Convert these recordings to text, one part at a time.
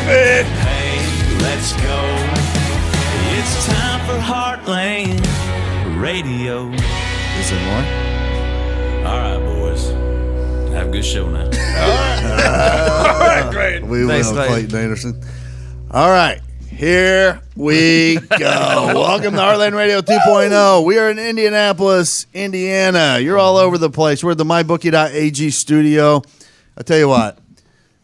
baby. Hey, let's go. It's time for Heartland Radio. Is there more? All right, boys. Have a good show now. All right, great. We Thanks, will, Clayton. Clayton Anderson. All right. Here we go. Welcome to Heartland Radio 2.0. We are in Indianapolis, Indiana. You're all over the place. We're at the MyBookie.ag studio. I tell you what,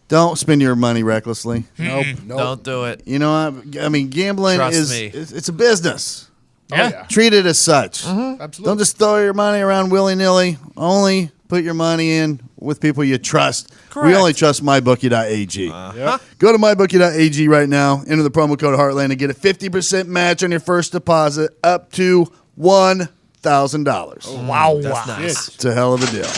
don't spend your money recklessly. Nope. Don't do it. You know what? I mean, gambling Trust me. it's a business. Yeah. Treat it as such. Absolutely. Don't just throw your money around willy-nilly. Only put your money in with people you trust. Correct. We only trust MyBookie.ag. Yep. Go to MyBookie.ag right now. Enter the promo code Heartland and get a 50% match on your first deposit up to $1,000. Wow. That's nice. It's a hell of a deal.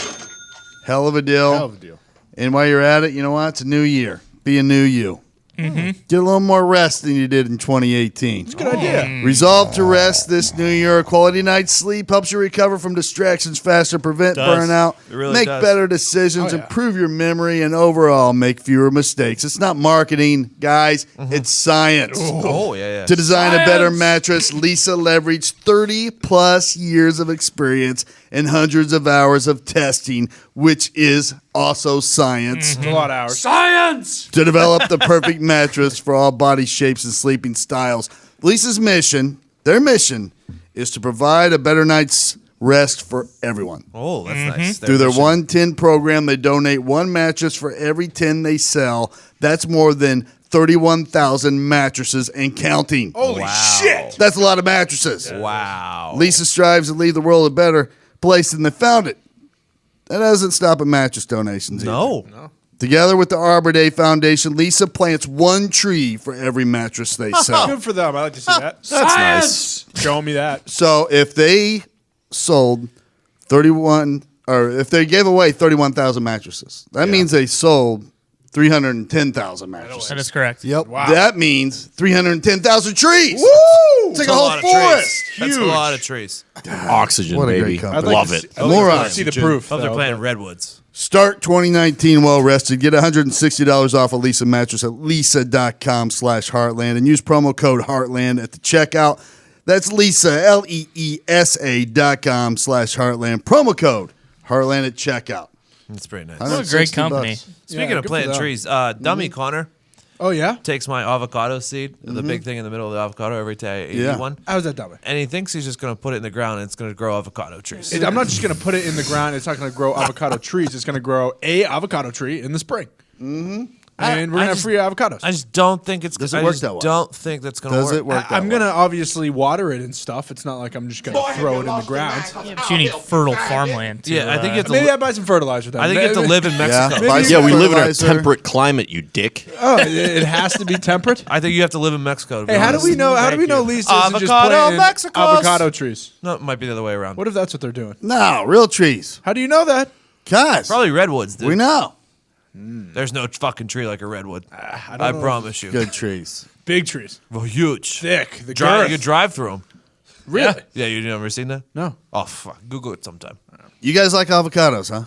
Hell of a deal. Hell of a deal. And while you're at it, you know what? It's a new year. Be a new you. Get a little more rest than you did in 2018. Good idea. Resolve to rest this new year. A quality night's sleep helps you recover from distractions faster, prevent burnout, It really make does. better decisions, Oh, yeah. improve your memory, and overall make fewer mistakes. It's not marketing, guys. It's science. Oh, yeah. To design a better mattress, Lisa leveraged 30-plus years of experience and hundreds of hours of testing, which is also science, It's a lot of hours. Science! to develop the perfect mattress for all body shapes and sleeping styles. Lisa's mission, their mission, is to provide a better night's rest for everyone. Oh, that's nice. Through their mission. 110 program, they donate one mattress for every 10 they sell. That's more than 31,000 mattresses and counting. Holy shit. That's a lot of mattresses. Wow. Lisa strives to leave the world a better place than they found it. That doesn't stop at mattress donations either. No. Together with the Arbor Day Foundation, Lisa plants one tree for every mattress they sell. Good for them. I like to see that. That's nice. Show me that. So if they sold 31, or if they gave away 31,000 mattresses, that means they sold 310,000 mattresses. That is correct. Yep. Wow. That means 310,000 trees. Woo! It's like That's a whole lot of forest. trees. That's a lot of trees. Oxygen, What a baby. great company. I'd like Love to it. see- I'd like More to see the proof. Hope they're though. planting redwoods. Start 2019 well rested. Get $160 off a Lisa mattress at lisa.com/heartland and use promo code Heartland at the checkout. That's Lisa, LEESA.com/heartland. Promo code Heartland at checkout. That's pretty nice. What a great $160. company. Speaking Yeah, of good planting for them. trees, Dummy Connor Oh, yeah? takes my avocado seed, the big thing in the middle of the avocado every day I eat Yeah. one. How's that dumb? And he thinks he's just going to put it in the ground and it's going to grow avocado trees. I'm not just going to put it in the ground. It's not going to grow avocado trees. It's going to grow a avocado tree in the spring. Mm-hmm. And we're going to have free avocados. I just don't think it's Does I it work just that way? don't think that's going to Does work. it work that I'm way? going to obviously water it and stuff. It's not like I'm just going to throw it in the ground. But you need fertile farmland. To, Yeah, I think you have to Maybe li- I buy some fertilizer then. I think you have to live in Mexico. buy Yeah, some we live in a fertilizer. temperate climate, you dick. Oh, it has to be temperate. I think you have to live in Mexico. To be Hey, how do honest. we know? How do we know Lisa isn't just Avocado planting Mexicos. avocado trees? No, it might be the other way around. What if that's what they're doing? No, real trees. How do you know that? Guys, Probably redwoods, dude. we know. There's no fucking tree like a redwood. I I promise you. Good trees. Big trees, Well, huge. thick. The You girth. could drive through them. Really? Yeah, you never seen that? No. Oh, fuck. Google it sometime. You guys like avocados, huh?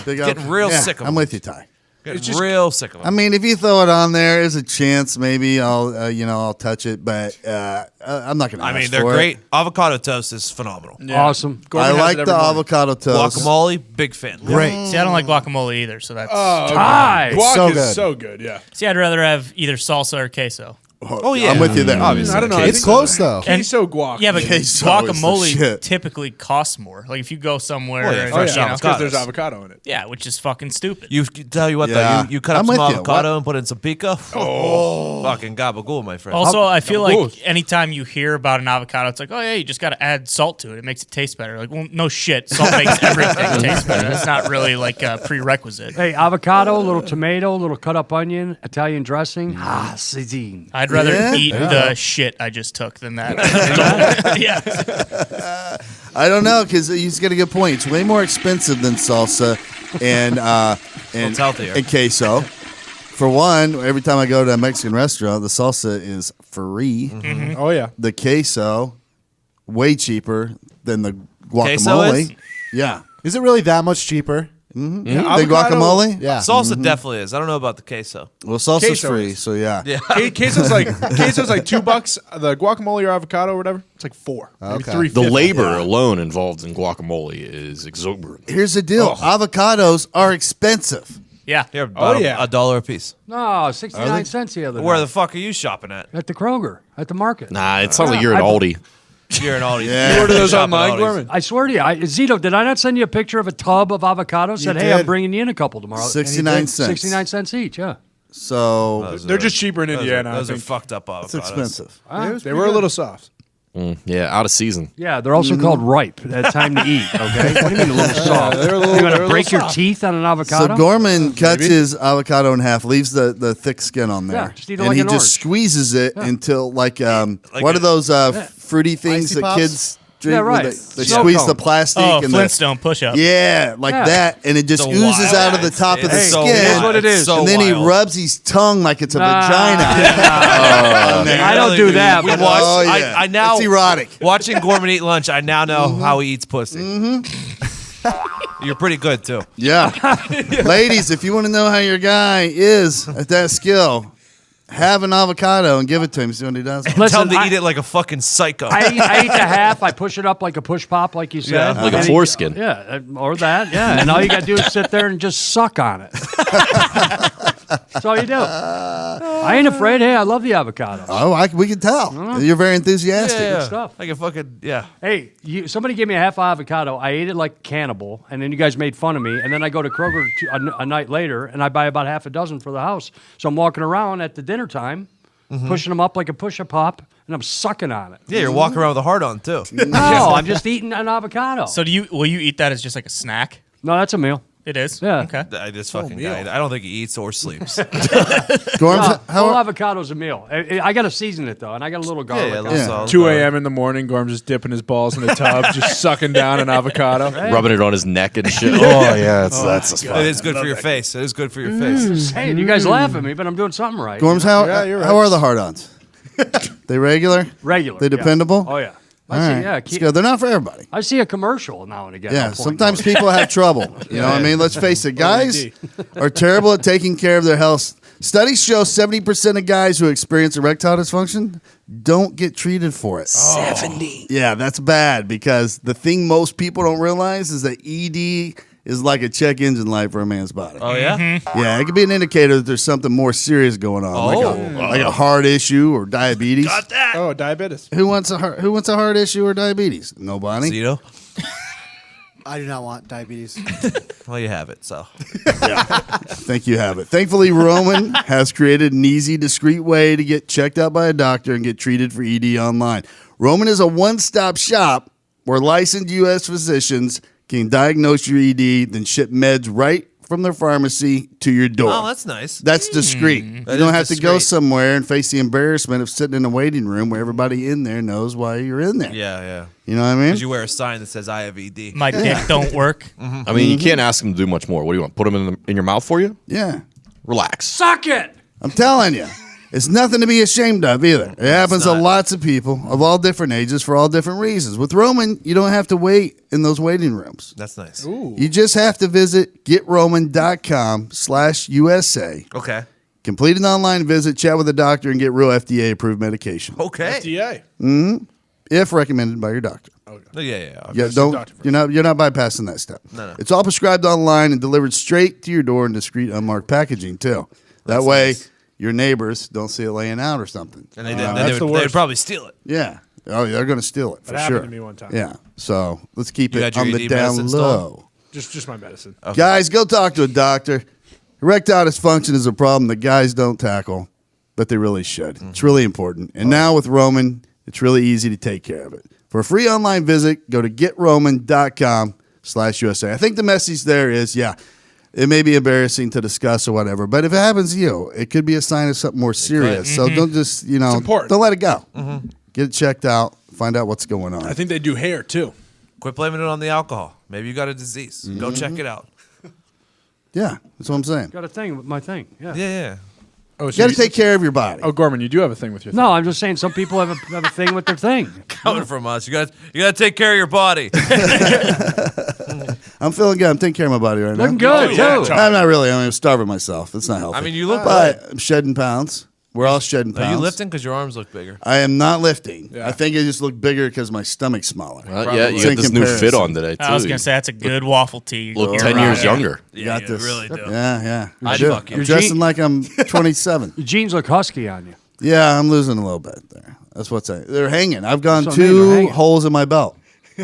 Big Getting real yeah, sick of I'm them. with you, Ty. Getting real sick of I them. mean, if you throw it on there, there's a chance maybe I'll touch it, but I'm not gonna. I mean, ask they're for great. Avocado toast is phenomenal. Awesome. It. Gordon I has like it every the morning. avocado toast. Guacamole, big fan. Great. See, I don't like guacamole either, so that's. Oh, okay. Tie. Guac so is good. so good. Yeah. See, I'd rather have either salsa or queso. Oh, yeah. I'm with you there. Obviously. I don't know. It's close, though. Queso guac. Yeah, but Queso is the guacamole shit. typically costs more. Like if you go somewhere, Well, yeah, and, fresh Oh you yeah, know, because there's avocados. avocado in it. yeah, which is fucking stupid. You tell you what Yeah. though, you cut up I'm some with you. avocado and put in some pico. Oh, fucking gabagool, my friend. Also, I feel like Ooh. anytime you hear about an avocado, it's like, oh yeah, you just got to add salt to it. It makes it taste better. Like, well, no shit, salt makes everything taste better. That's not really like a prerequisite. Hey, avocado, little tomato, little cut up onion, Italian dressing. Cuisine. I'd rather Yeah? eat the shit I just took than that. yeah. I don't know because he's got a good point. It's way more expensive than salsa and It's healthier. and queso. For one, every time I go to a Mexican restaurant, the salsa is free. Oh yeah. The queso, way cheaper than the Queso guacamole. is? Yeah. Is it really that much cheaper? The guacamole? Yeah. Salsa definitely is. I don't know about the queso. Well, salsa's Queso free, is. so yeah. Queso's like $2. The guacamole or avocado or whatever, it's like $4. Maybe Okay. $3.50. The labor alone involved in guacamole is exorbitant. Here's the deal. Avocados are expensive. Yeah. Here, about yeah. $1 a piece. No, 69 cents the other Where night. the fuck are you shopping at? At the Kroger, at the market. Nah, it sounds like you're at Aldi. You're in Aldi. Yeah. You order those Shop at online, Aldi's. Gorman? I swear to you, Zito, did I not send you a picture of a tub of avocados? Said, hey, did. I'm bringing you in a couple tomorrow. And he 69 did. cents. 69 cents each, yeah. So They're just cheaper in Indiana. Those I are think. fucked up avocados. it's expensive. They were a little soft. Yeah, out of season. Yeah, they're also called ripe. That's time to eat, okay? What do you mean a little soft? they're a little- You're they're going a to break little your soft. teeth on an avocado? So Gorman cuts his avocado in half, leaves the thick skin on there, Yeah, just eat it and like he an just orange. squeezes it until what are a- those fruity things Icy that Pops? kids drink? Yeah, where right. They Snow squeeze cone. the plastic Oh, and Flintstone push-up. yeah, like Yeah. that, and it just The oozes wild- out of the top of the It's so skin. It is what it wild. is. It's so and then he wild. rubs his tongue like it's a Nah. vagina. I don't do that. We But watched, Oh, yeah. I now It's erotic. watching Gorman eat lunch. I now know how he eats pussy. You're pretty good too. Yeah. Ladies, if you want to know how your guy is at that skill, have an avocado and give it to him. See what he does. Tell Listen, him to I- eat it like a fucking psycho. I eat the half. I push it up like a push pop, like you said. Yeah. Like a And foreskin. Yeah, or that. Yeah, and all you got to do is sit there and just suck on it. That's all you do. I ain't afraid. Hey, I love the avocado. Oh, we can tell. You're very enthusiastic. yeah, stuff. Like a fucking Hey, somebody gave me a half avocado. I ate it like a cannibal, and then you guys made fun of me. And then I go to Kroger a night later, and I buy about half a dozen for the house. So I'm walking around at the dinner time, pushing them up like a push-a-pop, and I'm sucking on it. Yeah, you're walking around with a heart on too. No, I'm just eating an avocado. So will you eat that as just like a snack? No, that's a meal. It is? Yeah. Okay. This fucking guy. I don't think he eats or sleeps. Gorms, Whole avocado's a meal. I got to season it, though, and I got a little garlic. yeah, on little it. salt. 2 a.m. in the morning, Gorm's just dipping his balls in a tub, just sucking down an avocado. Rubbing it on his neck and shit. Oh, yeah, that's the spot. It is good for your face. It is good for your face. Hey, and you guys laugh at me, but I'm doing something right. Gorms, you're right. how are the hard-ons? They regular? Regular. They yeah. dependable? Oh, yeah. All right. Let's go. They're not for everybody. I see a commercial now and again. Yeah, I'll point sometimes out. people have trouble. You know what I mean? Let's face it. Guys are terrible at taking care of their health. Studies show 70% of guys who experience erectile dysfunction don't get treated for it. 70. Yeah, that's bad because the thing most people don't realize is that ED is like a check engine light for a man's body. Oh yeah. Yeah, it could be an indicator that there's something more serious going on, like a heart issue or diabetes. Got that. Oh, diabetes. Who wants a heart issue or diabetes? Nobody. Zito. I do not want diabetes. Well, you have it. So Think you have it. Thankfully, Roman has created an easy, discreet way to get checked out by a doctor and get treated for ED online. Roman is a one-stop shop where licensed U.S. physicians can diagnose your ED, then ship meds right from their pharmacy to your door. oh, that's nice. That's discreet. That You don't is have to go discreet. somewhere and face the embarrassment of sitting in a waiting room where everybody in there knows why you're in there. Yeah. You know what I mean? Because you wear a sign that says I have ED. My dick don't work. I mean, you can't ask him to do much more. What do you want? Put him in your mouth for you? Yeah. Relax. Suck it. I'm telling you. It's nothing to be ashamed of either. It happens to not. lots of people of all different ages for all different reasons. With Roman, you don't have to wait in those waiting rooms. That's nice. You just have to visit getroman.com/USA. Okay. Complete an online visit, chat with a doctor, and get real FDA-approved medication Okay. DA. if recommended by your doctor. Oh, yeah. Yeah, you're not bypassing that step. No. It's all prescribed online and delivered straight to your door in discreet, unmarked packaging too. That That's way, nice. your neighbors don't see it laying out or something. And they that's the would worst. probably steal it. Yeah. Oh, they're going to steal it for That happened sure. to me one time. Yeah. So let's keep You it got your on the ED down medicine low. Just my medicine. Guys, go talk to a doctor. Erectile dysfunction is a problem that guys don't tackle, but they really should. It's really important. And now with Roman, it's really easy to take care of it. For a free online visit, go to getroman.com/USA. I think the message there is, it may be embarrassing to discuss or whatever, but if it happens to you, it could be a sign of something more serious. So don't just, important. don't let it go. Get it checked out. Find out what's going on. I think they do hair too. Quit blaming it on the alcohol. Maybe you got a disease. Go check it out. Yeah, that's what I'm saying. Got a thing with my thing. Yeah. Yeah. Oh, You got to take care of your body. Oh, Gorman, you do have a thing with your. No, I'm just saying some people have a thing with their thing. Coming from us, you got to take care of your body. I'm I'm feeling good. I'm taking care of my body right now. Looking good, too. I'm not really. I'm starving myself. It's not healthy. I mean, you look But I'm shedding pounds. We're all shedding pounds. Are you lifting? Because your arms look bigger. I am not lifting. Yeah. I think I just look bigger because my stomach's smaller. Yeah, you In got this new comparison. fit on today, too. I was gonna say that's a good waffle tee. Look You're 10 right. years younger. You got this. really do. Yeah. I'd Sure. fuck you. I'm dressing like I'm 27. Your jeans look husky on you. Yeah, I'm losing a little bit there. That's what's saying. They're hanging. I've gone That's what I mean, they're 2 hanging. holes in my belt.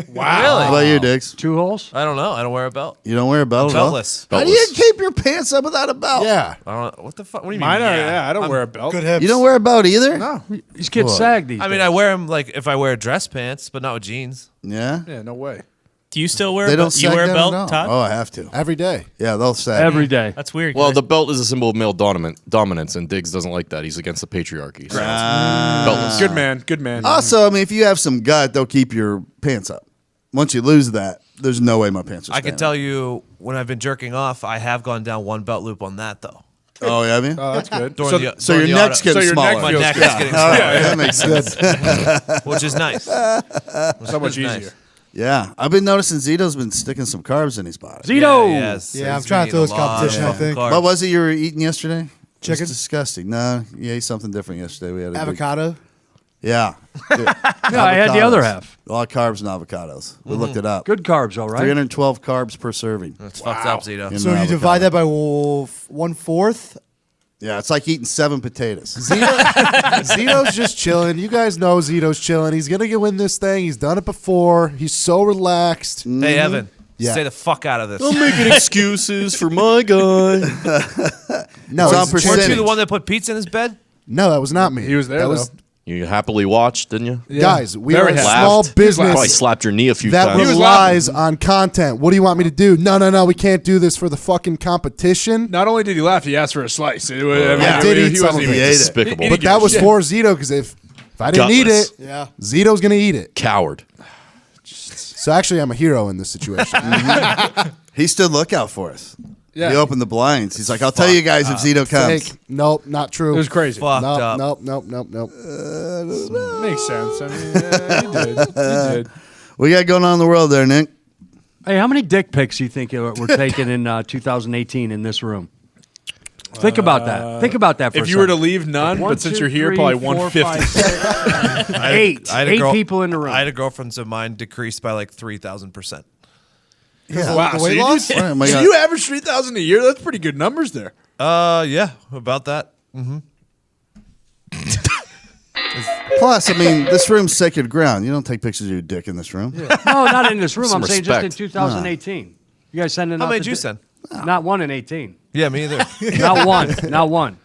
Wow. How about you, Diggs? 2 holes? I don't know. I don't wear a belt. You don't wear a belt at all? Beltless. How do you keep your pants up without a belt? Yeah. I don't know. What the fuck? What do you mean? Mine are, yeah, I don't wear a belt. Good hips. You don't wear a belt either? No. These kids What? sag these I mean, days. I wear them like if I wear dress pants, but not with jeans. Yeah? Yeah, no way. Do you still wear? They a don't belt? sag You wear a down belt, at all. Todd? Oh, I have to. Every day. Yeah, they'll sag. Every day. That's weird. Well, 'cause the belt is a symbol of male dominance, and Diggs doesn't like that. He's against the patriarchy. So beltless. Good man. Good man. Also, I mean, if you have some gut, they'll keep your pants up. Once you lose that, there's no way my pants are I can standing tell you when I've been jerking off, I have gone down one belt loop on that though. up. Oh, have you? Oh, that's good. During So, the- So during your the neck's auto- getting so your smaller. neck my feels neck good. is getting All smaller, right, that makes sense. which is nice. so much nice. easier. Yeah, I've been noticing Zito's been sticking some carbs in his body. Zito! Yes. Yeah, I'm He's trying to been throw eating this a lot competition, of I think. carbs. What was it you were eating yesterday? Chicken? It's disgusting. No, you ate something different yesterday. We had a big- Avocado. yeah. Yeah, I had the other half. A lot of carbs and avocados. We looked it up. Good carbs, all right. 312 carbs per serving. It's fucked up, Zito. In So an you avocado. divide that by 1/4. Yeah, it's like eating 7 potatoes. Zito's just chilling. You guys know Zito's chilling. He's gonna win this thing. He's done it before. He's so relaxed. Hey, Evan. Yeah. Stay the fuck out of this. I'm making excuses for my guy. No, It's on he's Weren't percentage. you the one that put pizza in his bed? No, that was not me. He was there, That was though. You happily watched, didn't you? guys. We Very are a happy. small Laughed. He was Probably business slapped your knee a few that times. relies on content. What do you want me to do? No. We can't do this for the fucking competition. Not only did he laugh, he asked for a slice. I mean, I did eat some wasn't of even- it. He ate it. Despicable. But that was for Zito because if I didn't eat Gutless. it, Yeah. Zito's gonna eat it. Coward. So actually, I'm a hero in this situation. He stood lookout for us. Yeah. He opened the blinds. He's like, I'll tell you guys if Zito comes. Fake. Nope, not true. It was crazy. Fucked up. Nope. Makes sense. I mean, yeah, he did. He did. What you got going on in the world there, Nick? Hey, how many dick pics do you think were taken in 2018 in this room? Think about that. Think about that for a If you were to second. leave, none. One, But since two, you're here, three, probably 4, 150. 5, 6, 8. I had a 8 girl- people in the room. I had a girlfriend of mine decreased by like 3,000%. Wow. So, weight you, loss? Oh my so God. you average 3,000 a year? That's pretty good numbers there. Yeah, about that. Plus, I mean, this room's sacred ground. You don't take pictures of your dick in this room. No, not in this room. Some I'm saying just in respect. 2018. You guys sending How out many the did you di- send? Not one in 18. Yeah, me either. Not one. Not one.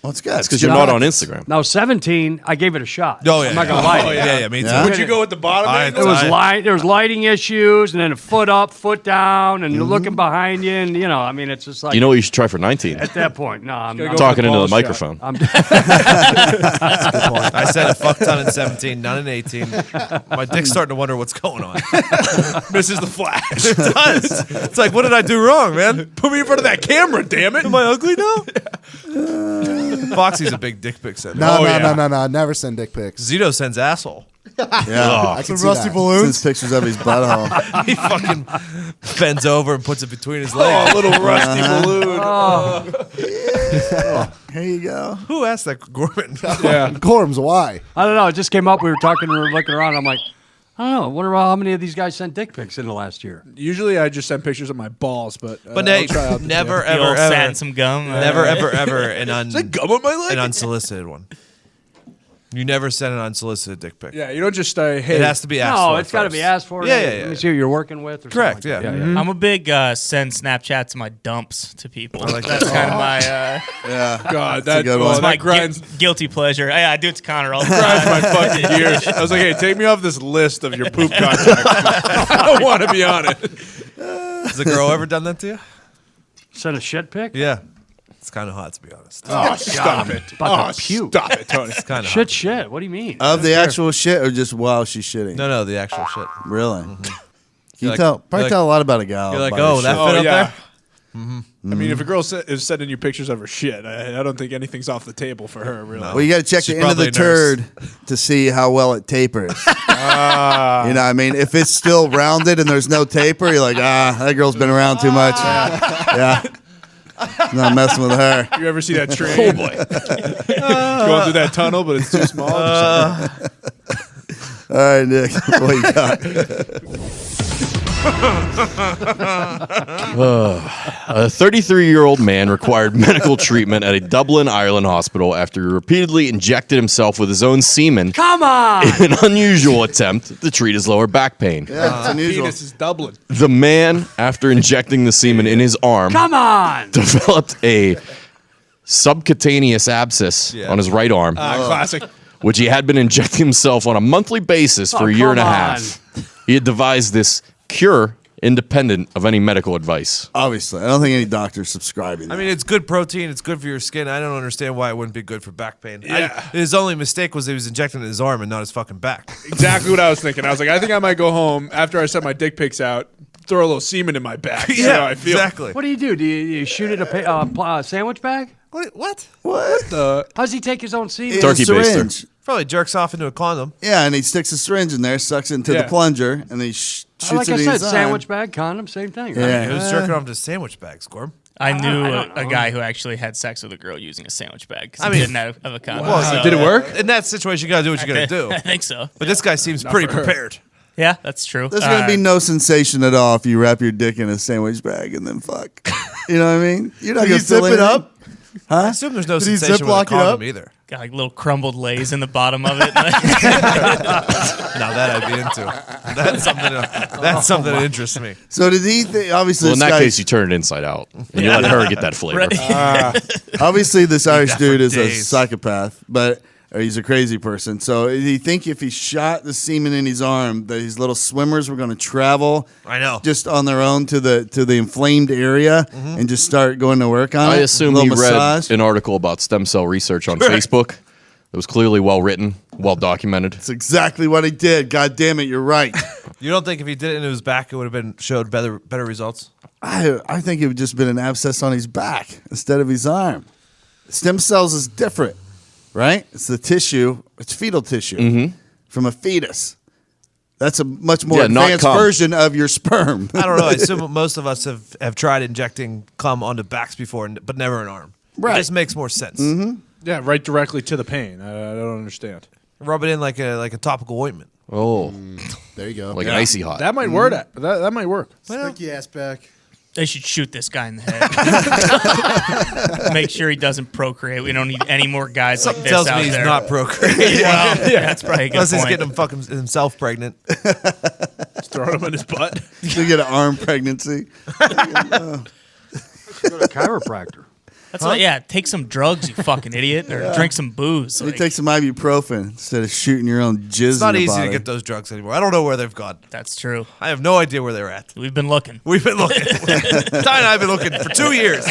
Well, it's good. It's because you're not on Instagram. Now 17, I gave it a shot. Oh, yeah. I'm not gonna yeah. lie. Oh, yeah, me too. Yeah. Would you go with the bottom end? There was I- there was lighting issues, and then a foot up, foot down, and you're looking behind you, and I mean, it's just like You know what you should try for 19? at that point. No, I'm gotta not. go Talking into the balls shot. microphone. I said a fuck ton in 17, none in 18. My dick's starting to wonder what's going on. Misses the flash. It does. It's like, what did I do wrong, man? Put me in front of that camera, damn it. Am I ugly now? Foxy's a big dick pic sender. No, Oh, no, yeah. no. Never send dick pics. Zito sends asshole. Yeah. I can Some see rusty that. balloons. Sends pictures of his butthole. He fucking bends over and puts it between his Oh, legs. a little rusty balloon. Here you go. Who asked that, Gorman? Yeah. Gorms, why? I don't know. It just came up. We were talking. We were looking around. I'm like, I don't know. What about how many of these guys sent dick pics in the last year? Usually I just send pictures of my balls, but But I'll Nate, try out the never, The ever, old sat ever, in some gum. never, ever an, Is that gum on my leg? an unsolicited one. You never send an unsolicited dick pic. Yeah, you don't just say, hey. It has to be asked for. No, it's got to first. be asked for. Yeah, Let yeah, me yeah. see who you're working with. Or Correct, something like yeah. that. I'm a big send Snapchats of my dumps to people. like That's that. kind of my Yeah. God, that, good oh, one. that my grinds, guilty pleasure. I do it to Connor all the grinds time. my fucking gears. I was like, hey, take me off this list of your poop contacts. I don't want to be on it. Has a girl ever done that to you? Send a shit pic. Yeah. It's kind of hot, to be honest. Oh, stop it. About to puke. Stop it, Tony. It's kind of Shit. What do you mean? Of the actual shit or just while she's shitting? No, the actual shit. Really? Can you like- tell? Probably you're tell a lot about a gal. You're like, by her oh, shit. that Oh, fit up yeah. there? I mean, if a girl is sending you pictures of her shit, I don't think anything's off the table for her, really. Well, you got to check She's the end of the probably a nurse. turd to see how well it tapers. You know what I mean? If it's still rounded and there's no taper, you're like, that girl's been around too much. Yeah. Not messing with her. You ever see that train? Oh, boy. Going through that tunnel, but it's too small. All right, Nick, what you got? A 33-year-old man required medical treatment at a Dublin, Ireland hospital after he repeatedly injected himself with his own semen Come on! in an unusual attempt to treat his lower back pain. Yeah, it's unusual. Penis is Dublin. The man, after injecting the semen in his arm, Come on! developed a subcutaneous abscess on his right arm, Classic. which he had been injecting himself on a monthly basis for a year and a come half. He had devised this cure independent of any medical advice. Obviously, I don't think any doctor's subscribing. I mean, it's good protein. It's good for your skin. I don't understand why it wouldn't be good for back pain. Yeah. His only mistake was he was injecting it in his arm and not his fucking back. Exactly what I was thinking. I was like, I think I might go home after I sent my dick pics out, throw a little semen in my back. See how I feel. exactly. What do? Do you shoot it a sandwich bag? What? what? How's he take his own semen? In a Turkey baster. syringe. Probably jerks off into a condom. Yeah, and he sticks a syringe in there, sucks it into the plunger, and then he shoots Like it I in said, his arm. sandwich bag, condom, same thing. Right? Yeah. Who's jerking off to sandwich bags, Gorm? I knew don't a know. guy who actually had sex with a girl using a sandwich bag because I he mean- didn't have a condom. Well, so- Did it work? In that situation, you got to do what you got to do. I think so. But this guy seems pretty for her. prepared. Yeah, that's true. There's going to be no sensation at all if you wrap your dick in a sandwich bag and then fuck. You know what I mean? You're not Did going he to fill zip it anything. up? I assume there's no Did he sensation with a Ziploc it condom up? either. got like little crumbled lays in the bottom of it. Now that I'd be into. That's something that interests me. So did he think, obviously Well, in this that guy, case, you turn it inside out, and you let her get that flavor. obviously this Irish that for dude is a days. psychopath, or he's a crazy person. So did he think if he shot the semen in his arm that these little swimmers were going to travel I know. just on their own to the inflamed area and just start going to work on it? I assume A he little massage? read an article about stem cell research on Facebook. It was clearly well written, well documented. That's exactly what he did. God damn it, you're right. You don't think if he did it into his back, it would have been showed better results? I think it would just been an abscess on his back instead of his arm. Stem cells is different, right? It's the tissue. It's fetal tissue from a fetus. That's a much more Yeah, not advanced cum. version of your sperm. I don't know. I assume most of us have tried injecting cum onto backs before, but never an arm. Right. It just makes more sense. Yeah, right directly to the pain. I don't understand. Rub it in like a topical ointment. Oh, There you go. like an icy hot. That might work. That might work. Sticky ass back. They should shoot this guy in the head. Make sure he doesn't procreate. We don't need any more guys like this Tells out me he's there. not procreating. Well, that's probably a good Unless he's point. getting himself pregnant. Just throw him in his butt. You get an arm pregnancy. Go to a chiropractor. That's what, yeah, take some drugs, you fucking idiot, or drink some booze. You Like, take some ibuprofen instead of shooting your own jizz It's not in your easy body. to get those drugs anymore. I don't know where they've gone. that's true. I have no idea where they're at. We've been looking. We've been looking. Ty and I have been looking for 2 years.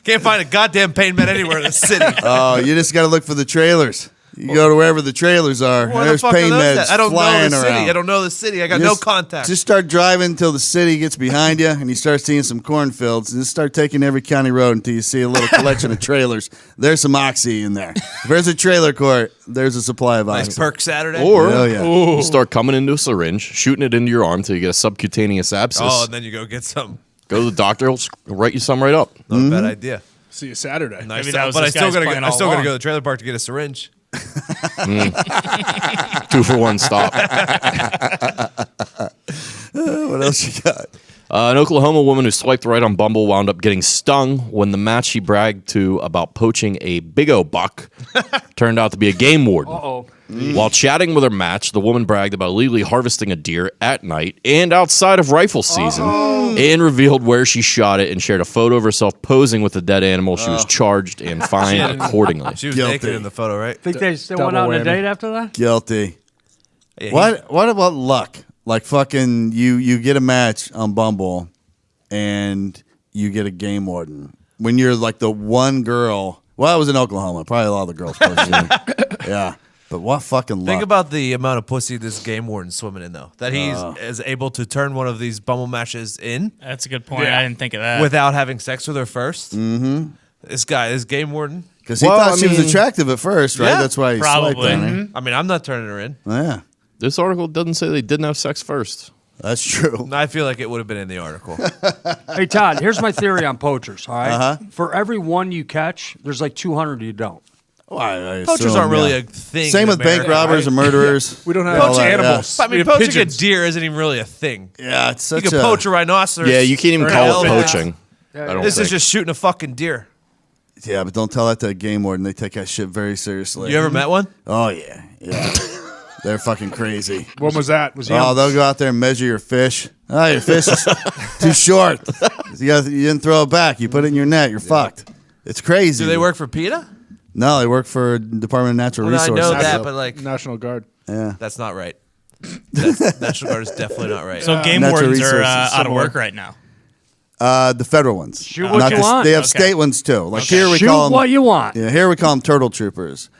Can't find a goddamn pain med anywhere in the city. Oh, you just got to look for the trailers. You go to wherever the trailers are. Where the There's fuck are pain those meds at? I don't know flying the city. around. I don't know the city. I got no contact. Just start driving until the city gets behind you and you start seeing some cornfields. And just start taking every county road until you see a little collection of trailers. There's some oxy in there. If there's a trailer court, there's a supply of Nice oxy. perk Saturday. Or Oh, yeah. you start coming into a syringe, shooting it into your arm till you get a subcutaneous abscess. Oh, and then you go get some. Go to the doctor, he'll write you some right up. Not a bad idea. See you Saturday. Nice. Maybe that was But I this still guy's gotta go. plan I all still gotta along. go to the trailer park to get a syringe. 2-for-1 stop. What else you got? An Oklahoma woman who swiped right on Bumble wound up getting stung when the match she bragged to about poaching a big O buck turned out to be a game warden. Uh-oh. While chatting with her match, the woman bragged about illegally harvesting a deer at night and outside of rifle season and revealed where she shot it and shared a photo of herself posing with the dead animal. She was charged and fined accordingly. She was Guilty. naked in the photo, right? Think they still Double went out on a whammy. date after that? Guilty. Yeah, What about luck? Like fucking you get a match on Bumble and you get a game warden. When you're like the one girl. Well, I was in Oklahoma. Probably a lot of the girls posted. Yeah. But what fucking luck. Think about the amount of pussy this game warden's swimming in, though. That he's is able to turn one of these Bumble matches in. That's a good point. I didn't think of that. Without having sex with her first. Mm-hmm. This game warden. Because he thought she was attractive at first, right? Yeah, That's why he swiped on her. I mean, I'm not turning her in. Yeah. This article doesn't say they didn't have sex first. That's true. I feel like it would have been in the article. Hey, Todd, here's my theory on poachers, all right? For every one you catch, there's like 200 you don't. Well, I Poachers assume, aren't really a thing. Same in with bank America, robbers and murderers. We don't have All that, animals. I mean, We have poaching pigeons. a deer isn't even really a thing. Yeah, it's such You can poach a rhinoceros. Yeah, you can't even or an call it elephant. poaching. I don't This think. is just shooting a fucking deer. Yeah, but don't tell that to a game warden. They take that shit very seriously. You ever met one? Oh, yeah. They're fucking crazy. When was that? Was he Oh, on? they'll go out there and measure your fish. Oh, your fish is too short. You didn't throw it back. You put it in your net. You're fucked. It's crazy. Do they work for PETA? No, they work for Department of Natural Well, I Resources. know that, but like, National Guard. Yeah. that's not right. National Guard is definitely not right. So game Natural wardens are resources. out of work right now. The federal ones. Shoot what you want. They have Okay. state ones too. Like here we Shoot call them. what you want. Yeah, here we call them turtle troopers.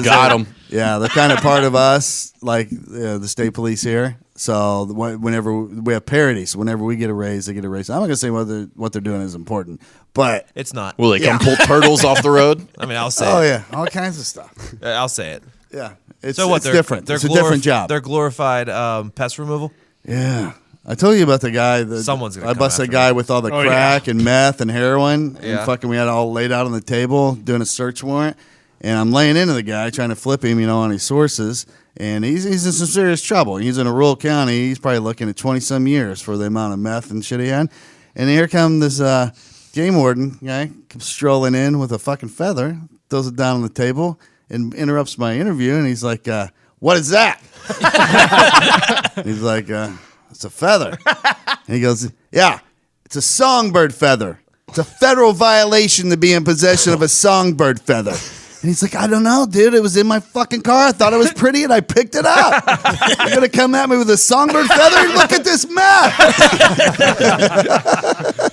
Got him. Yeah, they're kind of part of us, like the state police here. So whenever we have parodies, whenever we get a raise, they get a raise. I'm not gonna say what they're doing is important, but It's not. Will they come pull turtles off the road? I mean, I'll say oh it. yeah, all kinds of stuff. I'll say it. Yeah, it's So what? It's They're different. They're It's a different job. They're glorified pest removal. Yeah. I told you about the guy that Someone's gonna I come busted a after guy me. with all the Oh, crack and meth and heroin Yeah. and fucking we had it all laid out on the table doing a search warrant and I'm laying into the guy trying to flip him, on his sources and he's in some serious trouble. He's in a rural county. He's probably looking at 20 some years for the amount of meth and shit he had. And here come this game warden guy comes strolling in with a fucking feather, throws it down on the table and interrupts my interview and he's like, what is that? He's like, it's a feather. And he goes, yeah, it's a songbird feather. It's a federal violation to be in possession of a songbird feather. And he's like, I don't know, dude. It was in my fucking car. I thought it was pretty and I picked it up. You're going to come at me with a songbird feather? Look at this map.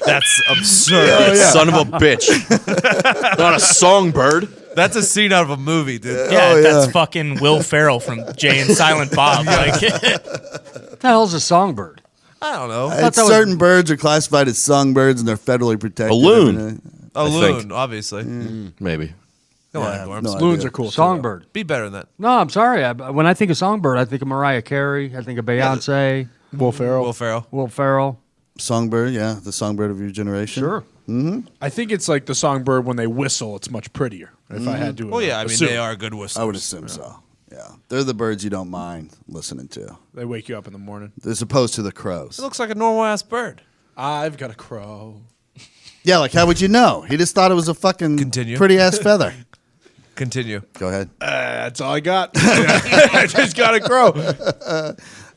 That's absurd. Son of a bitch. Not a songbird. That's a scene out of a movie, dude. Yeah, Oh, yeah. that's fucking Will Ferrell from Jay and Silent Bob. Like, What the hell's a songbird? I don't know. It's certain birds are classified as songbirds and they're federally protected. A loon. A think. loon, obviously. Maybe. Come Yeah, on, Gorms. no Loons idea. are cool. too, Songbird. Be better than that. No, I'm sorry. When I think of songbird, I think of Mariah Carey. I think of Beyonce, though. Will Ferrell. Will Ferrell. Will Ferrell. Songbird, yeah, the songbird of your generation. Sure. I think it's like the songbird when they whistle. It's much prettier. If I had to. Well, yeah, I mean, assume. they are good whistlers. I would assume so. Yeah, they're the birds you don't mind listening to, They wake you up in the morning. as opposed to the crows. It looks like a normal ass bird. I've got a crow. Yeah, like how would you know? He just thought it was a fucking Continue. pretty ass feather. Continue. Go ahead. That's all I got. I just got a crow.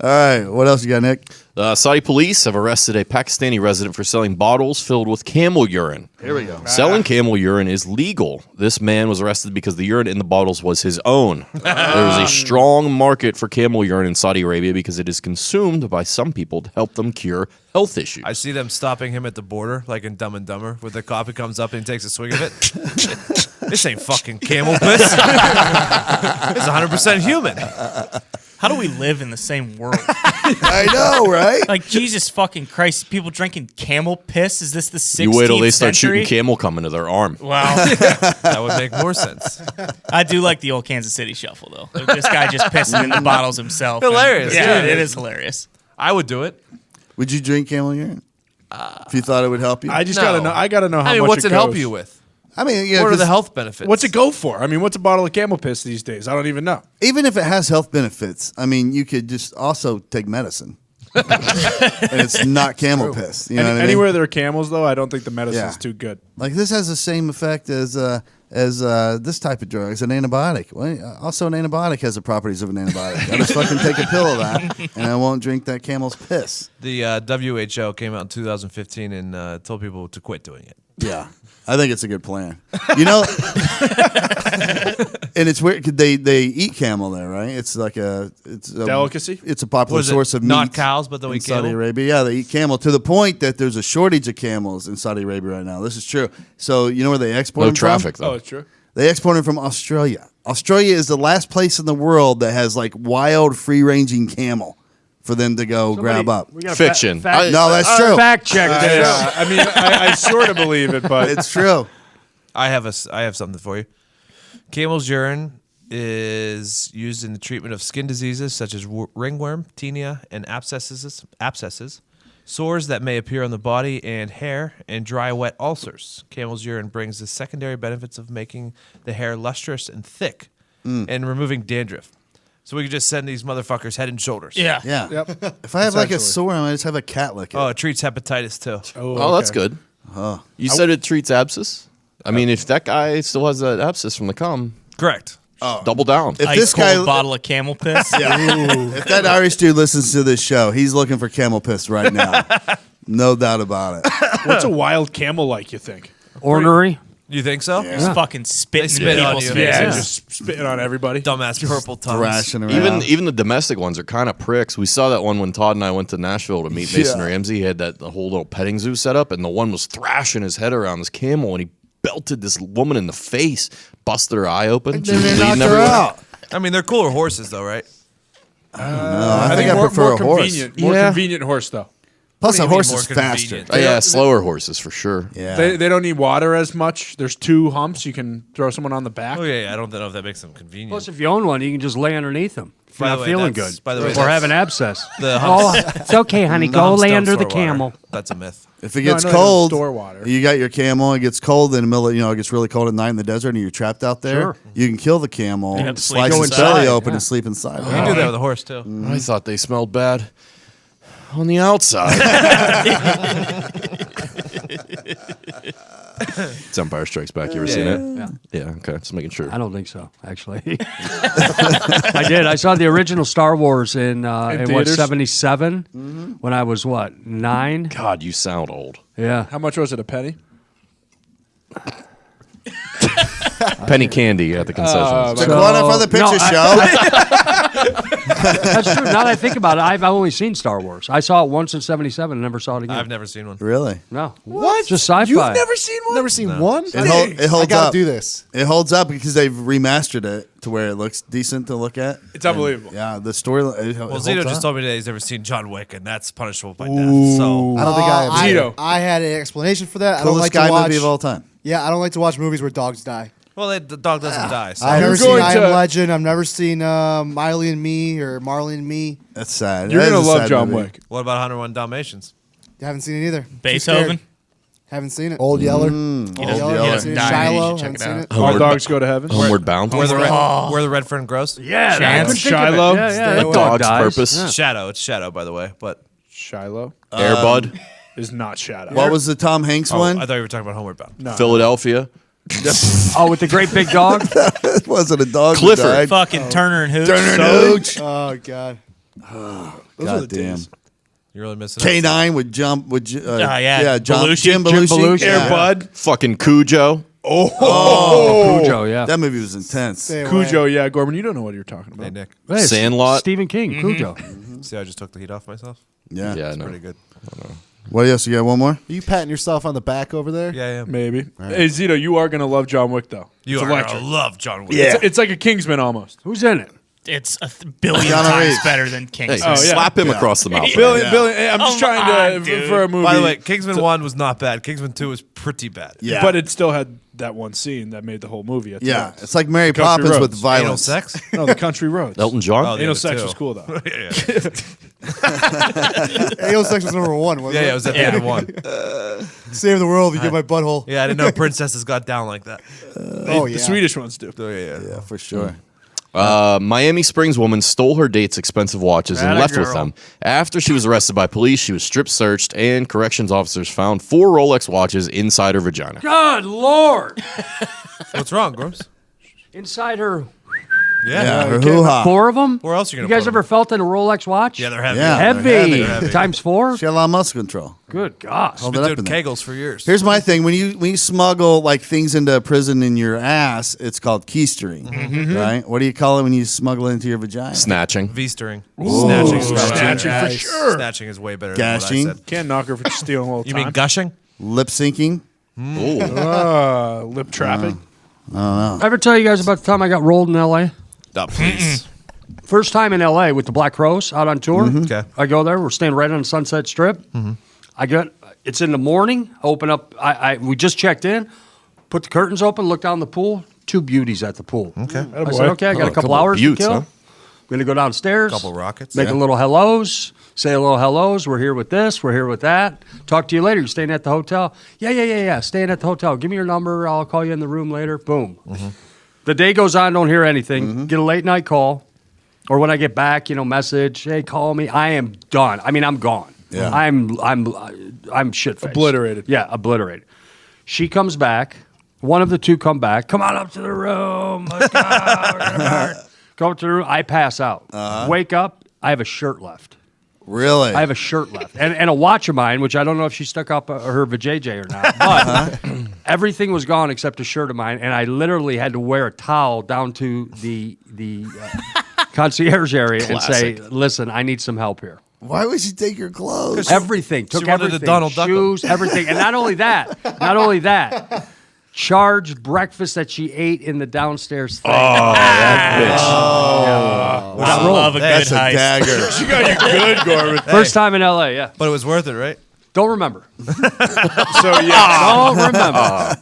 All right, what else you got, Nick? Saudi police have arrested a Pakistani resident for selling bottles filled with camel urine. Here we go. Selling camel urine is legal. This man was arrested because the urine in the bottles was his own. There is a strong market for camel urine in Saudi Arabia because it is consumed by some people to help them cure health issues. I see them stopping him at the border, like in Dumb and Dumber, where the cop comes up and he takes a swig of it. This ain't fucking camel piss. It's 100% human. how do we live in the same world? I know, right? Like, Jesus fucking Christ, people drinking camel piss? Is this the 16th you wait till they start century? shooting camel cum into their arm. Wow. That would make more sense. I do like the old Kansas City shuffle, though. Like, this guy just pissing in the bottles himself. Hilarious, Yeah, yeah. it is hilarious. I would do it. Would you drink camel urine if you thought it would help you? I just No. gotta know. I gotta know how I mean, much. what's it goes. help you with? I mean, yeah, What are the 'cause health benefits? What's it go for? I mean, what's a bottle of camel piss these days? I don't even know. even if it has health benefits, I mean, you could just also take medicine, and it's not camel piss. You know what I mean? Anywhere there are camels, though, I don't think the medicine's Yeah. too good. Like this has the same effect as this type of drug. It's an antibiotic. Well, also, an antibiotic has the properties of an antibiotic. I just fucking take a pill of that, and I won't drink that camel's piss. The WHO came out in 2015 and told people to quit doing it. Yeah, I think it's a good plan. You know, and it's weird. 'Cause they eat camel there, right? It's like it's a Delicacy? It's a popular Was it source of not meat cows, but they'll in eat Saudi camel? Arabia. Yeah, they eat camel to the point that there's a shortage of camels in Saudi Arabia right now. This is true. So you know where they export No them from? traffic, Oh, though. it's true. They export them from Australia. Australia is the last place in the world that has like wild, free-ranging camel for them to go grab up. We got Fiction. No, that's true. Fact check this. I mean, I sort of believe it, but It's true. I have something for you. Camel's urine is used in the treatment of skin diseases such as ringworm, tinea, and abscesses, sores that may appear on the body and hair, and dry, wet ulcers. Camel's urine brings the secondary benefits of making the hair lustrous and thick and removing dandruff. So we could just send these motherfuckers Head and Shoulders. Yeah. Yeah. Yep. If I have like a Essentially. sore, I might just have a cat lick it. Oh, it treats hepatitis too. Oh, that's good. You said it treats abscess? I mean, if that guy still has that abscess from the cum, Correct. double down. If Ice this cold guy, bottle of camel piss. if that Irish dude listens to this show, he's looking for camel piss right now. No doubt about it. what's a wild camel like? You think? Ornery. You think so? Just fucking spitting spit in on people's you. faces. Yeah, just spitting on everybody. Dumbass purple tongues. Thrashing around. Even the domestic ones are kind of pricks. We saw that one when Todd and I went to Nashville to meet Mason Ramsey. He had the whole little petting zoo set up, and the one was thrashing his head around this camel, and he belted this woman in the face, busted her eye open. She Then was they bleeding knocked her everywhere. out. I mean, they're cooler horses, though, right? No, I think I more, prefer more a horse. convenient, more Yeah. convenient horse though. Plus, What do a you mean horse more is faster. convenient? Oh, yeah, slower horses for sure. Yeah. They don't need water as much. There's 2 humps. You can throw someone on the back. Oh, yeah. I don't know if that makes them convenient. Plus, if you own one, you can just lay underneath them. If By you're the not way, feeling that's- good. by the way, or that's- have an abscess. The Oh, humps, it's okay, honey. the Go humps lay don't under the store water. camel. That's a myth. If it No, gets I know they don't cold, store water. you got your camel. It gets cold in the middle. It gets really cold at night in the desert, and you're trapped out there. Sure. You can kill the camel, Yeah, slice go its inside, belly open, yeah. and sleep inside. You can do that with a horse, too. I thought they smelled bad on the outside. It's Empire Strikes Back. You ever seen it? Yeah. Yeah, okay. Just making sure. I don't think so, actually. I did. I saw the original Star Wars in what, theaters? 77 when I was, 9? God, you sound old. Yeah. How much was it? A penny? Penny candy at the concessions. So, going up for the picture show. That's true. Now that I think about it, I've only seen Star Wars. I saw it once in 77 and never saw it again. I've never seen one. Really? No. What? It's just sci-fi. You've never seen one? Never seen one? It holds I gotta up. do this. It holds up because they've remastered it to where it looks decent to look at. It's unbelievable. Yeah, the story. Well, Zito just told me today he's never seen John Wick, and that's punishable by death. So I don't think I have. Zito. I had an explanation for that. I don't Coolest like guy to watch. movie of all time. Yeah, I don't like to watch movies where dogs die. well, the dog doesn't die. So. I've never You're seen going I to- Am Legend. I've never seen Miley and Me or Marley and Me. That's sad. You're That gonna is a love sad John movie. Wick. What about 101 Dalmatians? Haven't seen it either. Too Beethoven. scared. Haven't seen it. Old Yeller. Mm. Old doesn't- Yeller. he Haven't doesn't seen it. die. You Shiloh. should check Haven't it seen out. it. All dogs go to heaven. Homeward Bound. Where the red fern grows? Yeah, Chance. I couldn't think of it. Shiloh. Yeah, yeah. Stay That away. dog Dog's dies. Purpose. Yeah. Shadow. It's Shadow, by the way. But Shiloh Air Bud. is not Shadow. What was the Tom Hanks oh, one? I thought you were talking about Homeward Bound. No. Philadelphia. Oh, with the great big dog? It wasn't a dog. that Clifford. died. Fucking Turner and Hooch. Turner and Hooch. Oh God. Those are the God damn. days. You're really missing out. K9 would jump. yeah. John, Belushi. Jim Jim Belushi. Belushi. Air Yeah. Bud. Fucking Cujo. Cujo, yeah. That movie was intense. Stay away. Cujo. Yeah, Gorman. You don't know what you're talking about. Hey, Nick. Hey, Sandlot. Stephen King, Cujo. See how I just took the heat off myself? Yeah. Yeah, no. Pretty good. What else? You got one more? Are you patting yourself on the back over there? Yeah, yeah. Maybe. Hey, Zito, you are gonna love John Wick though. You it's are electric. gonna love John Wick. It's like a Kingsman almost. Who's in it? It's a billion Keanu times Reeves. better than Hey, Kingsman. Oh, yeah. slap him across the mouth. Billion. Hey, I'm just Come trying on, to dude. for a movie. By the way, Kingsman 1 was not bad. Kingsman 2 was pretty bad. Yeah. but it still had that one scene that made the whole movie. At the Yeah. end. It's like Mary Country Poppins Roads. with Anal violence. sex? No, the Country Roads. Elton John. Oh, the Anal other sex two. was cool though. yeah, AO sex was number one. Wasn't yeah, it was at the end of 1. Save the world. You get my butthole. Yeah, I didn't know princesses got down like that. Oh yeah. The Swedish ones do. Oh, yeah. Yeah, for sure. Miami Springs woman stole her date's expensive watches and Atta left with girl. them. After she was arrested by police, she was strip searched, and corrections officers found 4 Rolex watches inside her vagina. God, Lord. What's wrong, Grumps? Inside her. Yeah, her hoo-ha. 4 of them? Where else are you You gonna guys put ever felt in a Rolex watch? Yeah, they're heavy. Yeah. Heavy. They're heavy. Times 4? She had a lot of muscle control. Good gosh. Hold Been it up doing in there. Kegels for years. Here's my thing: when you smuggle like things into prison in your ass, it's called keystering, right? What do you call it when you smuggle it into your vagina? Snatching. V-string. Snatching is better. Snatching for sure. Snatching is way better than what I Gashing. said. Can't knock her for stealing all the You time. mean gushing? Lip syncing. Ooh. Lip trapping. I ever tell you guys about the time I got rolled in L.A.? Oh, please. First time in L.A. with the Black Crows out on tour. Okay. I go there. We're staying right on the Sunset Strip. It's in the morning. Open up. We just checked in. Put the curtains open. Look down the pool. 2 beauties at the pool. Okay. I said, okay, I got a couple hours to kill. huh? I'm going to go downstairs. Couple rockets. Make a little hellos. Say a little hellos. We're here with this. We're here with that. Talk to you later. You staying at the hotel? Yeah. Staying at the hotel. Give me your number. I'll call you in the room later. Boom. The day goes on. Don't hear anything. Get a late night call. Or when I get back, message. Hey, call me. I am done. I mean, I'm gone. Yeah. I'm shit-faced. Obliterated. Yeah, obliterated. She comes back. One of the two come back. Come on up to the room. Let's go. Go up to the room. I pass out. Wake up. I have a shirt left. Really? I have a shirt left. And a watch of mine, which I don't know if she stuck up her vajayjay or not. But everything was gone except a shirt of mine. And I literally had to wear a towel down to the concierge area and say, listen, I need some help here. Why would she take your clothes? Everything. Took She wanted to everything. Donald Duck 'em. Shoes, everything. And not only that, charged breakfast that she ate in the downstairs thing. I love a good That's a heist. dagger. She got you good, Gorman. First time in L.A., yeah. But it was worth it, right? Don't remember. So yeah. Don't remember.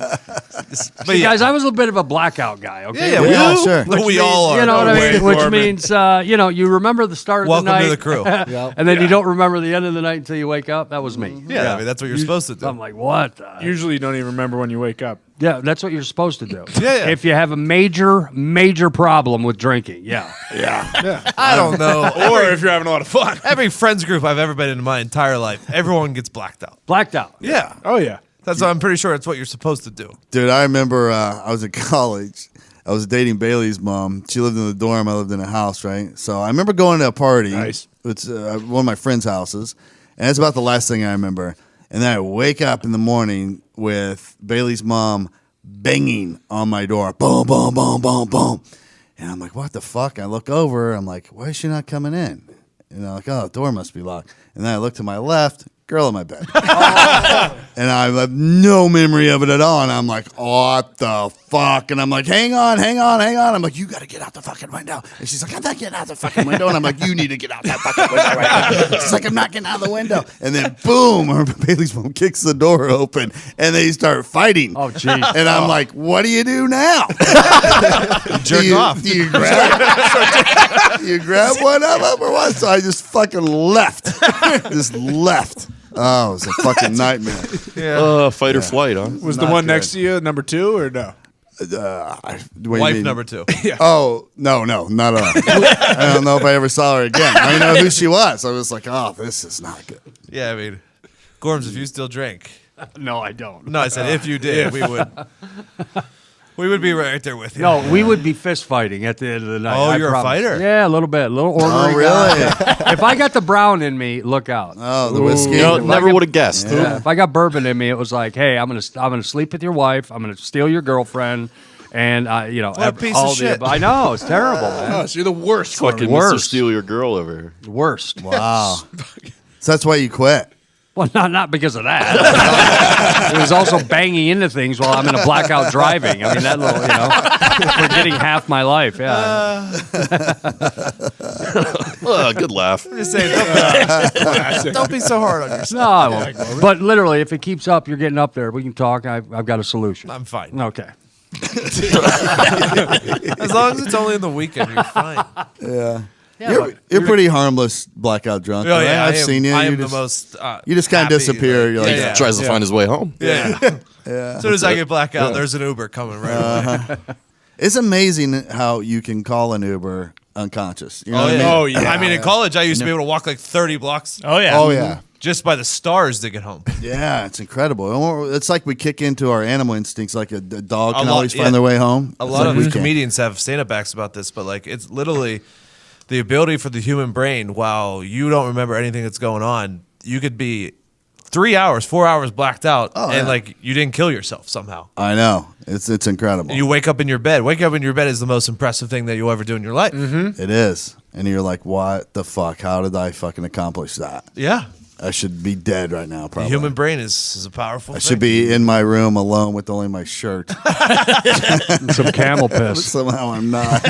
But Guys, I was a little bit of a blackout guy, okay? Yeah, sure. We all are. You know what I mean? way, Which Gorman. means, you remember the start of Welcome the night. to the crew. And then you don't remember the end of the night until you wake up. That was me. Yeah, I mean, that's what you're supposed to do. I'm like, what? Usually you don't even remember when you wake up. Yeah, that's what you're supposed to do. Yeah. If you have a major problem with drinking, I don't know. Or if you're having a lot of fun. Every friends group I've ever been in my entire life, everyone gets blacked out. blacked out. Yeah. Oh yeah. That's what I'm pretty sure that's what you're supposed to do. Dude, I remember I was in college. I was dating Bailey's mom. She lived in the dorm. I lived in a house, right? So I remember going to a party. Nice. It's one of my friend's houses. And that's about the last thing I remember. And then I wake up in the morning with Bailey's mom banging on my door. Boom, boom, boom, boom, boom. And I'm like, what the fuck? I look over. I'm like, why is she not coming in? And I'm like, oh, the door must be locked. And then I look to my left. Girl in my bed. And I have no memory of it at all. And I'm like, what the fuck? And I'm like, hang on. I'm like, you got to get out the fucking window. And she's like, I'm not getting out the fucking window. And I'm like, you need to get out that fucking window right now. She's like, I'm not getting out the window. And then boom, her Bailey's mom kicks the door open and they start fighting. Oh, jeez. And I'm like, what do you do now? Jerk off. Do you grab, you grab one of them or what? So I just fucking left. Just left. Oh, it was a fucking nightmare. Fight or flight, huh? Was the Not one good. next to you number 2 or no? What do you Wife mean? number 2. Oh, no, not at all. I don't know if I ever saw her again. I didn't know who she was. I was like, oh, this is not good. Yeah, I mean, Gorms, if you still drink. No, I don't. No, I said if you did, we would be right there with you. No, we would be fist fighting at the end of the night. Oh, I you're a promise. fighter? Yeah, a little bit. A little ornery. Oh, really? guy. If I got the brown in me, look out. Oh, the whiskey. You know, If I never get- would have guessed. Yeah, if I got bourbon in me, it was like, hey, I'm gonna sleep with your wife. I'm gonna steal your girlfriend, and What a piece of shit. I know it's terrible, man. Oh, so you're the worst. Fucking Worst. Mr. Steal Your Girl over here. Worst. Wow. So that's why you quit. Well, not because of that. It was also banging into things while I'm in a blackout driving. I mean, that little, forgetting half my life. Yeah. Good laugh. I'm just saying, don't be so hard on yourself. No, I won't. But literally, if it keeps up, you're getting up there. We can talk. I've got a solution. I'm fine. Okay. As long as it's only in the weekend, you're fine. You're pretty harmless blackout drunk. Oh, right? yeah, I've seen you. I you am just, the most. You just kind of happy, disappear. You're like, yeah. Tries to find his way home. Yeah. As soon as I get blackout, there's an Uber coming right away. It's amazing how you can call an Uber unconscious. You know what I mean? Oh, yeah. I mean, in college, I used to be able to walk like 30 blocks Oh yeah. Oh, yeah. just by the stars to get home. Yeah, it's incredible. It's like we kick into our animal instincts like a dog can lot, always yeah. find their way home. A It's lot like we of can't. comedians have stand-up acts about this, but like it's literally the ability for the human brain. While you don't remember anything that's going on, you could be 3 hours, 4 hours blacked out, and like you didn't kill yourself somehow. I know. It's incredible. And you wake up in your bed. Waking up in your bed is the most impressive thing that you'll ever do in your life. It is. And you're like, what the fuck? How did I fucking accomplish that? Yeah. I should be dead right now, The probably. human brain is a powerful I thing. should be in my room alone with only my shirt. Some camel piss. Somehow I'm not.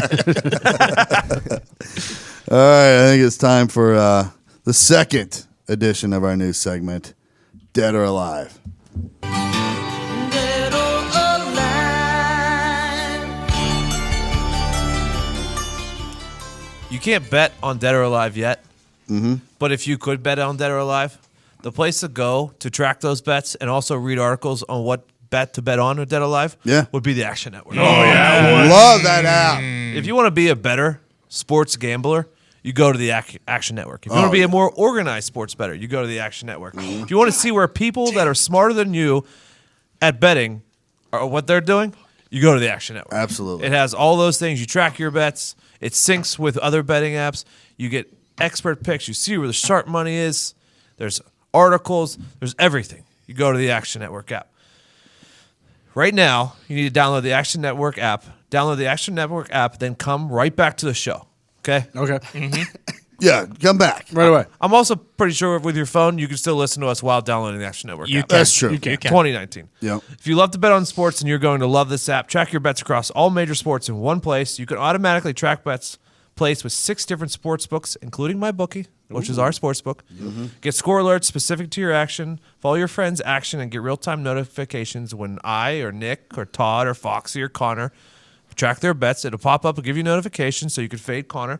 All right, I think it's time for the second edition of our new segment, Dead or Alive. You can't bet on Dead or Alive yet, but if you could bet on Dead or Alive, the place to go to track those bets and also read articles on what bet to bet on with Dead or Alive would be the Action Network. Love that app. If you want to be a better sports gambler, you go to the Action Network. If you want to be a more organized sports bettor, you go to the Action Network. If you want to see where people that are smarter than you at betting are what they're doing, you go to the Action Network. Absolutely. It has all those things. You track your bets. It syncs with other betting apps. You get expert picks. You see where the sharp money is. There's articles. There's everything. You go to the Action Network app. Right now, you need to download the Action Network app. Download the Action Network app, then come right back to the show. Okay? Okay. Yeah, come back. Right away. I'm also pretty sure with your phone, you can still listen to us while downloading the Action Network app. That's true. You can. 2019. Yep. If you love to bet on sports and you're going to love this app, track your bets across all major sports in one place. You can automatically track bets placed with 6 different sports books, including MyBookie, which is our sports book. Get score alerts specific to your action, follow your friend's action, and get real-time notifications when I or Nick or Todd or Foxy or Connor track their bets. It'll pop up and give you notifications so you can fade Connor.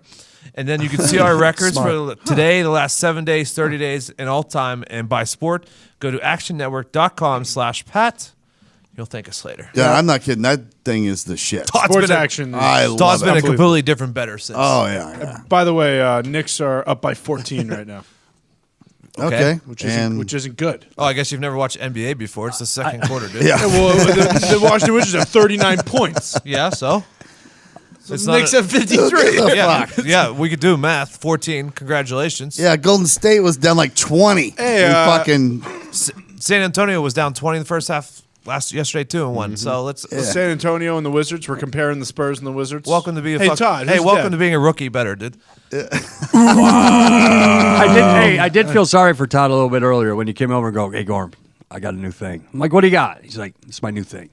And then you can see our records for today, the last 7 days, 30 days, and all time. And by sport, go to actionnetwork.com/Pat. You'll thank us later. Yeah, I'm not kidding. That thing is the shit. Sports action. I Todd's love been it. a completely different bettor since. Oh, yeah. By the way, Knicks are up by 14 right now, Okay. which isn't good. Oh, I guess you've never watched NBA before. It's the second quarter, dude. Yeah. Well, the Washington Wizards have 39 points. Yeah, so? The Knicks have 53. Yeah, we could do math. 14. Congratulations. Yeah, Golden State was down like 20. Hey, And fucking San Antonio was down 20 in the first half yesterday too and won. So let's San Antonio and the Wizards. We're comparing the Spurs and the Wizards. welcome to being Todd. Hey, who's welcome dead? to being a rookie bettor, dude. I did feel sorry for Todd a little bit earlier when he came over and go, "Hey, Gorm, I got a new thing." I'm like, "What do you got?" He's like, "It's my new thing.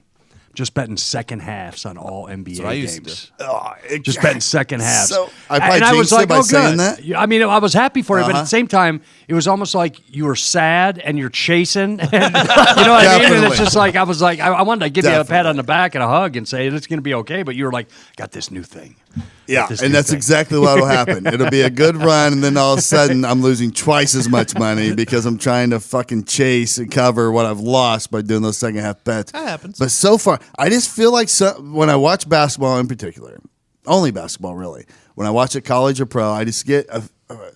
Just betting second halves on all NBA what I used to games. do. Just betting second halves." So, I probably jinxed it by saying that? Yeah, I mean, I was happy for it, but at the same time, it was almost like you were sad and you're chasing. And, you know what I mean? And it's just like, I was like, I wanted to give you a pat on the back and a hug and say, it's going to be okay. But you were like, got this new thing. Yeah, This and new that's thing. exactly what will happen. It'll be a good run, and then all of a sudden, I'm losing twice as much money because I'm trying to fucking chase and cover what I've lost by doing those second half bets. That happens. But so far, I just feel like when I watch basketball in particular, only basketball really, when I watch it college or pro, I just get a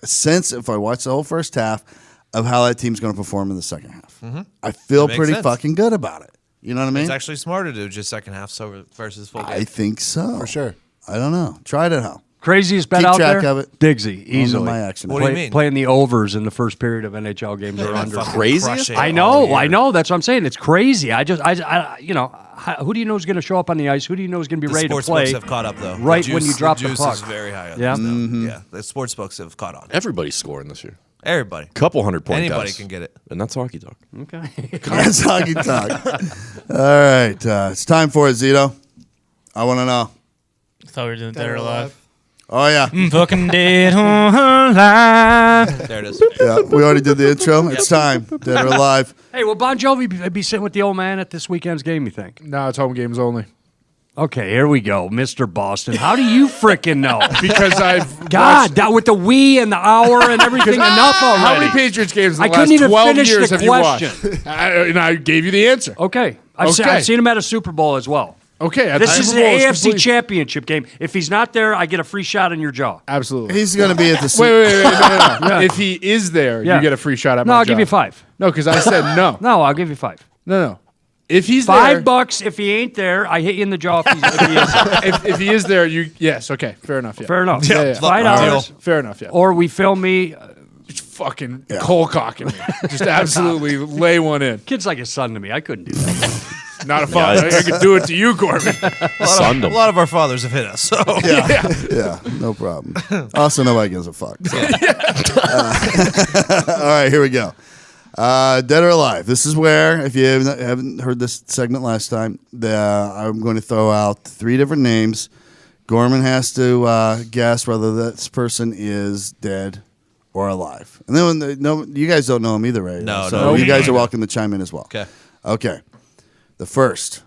sense, if I watch the whole first half, of how that team's going to perform in the second half. I feel That makes pretty sense. fucking good about it. You know what I mean? It's actually smarter to do just second half versus full game. I think so. For sure. I don't know. Try it at home. Craziest bet Keep out track there? of it. Digsy, easily. my action. What do you mean? Playing the overs in the first period of NHL games or under. Craziest? I know. That's what I'm saying. It's crazy. I you know, who do you know is going to show up on the ice? Who do you know is going to be The ready to sports play? books have caught up though. right The when you juice- drop the juice puck. is very high on Yeah? this now. Yeah, the sports books have caught on. Everybody's scoring this year. Everybody. Couple 100-point Anybody guys. can get it. And that's hockey talk. Okay. That's hockey talk. All right. It's time for it, Zito. I want to know. I thought we were doing Dead or Alive. Oh, yeah. Fucking dead or alive. There it is. Yeah, we already did the intro. It's time. Dead or alive. Hey, will Bon Jovi be sitting with the old man at this weekend's game, you think? No, it's home games only. Okay, here we go, Mr. Boston. How do you frickin' know? Because I've God, that with the we and the hour and everything, enough already. How many Patriots games in the I last couldn't even 12 finish years the have you watched? question. And I gave you the answer. Okay. Okay. I've seen him at a Super Bowl as well. Okay. at This the is Super an Bowl, AFC complete- championship game. If he's not there, I get a free shot in your jaw. Absolutely. He's going to be at the Wait, no. Yeah. If he is there, Yeah. you get a free shot at No, my I'll give job. you 5. No, because I said no. No, I'll give you 5. No. If he's there, $5 if he ain't there. I hit you in the jaw if he is. if he is there, you yes, okay, fair enough. Yeah, Fair enough. Yeah, yeah. $5. Fair enough. Yeah. Or we film me. Just fucking cold cocking me. Just absolutely lay one in. Kid's like a son to me. I couldn't do that. Not a father. I could do it to you, Corbin. Sunned A him. lot of our fathers have hit us. So Yeah, no problem. Also, nobody gives a fuck. So. All right, here we go. Dead or alive. This is where, if you haven't heard this segment last time, I'm going to throw out 3 different names. Gorman has to guess whether this person is dead or alive. And then you guys don't know him either, right? No, so no. you guys are welcome to chime in as well. Okay. The first,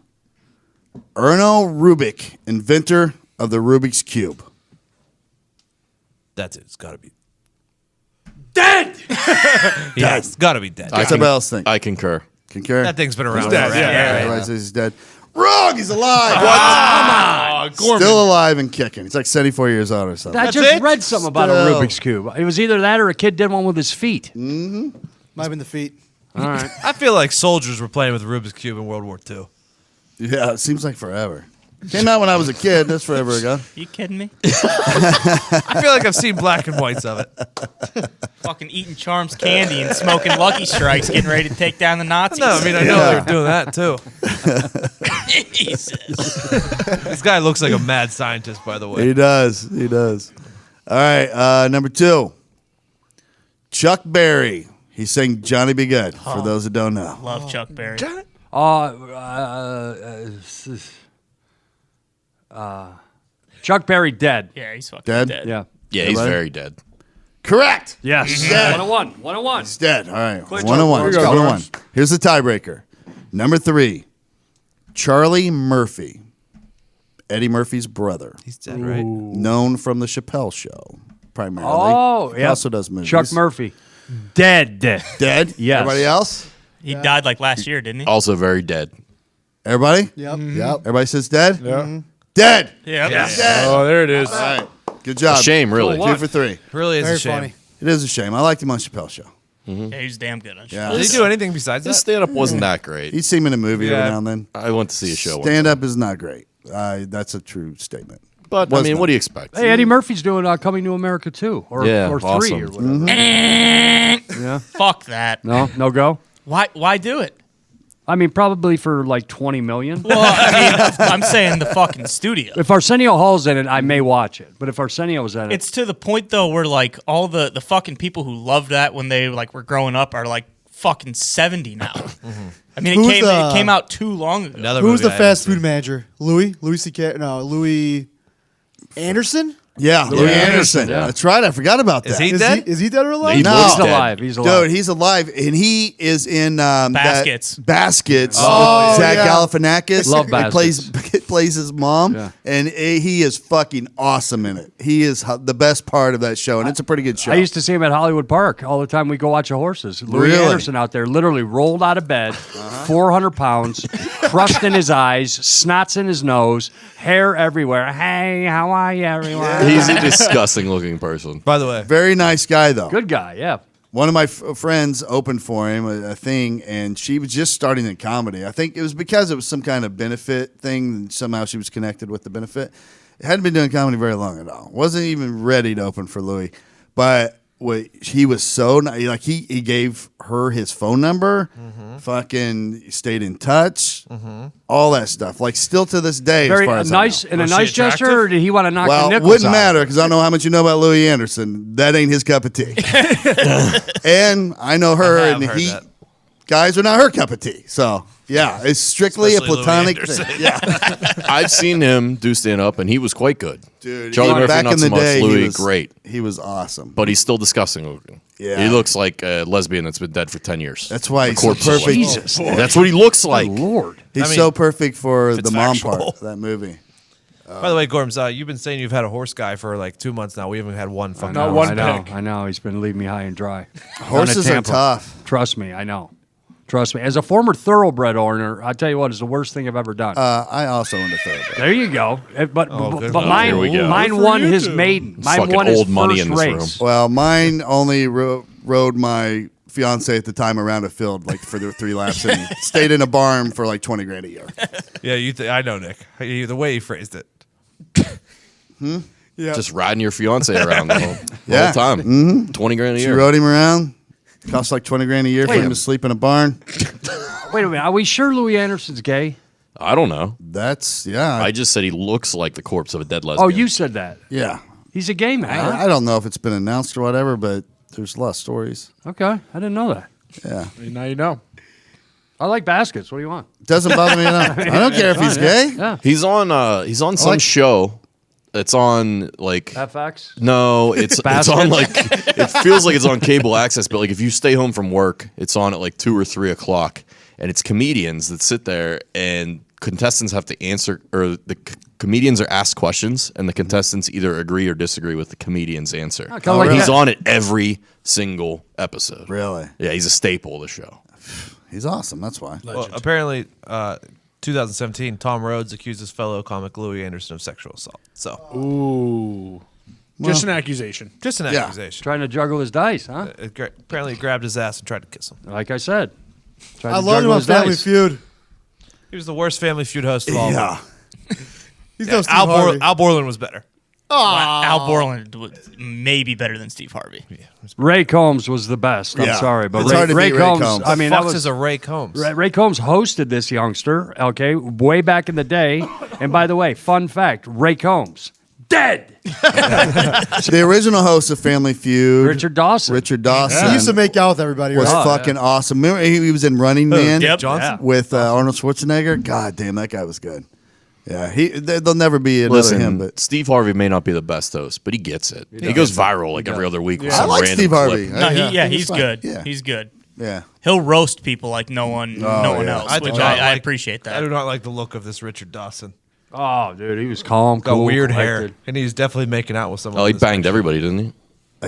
Erno Rubik, inventor of the Rubik's Cube. That's it. It's got to be Dead. Yeah, it's got to be dead. What's somebody else think? I concur. Concur? That thing's been around He's dead, forever. yeah. Everybody says he's dead. Wrong! He's alive. Gorman. Still alive and kicking. He's like 74 years old or something. I just read something about a Rubik's Cube. It was either that or a kid did one with his feet. Might have been the feet. All right. I feel like soldiers were playing with Rubik's Cube in World War II. Yeah, it seems like forever. Came out when I was a kid. That's forever ago. You kidding me? I feel like I've seen black and whites of it. Fucking eating Charms candy and smoking Lucky Strikes, getting ready to take down the Nazis. No, I mean, I know they were doing that too. Jesus. This guy looks like a mad scientist, by the way. He does. He does. All right, number 2. Chuck Berry. He sang Johnny Be Good, for those that don't know. Love Chuck Berry. Chuck Berry dead. Yeah, he's fucking Dead? dead. Yeah. Yeah, he's very dead. Correct. Yes. Dead. 101. 101. He's dead. All right. Clear 101. Here you go, 101. Gorms. Here's the tiebreaker. Number 3. Charlie Murphy. Eddie Murphy's brother. He's dead, right? Known from the Chappelle Show, primarily. Oh, He yeah. also does movies. Chuck Murphy. Dead. Dead? Yes. Everybody else? He died like last year, didn't he? Also very dead. Everybody? Yep. Yep. Everybody says dead? Yeah. Dead. Yeah. Dead. Oh, there it is. All right. Good job. A shame, really. 2 for 3. Really is Very a shame. funny. It is a shame. I liked him on Chappelle Show. Yeah, he's damn good on Yeah. Did he do anything besides His that? stand-up wasn't that great. He's seen him in a movie Yeah. every now and then. I went to see a show once. Stand up is not great. That's a true statement. But, I Was mean, not. what do you expect? Hey, Eddie Murphy's doing Coming to America 2 or 3 Yeah, or awesome. whatever. Yeah. Fuck that. No go. Why do it? I mean, probably for like 20 million. Well, I mean, I'm saying the fucking studio. If Arsenio Hall's in it, I may watch it. But if Arsenio's in it, It's to the point though where like all the fucking people who loved that when they like were growing up are like fucking 70 now. I mean, Who's it came out too long ago. Another Who's movie the I fast haven't food manager? Louis Anderson? Yeah, Louis Anderson. yeah. That's right. I forgot about that. Is he Is dead? he dead or alive? He No. looks he's dead. alive. He's alive. Dude, he's alive, and he is in Baskets. Baskets. Oh, Zach yeah. Galifianakis. Love He plays his mom, Yeah. and he is fucking awesome in it. He is the best part of that show, and it's a pretty good show. I used to see him at Hollywood Park all the time. We go watch the horses. Louis Really? Anderson out there, literally rolled out of bed, 400 pounds, crust in his eyes, snots in his nose, hair everywhere. Hey, how are you, everyone? He's a disgusting looking person. By the way, Very nice guy, though. Good guy, yeah. One of my friends opened for him a thing, and she was just starting in comedy. I think it was because it was some kind of benefit thing, and somehow she was connected with the benefit. Hadn't been doing comedy very long at all. Wasn't even ready to open for Louis. But he was so like he gave her his phone number, fucking stayed in touch, all that stuff. Like still to this day, Very as far as nice I know. in a Was she nice gesture, attractive? or did he want to knock the Well, it nickels wouldn't out? matter because I don't know how much you know about Louis Anderson. That ain't his cup of tea. And I know her, I have and heard he that. guys are not her cup of tea. So yeah, it's strictly Especially a platonic Louis thing. Anderson. Yeah, I've seen him do stand up, and he was quite good. dude. Charlie Murphy, back not in the so much. day, Louis, he was great. He was awesome. But he's still disgusting looking. Yeah. He looks like a lesbian that's been dead for 10 years. That's why The he's so corpse is perfect. Jesus. That's what he looks like. Lord. He's I mean, so perfect for the it's mom factual. part of that movie. by the way, Gorms, you've been saying you've had a horse guy for like 2 months now. We haven't had one fucking. Not horse. one I know. pick. I know. He's been leaving me high and dry. Horses Down are at Tampa. tough. Trust me, I know. Trust me. As a former thoroughbred owner, I tell you what, it's the worst thing I've ever done. I also own a thoroughbred. There you go. But good but one. mine, Here we go. mine won his maiden. Mine fucking won his old money first in this race. Well, mine only rode my fiance at the time around a field like for the 3 laps and stayed in a barn for like $20,000 a year. Yeah, I know, Nick. The way he phrased it. Just riding your fiance around the whole Yeah. time. Mm-hmm. $20,000 a She year. rode him around. Cost like $20,000 a year for him to sleep in a barn. Wait a minute. Are we sure Louis Anderson's gay? I don't know. That's I just said he looks like the corpse of a dead lesbian. Oh, you said that. yeah. He's a gay man. I don't know if it's been announced or whatever, but There's a lot of stories. Okay, I didn't know that. Yeah. Now you know. I like baskets. What do you want? Doesn't bother me enough. I don't care if he's gay. Yeah. He's on some show. It's on like FX. No, it's on like it feels like it's on cable access, but like if you stay home from work, it's on at like 2 or 3 o'clock, and it's comedians that sit there and contestants have to answer, or the comedians are asked questions, and the contestants either agree or disagree with the comedian's answer. like He's that. on it every single episode. Really? Yeah, he's a staple of the show. He's awesome. That's why. Well, apparently, 2017, Tom Rhodes accused his fellow comic Louis Anderson of sexual assault. So, Ooh. Just an accusation. just an accusation. Trying to juggle his dice, huh? Apparently, he grabbed his ass and tried to kiss him. Like I said. Tried I to love him juggle on his Family dice. Feud. He was the worst Family Feud host of all. Yeah. He's no Steve Al Harvey. Borland was better. Al Borland was maybe better than Steve Harvey. Ray Combs was the best. I'm Yeah. sorry, but It's hard to Ray beat Ray Combs. Combs. I mean, that Fox was is a Ray Combs. Ray Combs hosted this youngster. Okay, way back in the day. And by the way, fun fact: Ray Combs dead. The original host of Family Feud, Richard Dawson. Dawson, He used to make out with everybody. was Right? fucking awesome. Remember, he was in Running Man Yep. Johnson? with Arnold Schwarzenegger. God damn, that guy was good. Yeah, there'll never be another Listen, him. But Steve Harvey may not be the best host, but he gets it. He goes viral like every other week with I some like random Steve Harvey. clip. No, I think he's it's fine. good. Yeah, He's good. yeah. He'll roast people like no one yeah. else, I do which not I like- appreciate that. I do not like the look of this Richard Dawson. Oh, dude, he was calm, Got cool, weird collected. hair, and he's definitely making out with someone. Oh, he in this banged picture. everybody, didn't he?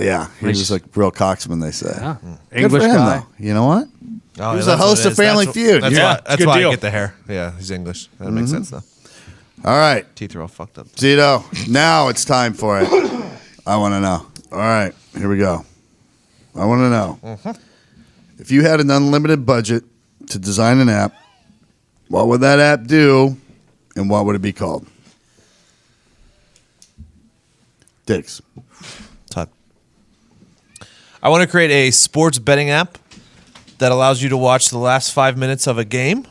Yeah, he was like real cocksman, they say. Yeah. Good English for him, guy. though. You know what? Oh, He was yeah, the that's host what it of is. Family That's Feud. That's Yeah. why, that's Good why I deal. get the hair. Yeah, he's English. That makes sense now. All right, Teeth are all fucked up. Zito, now it's time for it. I want to know. All right, here we go. I want to know. If you had an unlimited budget to design an app, what would that app do, and what would it be called? Diggs. Todd. I want to create a sports betting app that allows you to watch the last 5 minutes of a game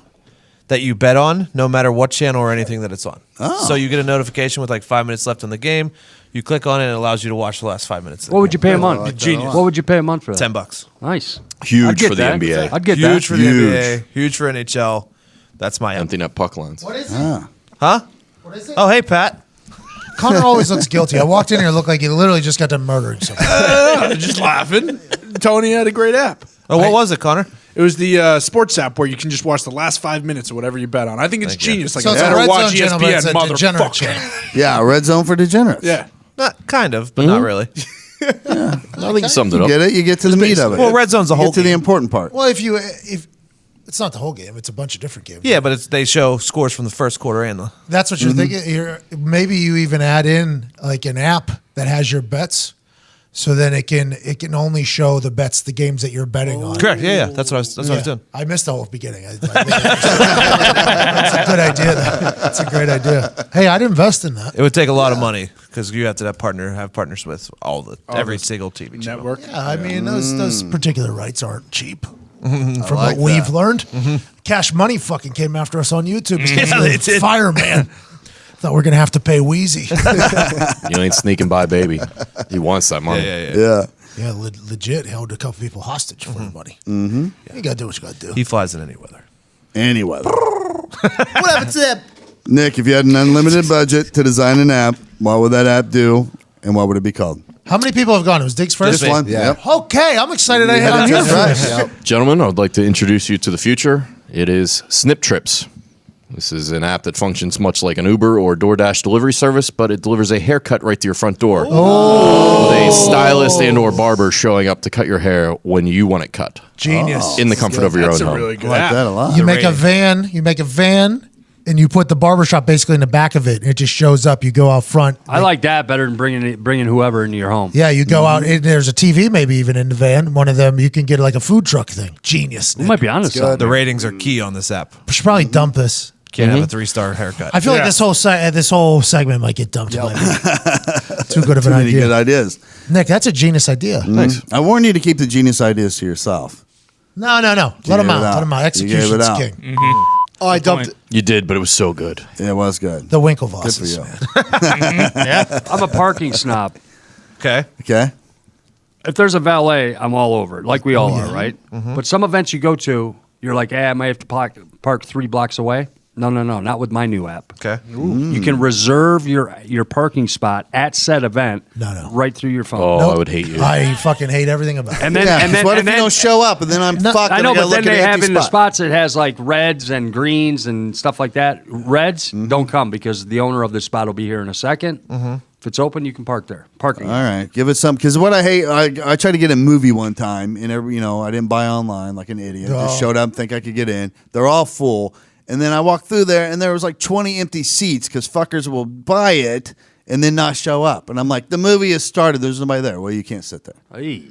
that you bet on, no matter what channel or anything that it's on. Oh. So you get a notification with like 5 minutes left in the game. You click on it, and it allows you to watch the last 5 minutes. Of the What would you pay a month? like that a lot. What would you pay a month for that? $10. Nice. Huge I'd get for the that. NBA. I'd get Huge that. for the NBA. Huge for NHL. That's my Empty net puck lines. What is it? Ah. Huh? What is it? Oh, hey, Pat. Connor always looks guilty. I walked in here, looked like he literally just got done murdering someone. Just laughing. Tony had a great app. Oh, what was it, Connor? It was the sports app where you can just watch the last 5 minutes of whatever you bet on. I think it's genius. Like, So it's I a better red watch zone channel, but it's a ESPN, degenerate motherfucker. channel. Yeah, red zone for degenerates. Yeah. Not kind of, but not really. I think you summed it You up. get it? You get to the meat of it. Well, red zone's a You whole get to the game. important part. Well, if it's not the whole game, it's a bunch of different games. Yeah, but they show scores from the first quarter and the. That's what you're thinking. Maybe you even add in like an app that has your bets, so then it can only show the bets, the games that you're betting on. Correct. Yeah. That's what I was doing. I missed the whole beginning. That's a good idea. That's a great idea. Hey, I'd invest in that. It would take a lot of money because you have to have partners with every single TV channel. Network. Yeah, I mean those particular rights aren't cheap. From like what we've that. learned, Cash Money fucking came after us on YouTube. Yeah, they did. Fireman. Thought we are gonna have to pay Wheezy. You ain't sneaking by, baby. He wants that money. Yeah. Yeah, legit held a couple people hostage for the money. Mm-hmm. You gotta do what you gotta do. He flies in any weather. Anyway. Nick, if you had an unlimited budget to design an app, what would that app do, and what would it be called? How many people have gone? It was Diggs first. This one. Yep. Okay, I'm excited. I'm here for That's this. right. Gentlemen, I would like to introduce you to the future. It is Snip Trips. This is an app that functions much like an Uber or DoorDash delivery service, but it delivers a haircut right to your front door. With a stylist and or barber showing up to cut your hair when you want it cut. Genius. In the comfort of your That's own a home. really good I like app. that a lot. You make a van, and you put the barbershop basically in the back of it, and it just shows up. You go out front. I like that better than bringing whoever into your home. Yeah, you go out. And there's a TV, maybe even in the van. One of them, you can get like a food truck thing. Genius. We Nick. might be honest. The ratings are key on this app. We should probably dump this. Can't have a 3-star haircut. I feel like this whole segment might get dumped. By me. Too good of Too an many idea. good ideas. Nick, that's a genius idea. I warn you to keep the genius ideas to yourself. No. Let them gave it out. out. Let them out. You Execution's gave it out. king. Oh, I dumped it. You did, but it was so good. It was good. The Good for Winklevosses. you. Yeah. I'm a parking snob. Okay. Okay. If there's a valet, I'm all over it, like we all are, right? But some events you go to, you're like, I might have to park 3 blocks away. No, not with my new app. Okay. You can reserve your parking spot at said event right through your phone. Oh, Nope. I would hate you. I fucking hate everything about it. And then, Yeah, and then, what and if you then don't show up and then I'm fucked? I know, and I but gotta then look they at an have empty in the spot. spots that has like reds and greens and stuff like that. Reds don't come because the owner of the spot will be here in a second. If it's open, you can park there. Parking. All right, give it some. Because what I hate, I tried to get a movie one time, and I didn't buy online like an idiot. Just showed up, think I could get in. They're all full, and then I walked through there, and there was like 20 empty seats because fuckers will buy it and then not show up. And I'm like, the movie has started. There's nobody there. Well, you can't sit there. Hey.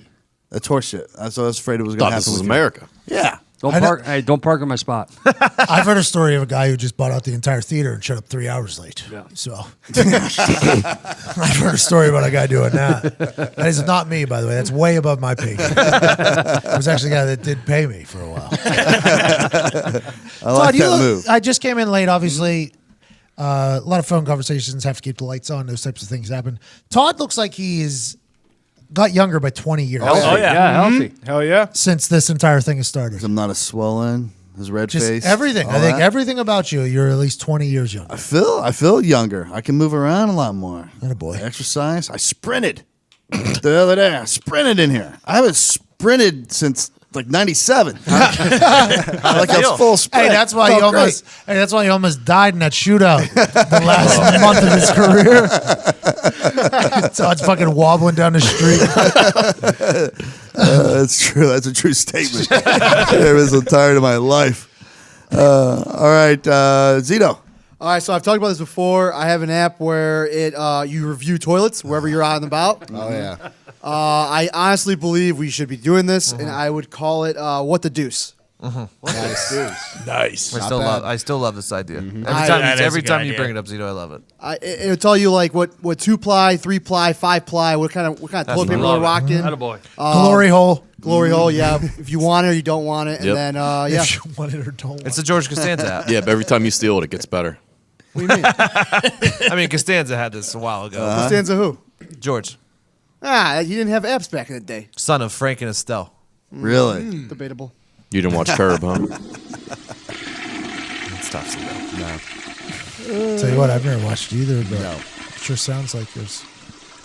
That's horseshit. I was afraid it was going Thought to happen. this was with you. America. Yeah. Don't park in my spot. I've heard a story of a guy who just bought out the entire theater and showed up 3 hours late. Yeah. So I've heard a story about a guy doing that. That is not me, by the way. That's way above my pay grade. It was actually a guy that did pay me for a while. I like that move. I just came in late, obviously. A lot of phone conversations, have to keep the lights on. Those types of things happen. Todd looks like he's got younger by 20 years Healthy. Hell yeah. since this entire thing has started. I'm not as swollen. His red Just face. everything. all I think that. everything about you, you're at least 20 years younger. I feel younger. I can move around a lot more. Atta boy. Exercise. I sprinted the other day. I sprinted in here. I haven't sprinted since like 97. like a full sprint. Hey, that's why Felt great. That's why he almost died in that shootout the last month of his career. Todd's fucking wobbling down the street. That's true. That's a true statement. I was so tired of my life. All right, Zito. All right, so I've talked about this before. I have an app where you review toilets wherever you're out and about. Oh yeah. I honestly believe we should be doing this, and I would call it "What the Deuce." Nice. I still love this idea. That is Every a good time you idea. bring it up, Zito, I love it. It'll tell you like what 2-ply, 3-ply, 5-ply, what kind of toilet paper love we're it. rocking. Attaboy. Glory hole. Glory hole, yeah. If you want it or you don't want it, Yep. and then yeah. If you want it or don't want It's the George Costanza app. Yeah, but every time you steal it, it gets better. What do you mean? I mean, Costanza had this a while ago. Costanza who? George, You didn't have apps back in the day. son of Frank and Estelle. Really? Debatable. You didn't watch Curb, huh? It's tough, Zito. it. Tell you what, I've never watched either, but it sure sounds like there's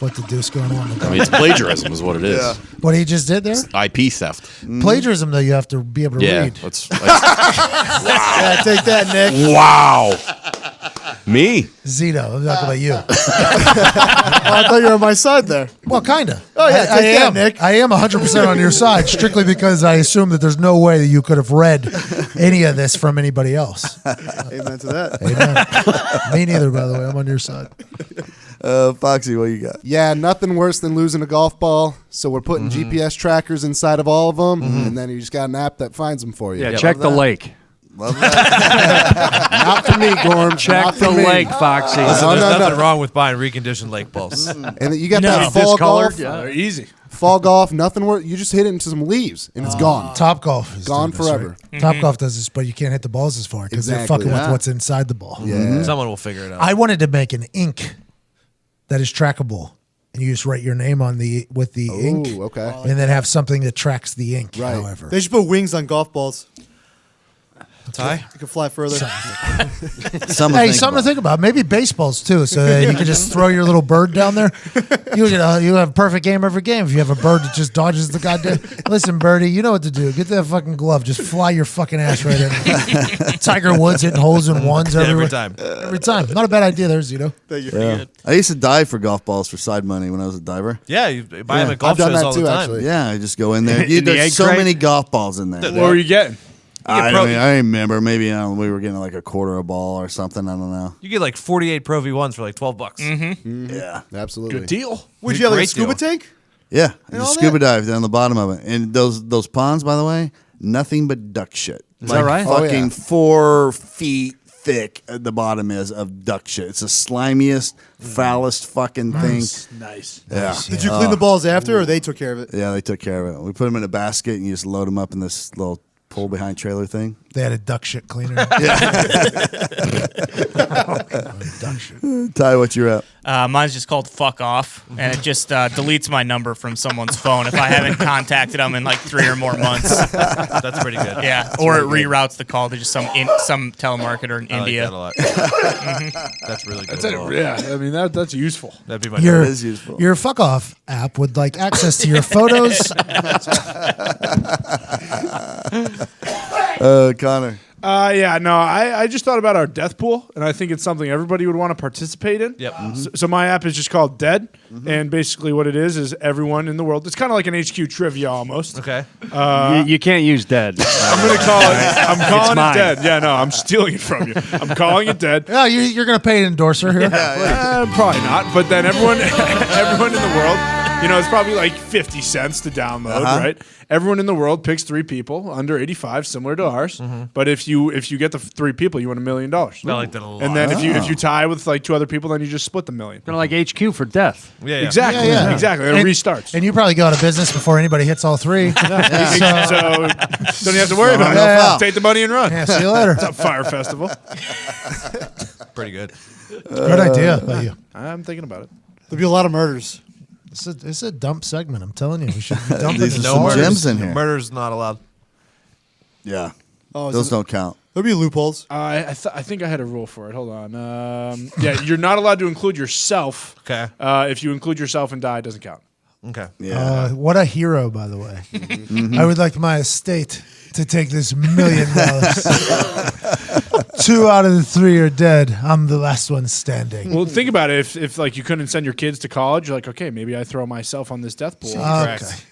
what the deuce going on. I mean, it's plagiarism, is what it is. What he just did there? IP theft. Plagiarism, though, you have to be able to Yeah, read. Yeah, take that, Nick. wow. Me? Zito, I'm talking about you. I thought you were on my side there. Well, kind of. Oh, yeah, I take that, am. Nick. I am 100% on your side, strictly because I assume that there's no way that you could have read any of this from anybody else. Amen to that. Amen. Me neither, by the way. I'm on your side. Foxy, what you got? Yeah, nothing worse than losing a golf ball. So we're putting GPS trackers inside of all of them, and then you just got an app that finds them for you. Yeah, check the lake. Love that. Not for me, Gorm. Check Not the for me. lake, Foxy. Listen, No, there's no, nothing no. wrong with buying reconditioned lake balls. And you got No. that fall Discolored, golf. yeah. They're easy. Fall golf, nothing worse. You just hit it into some leaves, and it's gone. Top golf is Gone doing this, forever. right? Top golf does this, but you can't hit the balls as far because they're Exactly. fucking with what's inside the ball. Someone will figure it out. I wanted to make an ink that is trackable, and you just write your name on the ink, Ooh, okay. and then have something that tracks the ink. Right. However, They should put wings on golf balls. Ty? You can fly further. Something to think about. Maybe baseballs too, so that you can just throw your little bird down there. You have a perfect game every game if you have a bird that just dodges the goddamn. Listen, birdie, you know what to do. Get that fucking glove. Just fly your fucking ass right in. Tiger Woods hitting holes in ones everywhere. Every time. Every time. Not a bad idea there, Zito. Yeah. I used to dive for golf balls for side money when I was a diver. Yeah, you buy them at golf I've done shows that all the too, time. actually. Yeah, I just go in there. In the egg There's so crate? many golf balls in there. What were you getting? I remember. Maybe we were getting like a quarter a ball or something. I don't know. You get like 48 Pro V1s for like $12. Yeah. Absolutely. Good deal. Would you have like a Great scuba deal. tank? Yeah. I all just that? scuba dive down the bottom of it. And those ponds, by the way, nothing but duck shit. Is that right? Fucking Oh, yeah. 4 feet thick at the bottom is of duck shit. It's the slimiest, foulest fucking thing. Nice. Yeah. Did you clean the balls after, or they took care of it? Yeah, they took care of it. We put them in a basket and you just load them up in this little pull behind trailer thing. They had a duck shit cleaner. Ty, what's your app? Mine's just called Fuck Off, and it just deletes my number from someone's phone if I haven't contacted them in like 3 or more months. That's pretty good. Yeah, or it reroutes the call to just some telemarketer in India. I like that a lot. That's really good. Yeah, I mean that's useful. That'd be my Your, That is useful. your fuck off app would like access to your photos. Connor. I just thought about our death pool, and I think it's something everybody would want to participate in. Yep. So my app is just called Dead, and basically what it is everyone in the world. It's kind of like an HQ trivia almost. Okay. You can't use dead. I'm gonna call it. I'm calling it mine. Dead. Yeah, no, I'm stealing it from you. I'm calling it Dead. Oh, you're going to pay an endorser here. Probably not, but then everyone in the world, it's probably like 50 cents to download, right? Everyone in the world picks 3 people under 85, similar to ours. But if you get the 3 people, you win $1 million. I like that a lot. And then if you tie with like 2 other people, then you just split the $1 million. Kind of like HQ for death. Yeah. Exactly. Yeah. Exactly. It restarts. And you probably go out of business before anybody hits all 3. So don't you have to worry about it. Yeah. Take the money and run. Yeah, see you later. It's a fire festival. Pretty good. Good idea by you. I'm thinking about it. There'll be a lot of murders. It's a dump segment. I'm telling you, we should be dumping These are this some all. gems in here. Murder's not allowed. Yeah. Oh, Those don't count. There'll be loopholes. I think I had a rule for it. Hold on. You're not allowed to include yourself. Okay. If you include yourself and die, it doesn't count. Okay. Yeah. What a hero, by the way. I would like my estate to take this $1 million. 2 out of the 3 are dead. I'm the last one standing. Well, think about it. If like you couldn't send your kids to college, you're like, okay, maybe I throw myself on this death pool. Correct.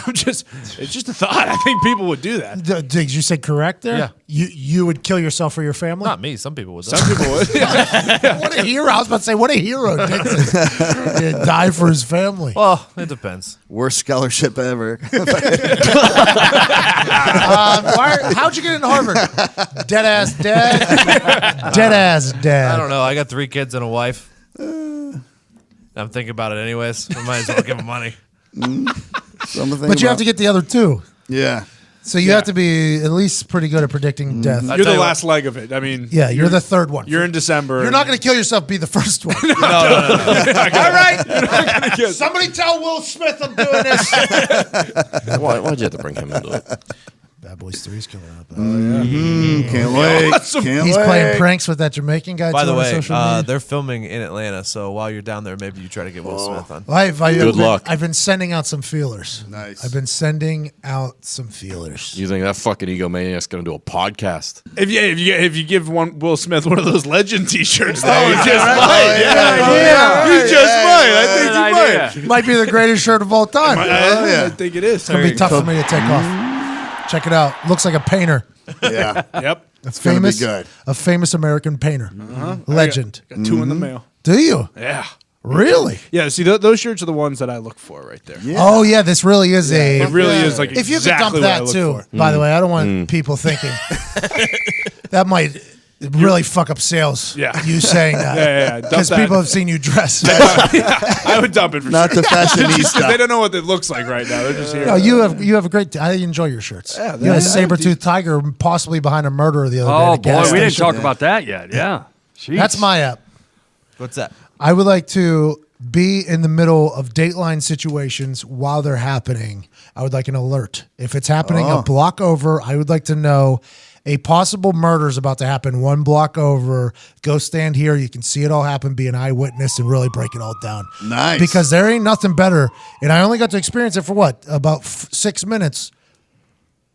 It's just a thought. I think people would do that. Did you say correct there? Yeah. You would kill yourself for your family? Not me. Some people would. Some people would. What a hero. I was about to say, what a hero. Dixon. Die for his family. Well, it depends. Worst scholarship ever. How'd you get into Harvard? Dead ass dad. Dead ass dad. I don't know. I got 3 kids and a wife. I'm thinking about it anyways. I might as well give them money. But you have to get the other 2. Yeah. So you have to be at least pretty good at predicting death. You're the last leg of it. I mean, Yeah, you're the 3rd one. you're in December. You're not going to kill yourself, be the first one. No. All right. Somebody tell Will Smith I'm doing this. Why'd you have to bring him into it? Bad Boys 3 is coming up. Can't wait. Awesome. Can't He's wait. playing pranks with that Jamaican guy. By too the on way, social media. they're filming in Atlanta, so while you're down there, maybe you try to get Will Smith on. Good luck. I've been sending out some feelers. Nice. I've been sending out some feelers. You think that fucking egomaniac's going to do a podcast? If you give Will Smith one of those legend T-shirts, Oh, though, he just might. He just might. I think he might. Might be the greatest shirt of all time. I think it is. It's going to be tough for me to take off. Check it out. Looks like a painter. Yeah. Yep. It's going to be good. A famous American painter. Legend. Got 2 in the mail. Do you? Yeah. Really? Yeah. See, those shirts are the ones that I look for right there. Yeah. Oh, yeah. This really is a. It really is like If you could exactly dump what I that look too, for. by the way, I don't want people thinking that might really fuck up sales. Yeah. You saying that. Yeah. Dump Because that. people have seen you dress. I would dump it for Not sure. the fashionista. They don't know what it looks like right now. They're just here. No, you have a great. I enjoy your shirts. Yeah, you had a saber-toothed tiger possibly behind a murderer the other day. Oh at a gas boy, we didn't station. talk about that yet. Yeah. Jeez. That's my app. What's that? I would like to be in the middle of Dateline situations while they're happening. I would like an alert. If it's happening a block over, I would like to know a possible murder is about to happen 1 block over. Go stand here. You can see it all happen, be an eyewitness, and really break it all down. Nice. Because there ain't nothing better. And I only got to experience it for what? About 6 minutes.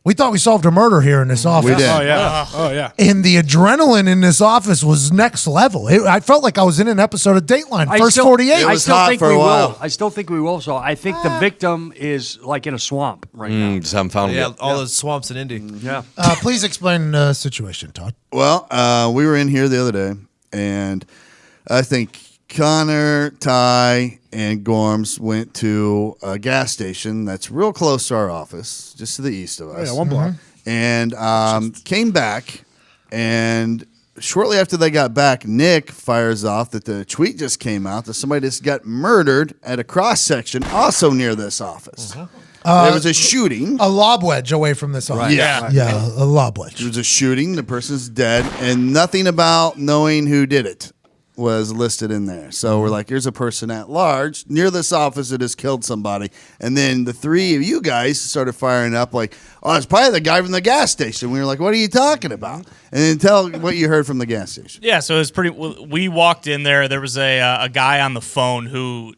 We thought we solved a murder here in this office. We did. Oh yeah. Oh yeah. And the adrenaline in this office was next level. I felt like I was in an episode of Dateline, first 48. It was hot for a while. I still think we will. So I think the victim is like in a swamp right now. Just haven't found him Yeah, yet. all those swamps in Indy. Yeah. Please explain the situation, Todd. Well, we were in here the other day, and I think Connor, Ty, and Gorms went to a gas station that's real close to our office, just to the east of us. Yeah, 1 block. And came back, and shortly after they got back, Nick fires off that the tweet just came out that somebody just got murdered at a cross section also near this office. There was a shooting. A lob wedge away from this office. Yeah. Yeah, a lob wedge. There was a shooting. The person's dead, and nothing about knowing who did it was listed in there. So we're like, here's a person at large near this office that has killed somebody. And then the three of you guys started firing up like, oh, it's probably the guy from the gas station. We were like, what are you talking about? And then tell what you heard from the gas station. Yeah, so it was pretty. We walked in there. There was a guy on the phone who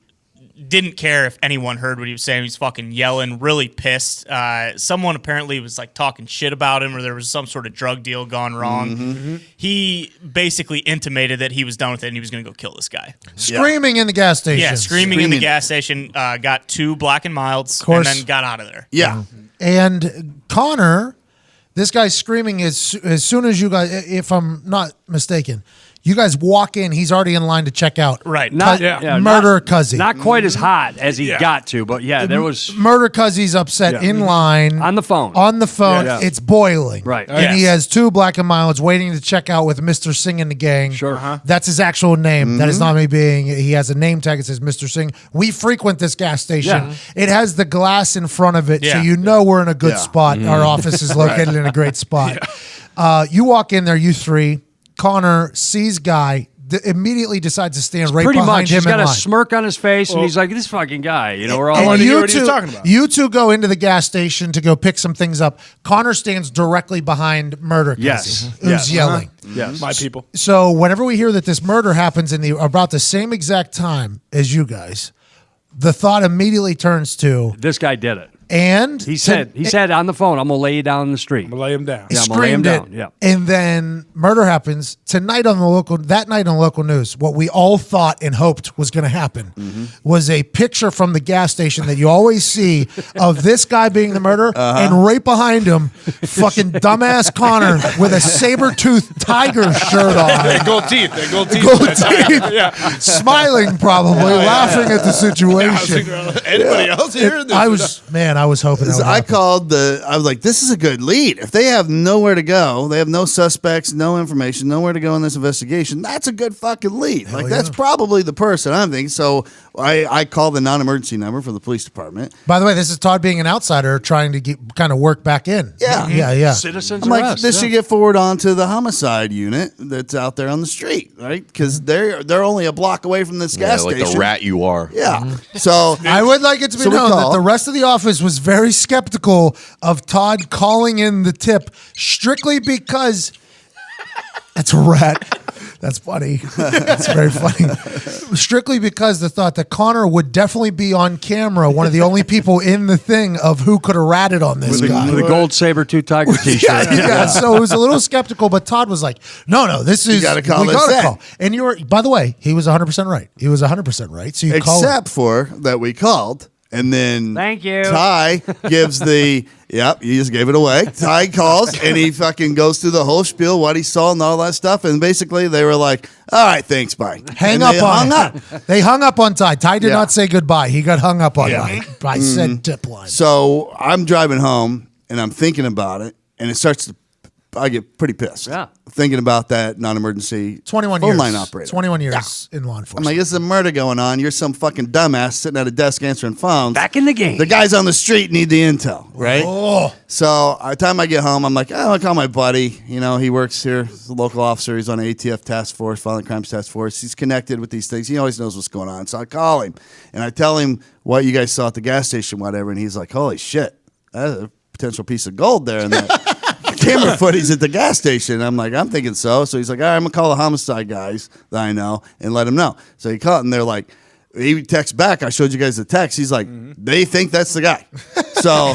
didn't care if anyone heard what he was saying. He was fucking yelling, really pissed. Someone apparently was like talking shit about him, or there was some sort of drug deal gone wrong. Mm-hmm. He basically intimated that he was done with it and he was going to go kill this guy. Screaming in the gas station. Yeah, screaming in the gas station. Got 2 black and milds, and then got out of there. Yeah. And Connor, this guy's screaming as soon as you guys, if I'm not mistaken, you guys walk in, he's already in line to check out. Right. Murder Cuzzy. Not quite as hot as he got to, but yeah, there was Murder Cuzzy's upset in line. on the phone. On the phone, Yeah. it's boiling. Right. And he has 2 black and milds waiting to check out with Mr. Singh and the gang. Sure. That's his actual name. That is not me being, he has a name tag that says Mr. Singh. We frequent this gas station. Yeah. It has the glass in front of it, so Yeah. you know we're in a good spot. Our office is located in a great spot. You walk in there, you 3. Connor sees Guy, immediately decides to stand right pretty behind much. him He's got in a line. smirk on his face, and he's like, "This fucking guy." You know, we're all And wanted to hear you what he was two, talking about. you two go into the gas station to go pick some things up. Connor stands directly behind Murder Cuzzy, Yes. who's Yes. yelling. yes, My people. So whenever we hear that this murder happens in about the same exact time as you guys, the thought immediately turns to, this guy did it. and He said on the phone, "I'm gonna lay you down in the street." I'm gonna lay him down. Yeah, I'm gonna lay him screamed it, down. Yeah. and then murder happens that night on the local news. What we all thought and hoped was going to happen was a picture from the gas station that you always see of this guy being the murderer, and right behind him, fucking dumbass Connor with a saber-toothed tiger shirt on, Gold teeth. Gold teeth. gold teeth, smiling probably, laughing at the situation. Anybody else here? I was hoping that would I happen. I was like, this is a good lead. If they have nowhere to go, they have no suspects, no information, nowhere to go in this investigation, that's a good fucking lead. That's probably the person I'm thinking. So I called the non-emergency number for the police department. By the way, this is Todd being an outsider trying to kind of work back in. Yeah. Citizens I'm like, arrest. this should get forward onto the homicide unit that's out there on the street, right? Because they're only a block away from this gas like station. the rat you are. Yeah. So I would like it to be So we known that call. the rest of the office was very skeptical of Todd calling in the tip strictly because that's a rat. That's funny. That's very funny. Strictly because the thought that Connor would definitely be on camera, one of the only people in the thing of who could have ratted on this guy. with a gold saber-tooth tiger T-shirt. Yeah. So it was a little skeptical, but Todd was like, no, this is, gotta call we this gotta in. call. And you were, by the way, he was 100% right. He was 100% right. So you call him. except for that we called. And then Thank you. Ty gives the, yep, you just gave it away. Ty calls and he fucking goes through the whole spiel, what he saw and all that stuff. And basically they were like, all right, thanks, bye. Hang And up they on hung up. They hung up on Ty. Ty did Yeah. not say goodbye. He got hung up on by Mm-hmm. said tip line. So I'm driving home and I'm thinking about it and it starts to, I get pretty pissed. Yeah. Thinking about that non-emergency 21 phone years. line operator. 21 years in law I'm enforcement. like, this is a murder going on. You're some fucking dumbass sitting at a desk answering phones. Back in the game. The guys on the street need the intel, right? Oh. So by the time I get home, I'm like, I'll call my buddy. You know, he works here, he's a local officer. He's on the ATF task force, violent crimes task force. He's connected with these things. He always knows what's going on. So I call him and I tell him what you guys saw at the gas station, whatever. And he's like, holy shit, that's a potential piece of gold there in that camera footage at the gas station. I'm like, I'm thinking so. So he's like, all right, I'm gonna call the homicide guys that I know and let them know. So he called and they're like, he texts back. I showed you guys the text. He's like, they think that's the guy. So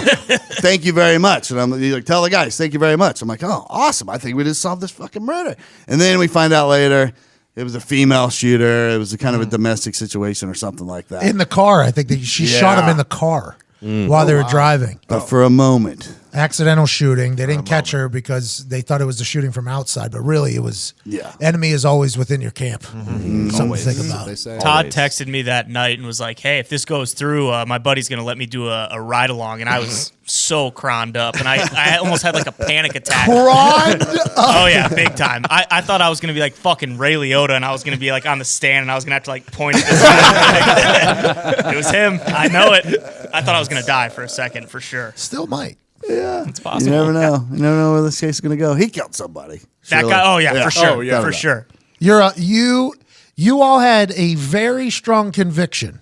thank you very much. And he's like, tell the guys, thank you very much. I'm like, oh, awesome. I think we just solved this fucking murder. And then we find out later it was a female shooter. It was a kind of a domestic situation or something like that. In the car, I think that she shot him in the car while they were driving. But for a moment, Accidental shooting. They didn't catch her because they thought it was the shooting from outside, but really it was enemy is always within your camp. Something to think about. Todd texted me that night and was like, hey, if this goes through, my buddy's going to let me do a ride along. And I was so croned up. And I almost had like a panic attack. Croned up? Oh, yeah, big time. I thought I was going to be like fucking Ray Liotta and I was going to be like on the stand and I was going to have to like point at this guy. It was him. I know it. I thought I was going to die for a second, for sure. Still might. Yeah, it's possible. You never know. You never know where this case is going to go. He killed somebody. That guy. Oh yeah, for sure. For sure. You all had a very strong conviction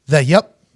that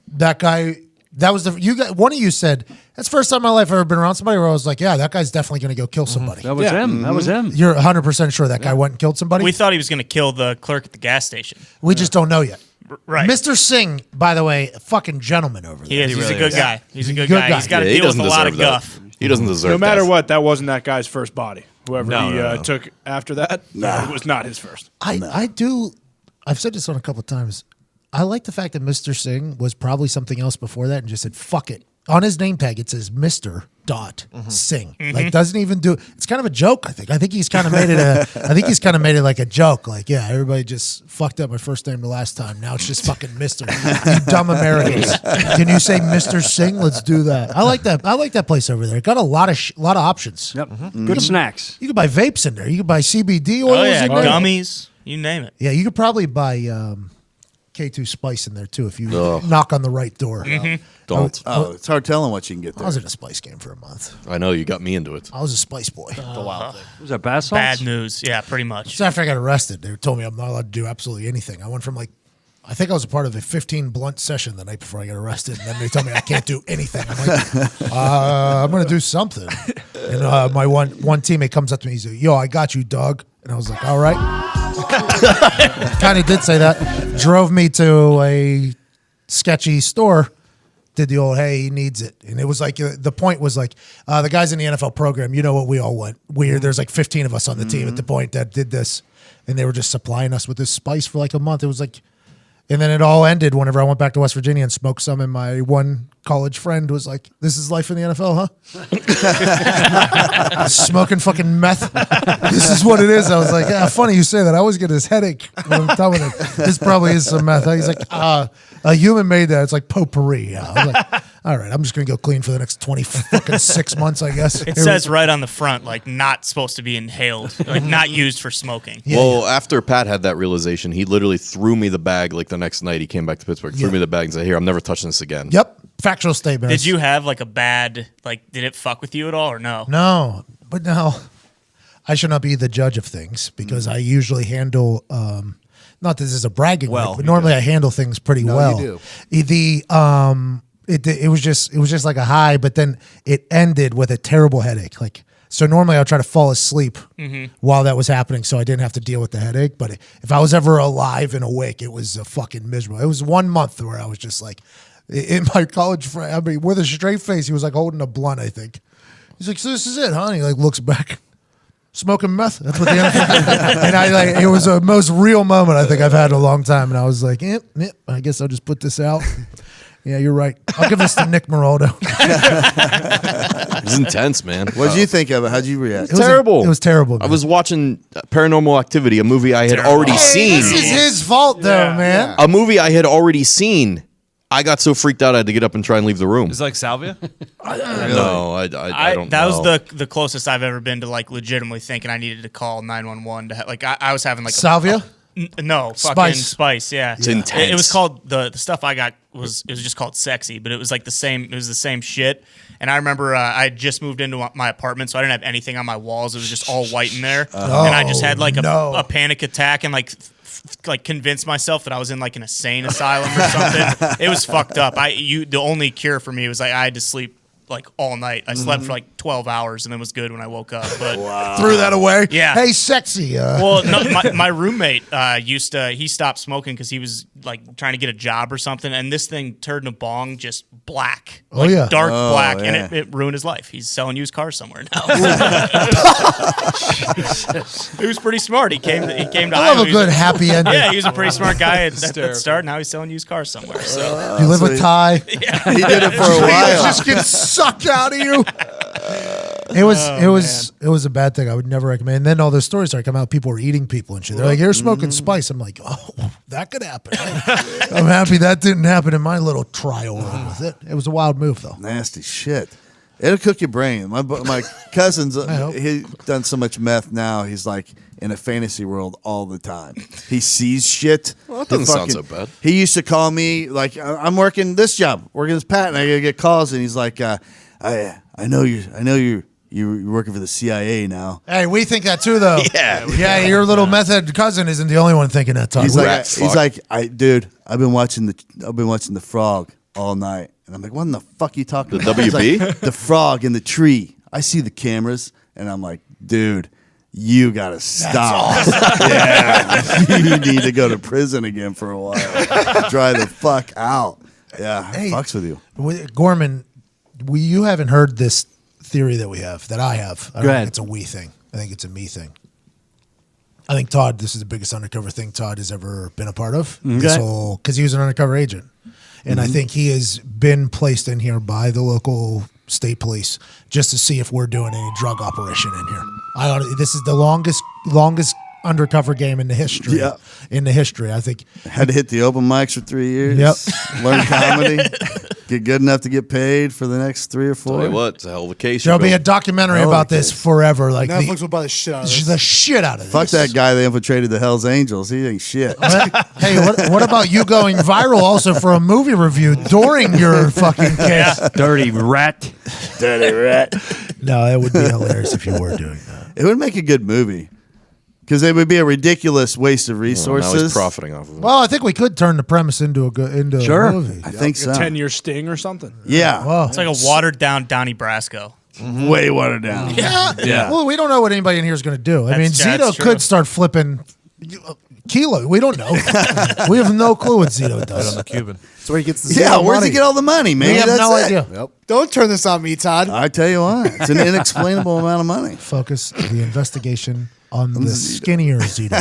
that guy. That was one of you said that's the first time in my life I've ever been around somebody where I was like, yeah, that guy's definitely going to go kill somebody. That was him. That was him. You're 100% sure that guy went and killed somebody. We thought he was going to kill the clerk at the gas station. We just don't know yet. Right. Mr. Singh, by the way, a fucking gentleman over there. He is. He's a good guy. He's a good guy. He's got to deal with a lot of guff. He doesn't deserve No matter death. what, that wasn't that guy's first body. Whoever he took after that, it was not his first. I've said this on a couple of times. I like the fact that Mr. Singh was probably something else before that and just said, fuck it. On his name tag, it says Mr. Singh. Like, doesn't even do it's kind of a joke, I think. I think he's kind of made it like a joke. Like, yeah, everybody just fucked up my first name the last time. Now it's just fucking Mr. You dumb Americans. Can you say Mr. Singh? Let's do that. I like that place over there. It got a lot of options. Yep. Good snacks. You could buy vapes in there. You could buy CBD oils in there. Gummies. You name it. Yeah, you could probably buy K2 Spice in there too if you knock on the right door. Don't. Oh, it's hard telling what you can get I there. was in a Spice game for a month. I know you got me into it. I was a Spice boy. The wild thing. Was that bath salts? Bad news. Yeah, pretty much. Just after I got arrested, they told me I'm not allowed to do absolutely anything. I went from I think I was a part of a 15 blunt session the night before I got arrested, and then they told me I can't do anything. I'm like, I'm going to do something. And my one teammate comes up to me, he's like, yo, I got you, dog. And I was like, all right. Kind of did say that. Drove me to a sketchy store. Did the old, hey, he needs it. And it was like, the point was like, the guys in the NFL program, you know what we all want. There's like 15 of us on the team at the point that did this. And they were just supplying us with this spice for like a month. It was like, and then it all ended whenever I went back to West Virginia and smoked some. And my one college friend was like, this is life in the NFL, huh? Smoking fucking meth. This is what it is. I was like, yeah, funny you say that. I always get this headache when I'm done with it. This probably is some meth. He's like, a human made that. It's like potpourri. Yeah. I was like, all right, I'm just going to go clean for the next 6 months, I guess. It says right on the front, like, not supposed to be inhaled, like, not used for smoking. Yeah, well, after Pat had that realization, he literally threw me the bag like the next night he came back to Pittsburgh, threw me the bag and said, here, I'm never touching this again. Yep. Factual statement. Did you have like a bad, like, did it fuck with you at all or no? No, but no. I should not be the judge of things because I usually handle, not that this is a bragging right, but normally I handle things pretty well. You do. It was just like a high, but then it ended with a terrible headache. Like, so normally I would try to fall asleep while that was happening so I didn't have to deal with the headache. But if I was ever alive and awake, it was a fucking miserable. It was 1 month where I was just like, in my college friend, I mean, with a straight face, he was like holding a blunt, I think. He's like, so this is it, huh? And he like looks back, smoking meth. That's what the and I like, it was the most real moment I think I've had in a long time. And I was like, I guess I'll just put this out. Yeah, you're right. I'll give this to Nick Moraldo. It's intense, man. What did you think of it? How'd you react? Terrible. It was terrible. Man. I was watching Paranormal Activity, a movie I had already seen. This is his fault, though, man. A movie I had already seen. I got so freaked out I had to get up and try and leave the room. It's like salvia? No, I don't that know. was the closest I've ever been to like legitimately thinking I needed to call 911 to like I was having like salvia. No, fucking spice. Yeah, it's intense. It was called the stuff I got was just called sexy, but it was like the same. It was the same shit. And I remember I had just moved into my apartment, so I didn't have anything on my walls. It was just all white in there, and I just had like a panic attack and like convinced myself that I was in like an insane asylum or something. It was fucked up. The only cure for me was like I had to sleep like all night. I slept for like 12 hours and then was good when I woke up. But threw that away. Yeah. Hey, sexy. Well, no, my roommate he stopped smoking because he was like trying to get a job or something, and this thing turned a bong just black, like dark black, and it ruined his life. He's selling used cars somewhere now. He was pretty smart. He came to I love a good happy ending. Yeah, he was a pretty smart guy at the start. Now he's selling used cars somewhere. So you live with Ty. He did it for a while. Just get sucked out of you. It was a bad thing. I would never recommend. And then all those stories started coming out. People were eating people and shit. They're like, "You're smoking spice." I'm like, "Oh, that could happen." I'm happy that didn't happen in my little trial run with it. It was a wild move, though. Nasty shit. It'll cook your brain. My cousin's he done so much meth now. He's like in a fantasy world all the time. He sees shit. Well, that doesn't sound so bad. He used to call me like, I'm working this job, working this patent. I gotta get calls, and he's like, I know you're working for the CIA now. Hey, we think that too, though. Yeah, your little meth head cousin isn't the only one thinking that. Todd. He's like, dude, I've been watching the frog all night. And I'm like, what in the fuck are you talking about? WB? Like, the frog in the tree. I see the cameras, and I'm like, dude, you got to stop. Yeah. You need to go to prison again for a while. Dry the fuck out. Yeah, Hey, fucks with you. Gorman, you haven't heard this theory that we have, that I have. I don't ahead. think it's a we thing. I think it's a me thing. I think Todd, this is the biggest undercover thing Todd has ever been a part of. This whole, because he was an undercover agent. And I think he has been placed in here by the local state police just to see if we're doing any drug operation in here. This is the longest undercover game in the history. Yeah. In the history, I think. Had to hit the open mics for 3 years. Yep. Learn comedy. Get good enough to get paid for the next 3 or 4. Tell you what, it's a hell of a case. There'll be a documentary about this forever. Like Netflix will buy the shit out of this. The shit out of this. Fuck that guy that infiltrated the Hells Angels. He ain't shit. Hey, what about you going viral also for a movie review during your fucking case? Dirty rat. Dirty rat. No, it would be hilarious if you were doing that. It would make a good movie. Because it would be a ridiculous waste of Now resources. he's profiting off of it. Well, I think we could turn the premise into a movie. I think so. A 10-year sting or something. Yeah. Well, It's like a watered down Donnie Brasco. Way watered down. yeah. Well, we don't know what anybody in here is going to do. I mean, That's Zito true. could start flipping kilo. We don't know. We have no clue what Zito does. on the Cuban. That's where he gets the Yeah, zero where's money. he get all the money, man? We have That's no it. idea. Yep. Don't turn this on me, Todd. I tell you what, it's an inexplainable amount of money. Focus the investigation on the skinnier Zito.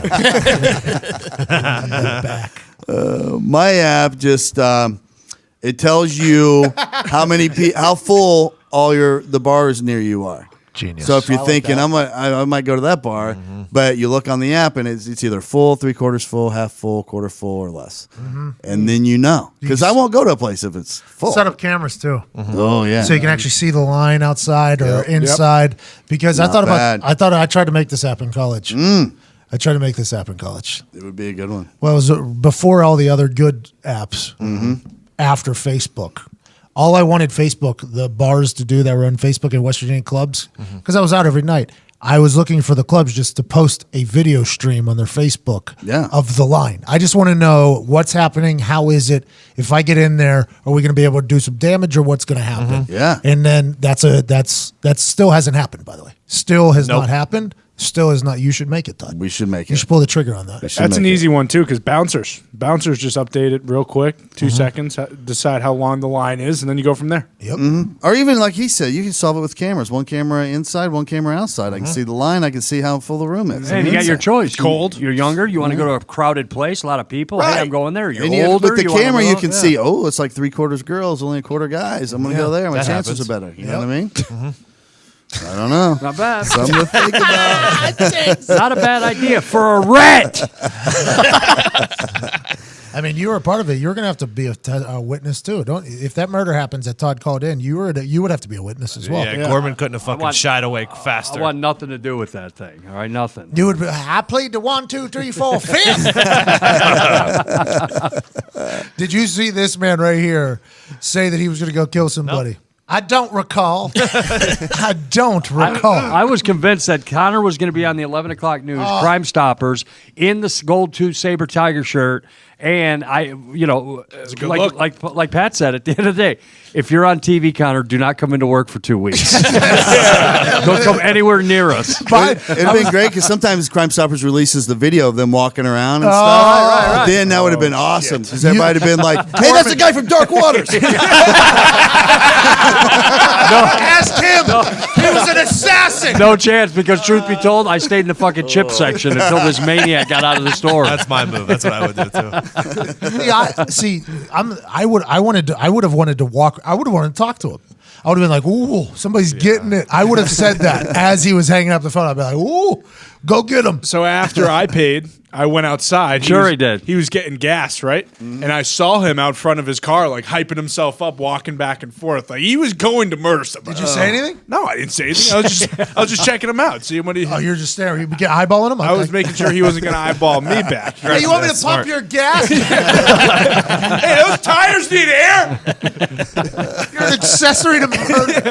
And then back. My app just it tells you how full all the bars near you are. Genius. So if you're thinking I might go to that bar, but you look on the app and it's either full, 3/4 full, half full, quarter full, or less, and then you know because I won't go to a place if it's full. Set up cameras too. Oh yeah, So you can actually see the line outside or inside. Because I tried to make this app in college. I tried to make this app in college. it would be a good one. Well, it was before all the other good apps. After Facebook. All I wanted the bars to do that were on Facebook in West Virginia clubs, because I was out every night. I was looking for the clubs just to post a video stream on their Facebook of the line. I just want to know what's happening. How is it? If I get in there, are we going to be able to do some damage or what's going to happen? Yeah. And then that still hasn't happened, by the way. Still has not happened. Still is not. You should make it, Todd. We should make it. You should pull the trigger on that. That's an easy one, too, because bouncers just update it real quick, 2 seconds, decide how long the line is, and then you go from there. Yep. Or even like he said, you can solve it with cameras. One camera inside, one camera outside. I can see the line. I can see how full the room is. And you got your choice. Cold. You're younger. You want to go to a crowded place, a lot of people. Right. Hey, I'm going there. You're And you, older. with the you wanna camera, go you out? can Yeah. see, it's like 3/4 girls, only 1/4 guys. I'm going to go there. My that chances happens. are better. You know what I mean? I don't know. Not bad. Something to think about. Not a bad idea for a rat. I mean, you were a part of it. You're going to have to be a witness too. If that murder happens that Todd called in, you would have to be a witness as well. Yeah, Gorman couldn't have fucking shied away faster. I want nothing to do with that thing. All right, nothing. You would. I played the 1, 2, 3, 4, 5th. Did you see this man right here say that he was going to go kill somebody? Nope. I don't recall. I don't recall. I was convinced that Connor was going to be on the 11 o'clock news, Crime Stoppers, in the gold tooth saber tiger shirt. And like Pat said, at the end of the day, if you're on TV, Connor, do not come into work for 2 weeks. Don't come anywhere near us. It'd have been great because sometimes Crime Stoppers releases the video of them walking around and stuff. right. Then that would have been awesome because everybody would have been like, "Hey, that's the guy from Dark Waters." Ask him. He was an assassin. No chance, because truth be told, I stayed in the fucking chip section until this maniac got out of the store. That's my move. That's what I would do too. I would have wanted to talk to him. I would have been like, ooh, somebody's getting it. I would have said that as he was hanging up the phone. I'd be like, ooh, go get him. So after I paid, I went outside. Sure he did. He was getting gas, right? And I saw him out front of his car, like hyping himself up, walking back and forth. Like he was going to murder somebody. Did you say anything? No, I didn't say anything. I was just checking him out, seeing what he. Oh, you're just staring. You get eyeballing him? I was making sure he wasn't going to eyeball me back. Hey, you want me to pump your gas? Hey, those tires need air. You're an accessory to murder.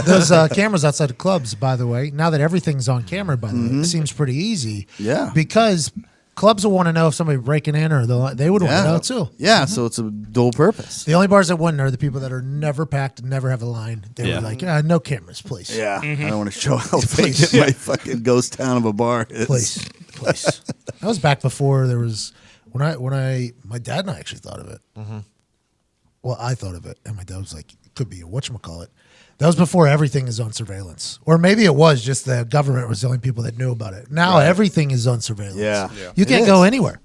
Those cameras outside of clubs, by the way, now that everything's on camera, by the way, it seems pretty easy. Yeah. Because clubs will want to know if somebody breaking in or they would want to know too. Yeah, so it's a dual purpose. The only bars that wouldn't are the people that are never packed and never have a line. They were like, no cameras, please. Yeah, I don't want to show how fake my fucking ghost town of a bar is. Please. That was back before there was, when I my dad and I actually thought of it. Well, I thought of it, and my dad was like, it could be a whatchamacallit. That was before everything is on surveillance. Or maybe it was just the government was the only people that knew about it. Now everything is on surveillance. Yeah. You can't go anywhere.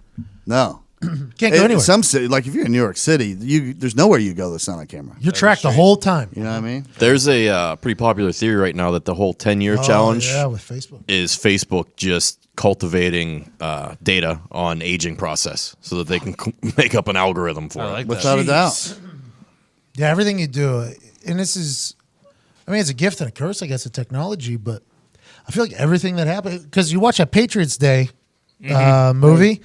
No. Can't go anywhere. Some city, like if you're in New York City, there's nowhere you go that's not on camera. You're tracked the whole time. You know what I mean? There's a pretty popular theory right now that the whole 10-year challenge with Facebook. is Facebook just cultivating data on aging process so that they can make up an algorithm for it. Without a doubt. Yeah, everything you do. And this is, I mean, it's a gift and a curse, I guess, of technology, but I feel like everything that happened, because you watch a Patriots Day movie,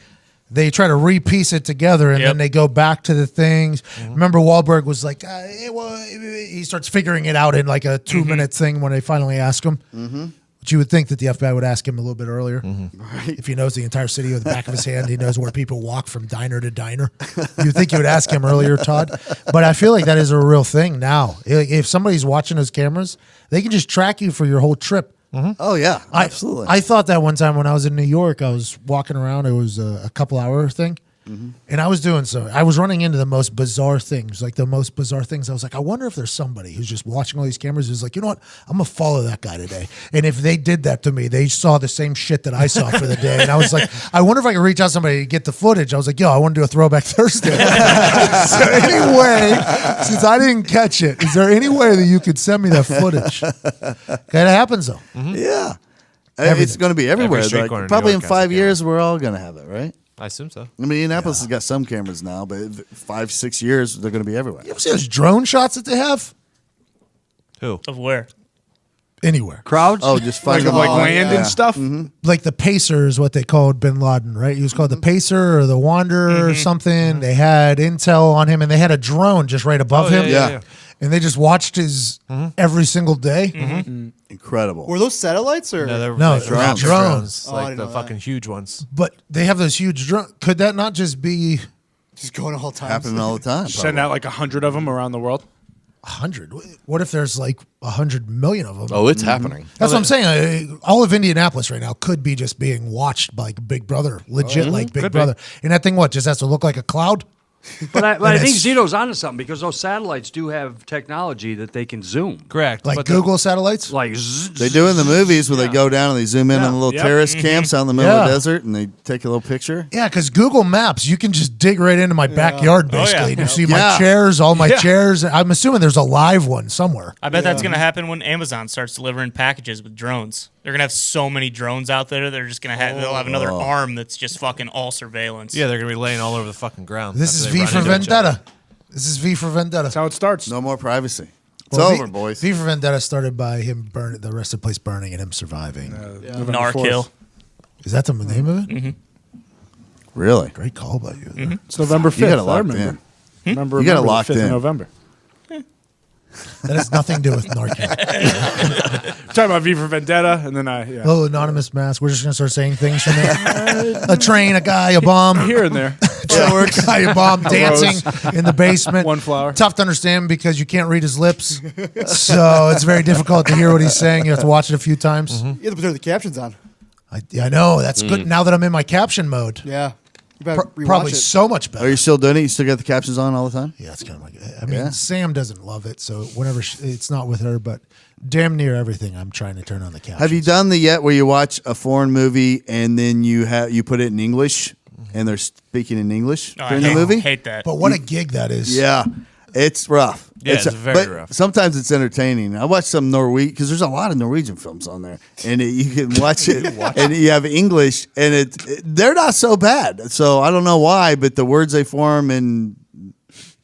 they try to repiece it together, and then they go back to the things. Remember, Wahlberg was like, he starts figuring it out in like a 2-minute thing when they finally ask him. But you would think that the FBI would ask him a little bit earlier. If he knows the entire city with the back of his hand, he knows where people walk from diner to diner. You'd think you would ask him earlier, Todd. But I feel like that is a real thing now. If somebody's watching those cameras, they can just track you for your whole trip. Oh, yeah, absolutely. I thought that one time when I was in New York, I was walking around. It was a couple-hour thing. And I was doing so. I was running into the most bizarre things, I was like, I wonder if there's somebody who's just watching all these cameras who's like, you know what? I'm going to follow that guy today. And if they did that to me, they saw the same shit that I saw for the day. And I was like, I wonder if I could reach out to somebody to get the footage. I was like, yo, I want to do a Throwback Thursday. So anyway, since I didn't catch it, is there any way that you could send me that footage? That happens, though. Yeah. It's going to be everywhere. street Like, corner in New probably in York has 5 a years, we're all going to have it, right? I assume so. I mean, Indianapolis has got some cameras now, but 5-6 years, they're going to be everywhere. You ever see those drone shots that they have? Who? Of where? Anywhere. Crowds? Oh, just Like find of like land and stuff. Like the Pacer is what they called Bin Laden, right? He was called the Pacer or the Wanderer or something. They had intel on him, and they had a drone just right above him. yeah. And they just watched his every single day. Incredible. Were those satellites or? No, drones. drones. Oh, I Like didn't the know that. fucking huge ones. But they have those huge drones. Could that not just be Just going all the time. Happening all the time. Send out like 100 of them around the world. 100? What if there's like 100 million of them? Oh, it's happening. That's what I'm saying. All of Indianapolis right now could be just being watched by Big Brother, legit like Big Brother. And that thing, just has to look like a cloud? But I think Zito's onto something because those satellites do have technology that they can zoom. Correct. Like But Google satellites? Like They do in the movies where they go down and they zoom in on the little terrorist camps out in the middle of the Yeah. desert and they take a little picture. Yeah, because Google Maps, you can just dig right into my backyard, basically. yeah. You see Yeah. my chairs, all my chairs. I'm assuming there's a live one somewhere. I bet that's going to happen when Amazon starts delivering packages with drones. They're going to have so many drones out there. They're just going to they'll have another arm that's just fucking all surveillance. yeah, they're gonna be laying all over the fucking ground. This is after they V run for into each other. Vendetta. This is V for Vendetta. That's how it starts. No more privacy. It's Well, over, boys. V for Vendetta started by him burning the rest of the place burning and him surviving. Narkill. Is that the name of it? Really? Great call by you. It's November 5th. You got it I locked remember. in. Remember, You got it the locked 5th of in. November. That has nothing to do with Narcan. Talking about V for Vendetta, and then yeah. Oh, anonymous mask. We're just going to start saying things from there. A train, a guy, a bomb. Here and there. A guy, a bomb, dancing in the basement. One flower. Tough to understand because you can't read his lips. So it's very difficult to hear what he's saying. You have to watch it a few times. You have to put the captions on. I know. That's good now that I'm in my caption mode. Yeah. You better rewatch Probably it. so much better. Are you still doing it? You still got the captions on all the time? Yeah, it's kind of like. I mean, Sam doesn't love it, so whenever it's not with her, but damn near everything, I'm trying to turn on the captions. Have you done the yet where you watch a foreign movie and then you put it in English and they're speaking in English Oh, during the movie? I hate that. But what a gig that is! Yeah. It's rough. Yeah, it's very but rough. Sometimes it's entertaining. I watch some Norwegian because there's a lot of Norwegian films on there, and you can watch it, and you have English, and they're not so bad. So I don't know why, but the words they form in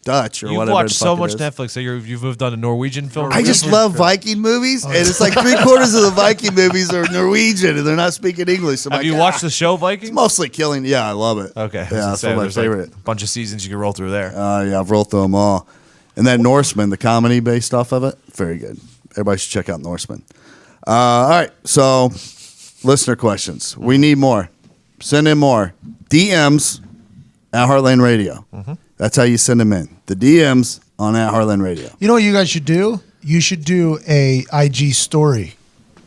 Dutch or You've whatever. watched so the fuck much it is. Netflix, so you've moved on to Norwegian films. I just love Viking movies, and it's like 3/4 of the Viking movies are Norwegian, and they're not speaking English. So I'm Have like, you watched the show Vikings? It's mostly killing. Yeah, I love it. Okay, Yeah, that's one of my there's like favorite. a bunch of seasons you can roll through there. Yeah, I've rolled through them all. And that Norseman, the comedy based off of it, very good. Everybody should check out Norseman. All right, so listener questions. We need more. Send in more. DMs at Heartland Radio. That's how you send them in. The DMs on at Heartland Radio. You know what you guys should do? You should do a IG story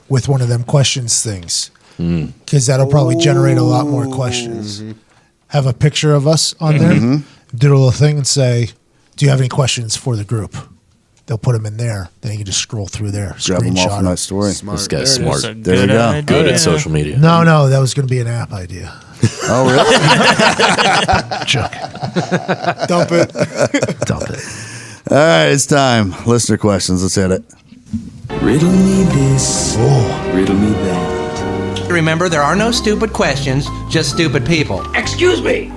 with one of them questions things, because that'll probably generate a lot more questions. Have a picture of us on there, do a little thing, and say, "Do you have any questions for the group?" They'll put them in there. Then you can just scroll through there, Grab them off screenshot from them. that story. This guy's smart. There you go. Good at social media. No, that was going to be an app idea. Oh, really? Dump it. Dump it. All right, it's time. Listener questions. Let's hit it. Riddle me this. Riddle me that. Remember, there are no stupid questions, just stupid people. Excuse me.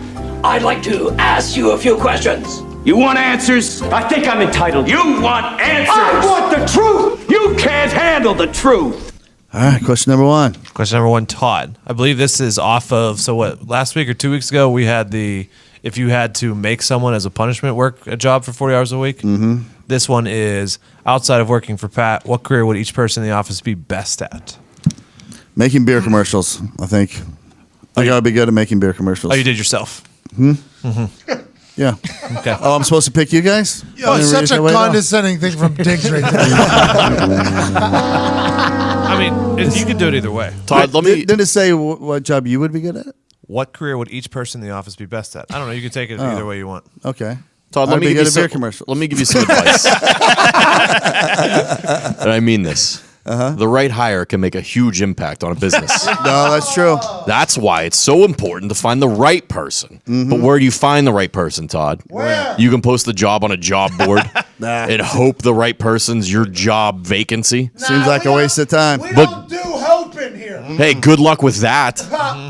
I'd like to ask you a few questions. You want answers? I think I'm entitled. You want answers? I want the truth! You can't handle the truth! All right, question number one. Question number one, Todd. I believe this is off of, last week or 2 weeks ago, we had if you had to make someone as a punishment work a job for 40 hours a week. Mm-hmm. This one is, outside of working for Pat, what career would each person in the office be best at? Making beer commercials, I think. I gotta be good at making beer commercials. Oh, you did yourself? Yeah. Okay. Oh, I'm supposed to pick you guys? Yo, it's such a condescending thing from Diggs right there. I mean, you could do it either way. Todd, let me. Didn't it say what job you would be good at? What career would each person in the office be best at? I don't know. You can take it either way you want. Okay. Todd, I'd let me be give you good at beer some commercials. Let me give you some advice. And I mean this. The right hire can make a huge impact on a business. No, that's true. That's why it's so important to find the right person. But where do you find the right person, Todd? Where? You can post the job on a job board and hope the right person's your job vacancy. Seems like a waste of time. We don't do hoping here. Hey, good luck with that.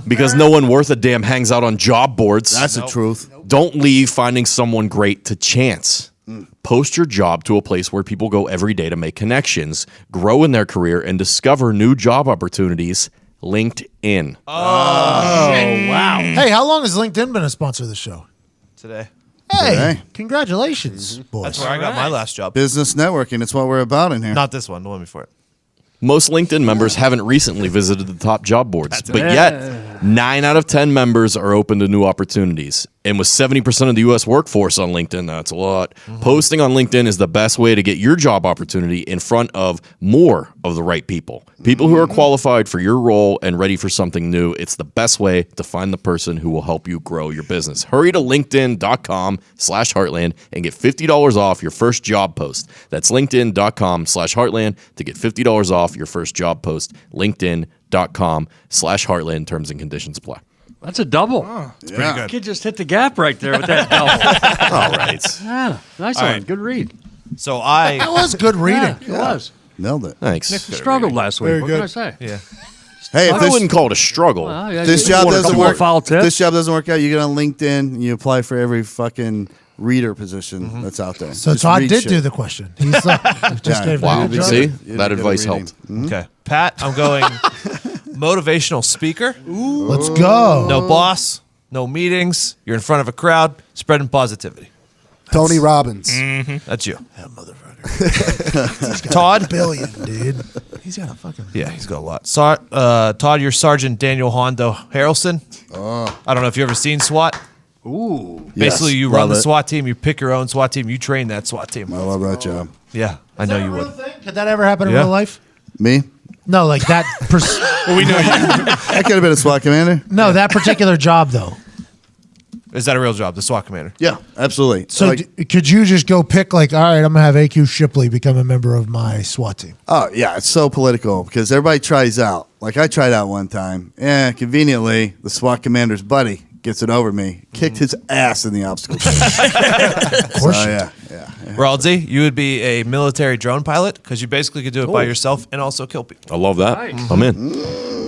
Because no one worth a damn hangs out on job boards. That's the truth. Don't leave finding someone great to chance. Post your job to a place where people go every day to make connections, grow in their career, and discover new job opportunities. LinkedIn. Oh, wow. Hey, how long has LinkedIn been a sponsor of the show? Today. Hey, Today. congratulations, boys. That's where I got my last job. Business networking. It's what we're about in here. Not this one. The one before it. Most LinkedIn members haven't recently visited the top job boards, but yet 9 out of 10 members are open to new opportunities. And with 70% of the U.S. workforce on LinkedIn, that's a lot. Posting on LinkedIn is the best way to get your job opportunity in front of more of the right people. People who are qualified for your role and ready for something new. It's the best way to find the person who will help you grow your business. Hurry to linkedin.com/Heartland and get $50 off your first job post. That's linkedin.com/Heartland to get $50 off your first job post. LinkedIn.com/Heartland. Terms and conditions apply. That's a double. It's pretty good. Kid just hit the gap right there with that double. All right. Yeah, nice All one. right. Good read. So I. That was good reading. Yeah, it was. Nailed it. Thanks. Struggled last week. Very What good. can I say? Yeah. Hey, if I this, wouldn't call it a struggle. this job a doesn't couple work, of foul tips. this job doesn't work out, you get on LinkedIn and you apply for every fucking reader position that's out there. So Just Todd read did shit. do the question. He's just Yeah. gave Wow. me a job. See? You did That good advice reading. helped. Okay. Pat, I'm going motivational speaker. Let's go. No boss, no meetings. You're in front of a crowd, spreading positivity. Tony Robbins. That's you. That motherfucker. Todd? Billion, dude. He's got a fucking. Yeah, he's got a lot. Todd, you're Sergeant Daniel Hondo Harrelson. I don't know if you've ever seen SWAT. Ooh. Basically, Yes, you run love the it. SWAT team. You pick your own SWAT team. You train that SWAT team. I love that job. Yeah, I know you would. Could that ever happen in Yeah. real life? Me? No, like that. Well, we know you. I could have been a SWAT commander. No, that particular job though. Is that a real job? The SWAT commander. Yeah, absolutely. So could you just go pick like, all right, I'm gonna have AQ Shipley become a member of my SWAT team? Oh, yeah, it's so political because everybody tries out. Like, I tried out one time. Yeah, conveniently, the SWAT commander's buddy gets it over me. Kicked his ass in the obstacle course. Of course. So, you yeah, do. yeah. Raldsy, you would be a military drone pilot because you basically could do it by yourself and also kill people. I love that. Nice. I'm in.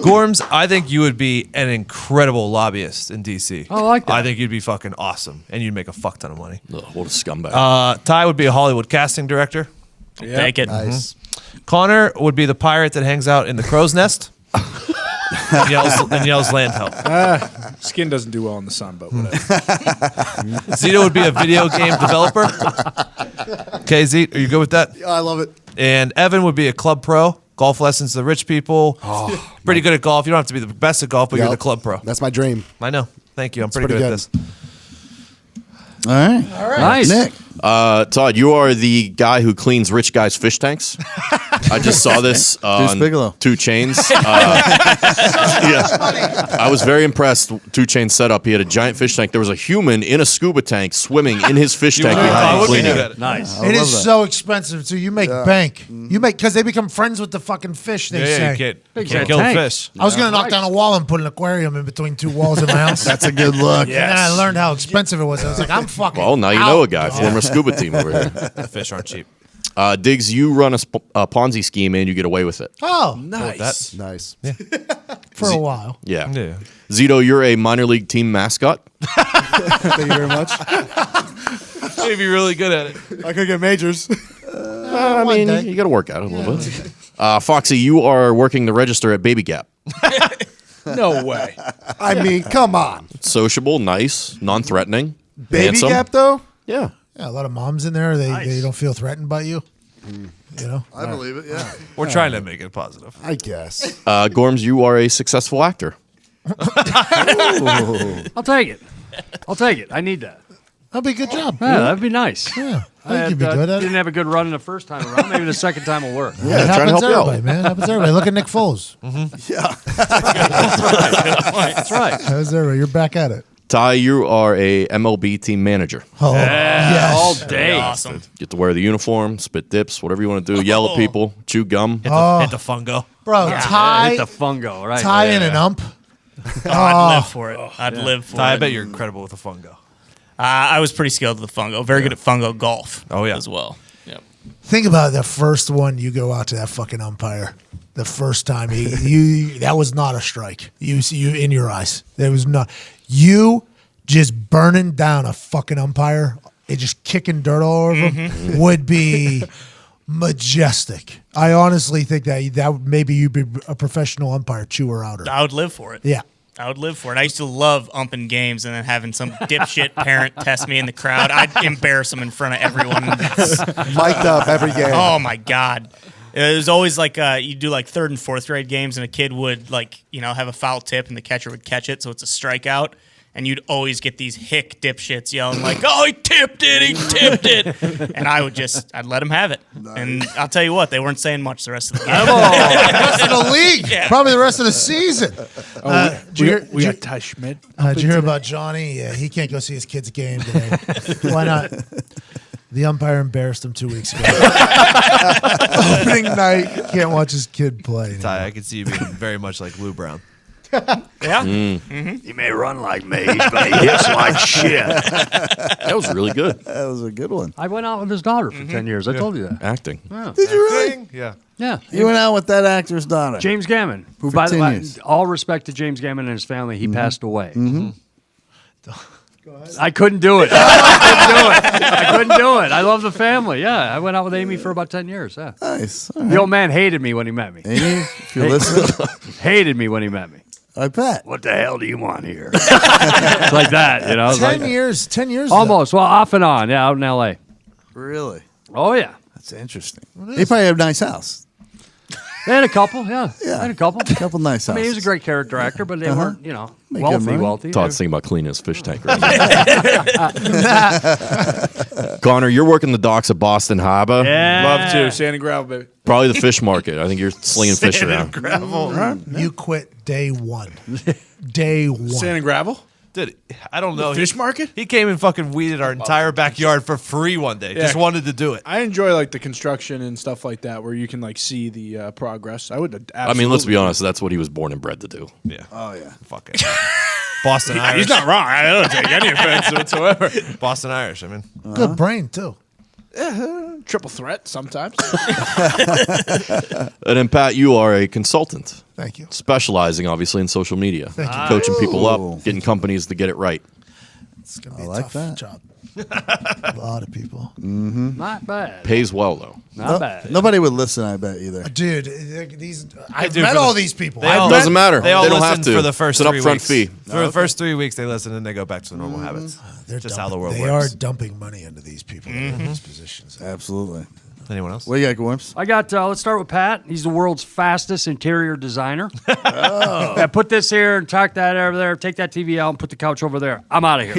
Gorms, I think you would be an incredible lobbyist in DC. I like that. I think you'd be fucking awesome, and you'd make a fuck ton of money. Ugh, what a scumbag. Ty would be a Hollywood casting director. Take it. Nice. Connor would be the pirate that hangs out in the crow's nest and yells land help. Skin doesn't do well in the sun, but whatever. Zito would be a video game developer. Okay, Zito, are you good with that? I love it. And Evan would be a club pro. Golf lessons to the rich people. Pretty good at golf. You don't have to be the best at golf, but you're the club pro. That's my dream. I know. Thank you. I'm pretty pretty good at good. this. All right. Nice. Nick. Todd, you are the guy who cleans rich guys' fish tanks. I just saw this on Bigelow. 2 Chainz. I was very impressed. 2 Chainz setup. He had a giant fish tank. There was a human in a scuba tank swimming in his fish tank behind him cleaning it. Nice. It is so expensive too. You make bank. You make because they become friends with the fucking fish. They say. You can't Big kill the tank. fish. I was gonna knock down a wall and put an aquarium in between 2 walls in my house. That's a good look. And then I learned how expensive it was. I was like, I'm fucking. Well, now you out, know a guy. dog. Former scuba team over here. Fish aren't cheap. Diggs, you run a Ponzi scheme and you get away with it. Oh, Nice. Nice. for a while. Yeah. Yeah. Zito, you're a minor league team mascot. Thank you very much. You'd be really good at it. I could get majors. I mean, you got to work out a little bit. Foxy, you are working the register at Baby Gap. No way. I mean, come on. Sociable, nice, non-threatening, Baby handsome. Gap, though? Yeah. Yeah, a lot of moms in there. They don't feel threatened by you. You know. I believe it. Yeah. We're trying to make it positive. I guess. Gorms, you are a successful actor. I'll take it. I'll take it. I need that. That'd be a good job. Yeah, that'd be nice. Yeah, I think you'd be good at Didn't it. have a good run the first time around. Maybe the second time will work. Yeah, it trying to happens help to you out. everybody, man. It happens to everybody. Look at Nick Foles. That's right. How's everybody? You're back at it. Ty, you are a MLB team manager. Oh, yes. All day. Awesome. Get to wear the uniform, spit dips, whatever you want to do, yell at people, chew gum. Hit the fungo. Bro, tie, Hit the fungo, right? tie in an ump. I'd live for it. I'd live for Ty, I it. bet you're incredible with a fungo. I was pretty skilled with the fungo. Very good at fungo golf. Oh, yeah. as well. Yep. Think about the first one you go out to that fucking umpire. The first time you that was not a strike. You in your eyes. There was not you just burning down a fucking umpire and just kicking dirt all over him would be majestic. I honestly think that maybe you'd be a professional umpire, chewer outer. I would live for it. Yeah. I would live for it. I used to love umping games and then having some dipshit parent test me in the crowd. I'd embarrass them in front of everyone. Mic'd up every game. Oh my God. It was always like you do like 3rd and 4th grade games and a kid would have a foul tip and the catcher would catch it, so it's a strikeout. And you'd always get these hick dipshits yelling like, "Oh, he tipped it!" And I'd let him have it. Nice. And I'll tell you what, they weren't saying much the rest of the game. The rest of the league, Yeah. probably the rest of the season. We got Ty Schmidt. Did you hear about Johnny? Yeah, he can't go see his kid's game today. Why not? The umpire embarrassed him 2 weeks ago. Opening night, can't watch his kid play. Ty, I can see you being very much like Lou Brown. Yeah. He may run like me, but he hits like shit. That was really good. That was a good one. I went out with his daughter for 10 years. I told you that. Acting. Yeah. Did you really? Yeah. Yeah. You went out with that actor's daughter. James Gammon, who, For by the 10 way, years. all respect to James Gammon and his family, he passed away. I couldn't do it. I couldn't do it. I love the family. Yeah, I went out with Amy for about 10 years. Yeah. Nice. All The right. old man hated me when he met me. Amy, if you're listening, Hated me when he met me. I bet. What the hell do you want here? It's like that, you know. 10 years. 10 years. Almost. Well, off and on. Yeah, out in L.A. Really? Oh, yeah. That's interesting. They probably have a nice house. They had a couple, yeah. Yeah. They had a couple. Couple nice I houses. mean, he was a great character actor, but they weren't, Make good money. wealthy. Todd's thinking about cleaning his fish tank right now. Connor, you're working the docks of Boston Harbor. Yeah. Love to. Sand and gravel, baby. Probably the fish market. I think you're slinging fish around. You quit day one. Day one. Sand and gravel? Dude, I don't know. Fish market? He came and fucking weeded our entire backyard for free one day. Just wanted to do it. I enjoy like the construction and stuff like that where you can like see the progress. I would absolutely. I mean, let's be honest. That's what he was born and bred to do. Yeah. Oh, yeah. Fuck it. Boston Irish. He's not wrong. I don't take any offense whatsoever. Boston Irish, I mean. Good brain, too. Triple threat sometimes. And then, Pat, you are a consultant. Thank you. Specializing, obviously, in social media. Thank you. Coaching people up, getting companies to get it right. It's gonna be I a like tough that. job. A lot of people. Not bad. Pays well, though. Not bad. Nobody would listen, I bet, either. Dude, these I've do met for all the- these people. They I've all- met- Doesn't matter. They all don't listen have to. for the first It's an 3 upfront weeks. fee. For the first 3 weeks, they listen and they go back to their normal habits. They're Just dumping, how the world they works. are dumping money into these people that are in these positions. Absolutely. Anyone else? What do you got, Gorms? I got. Let's start with Pat. He's the world's fastest interior designer. Yeah, put this here and tuck that over there. Take that TV out and put the couch over there. I'm out of here.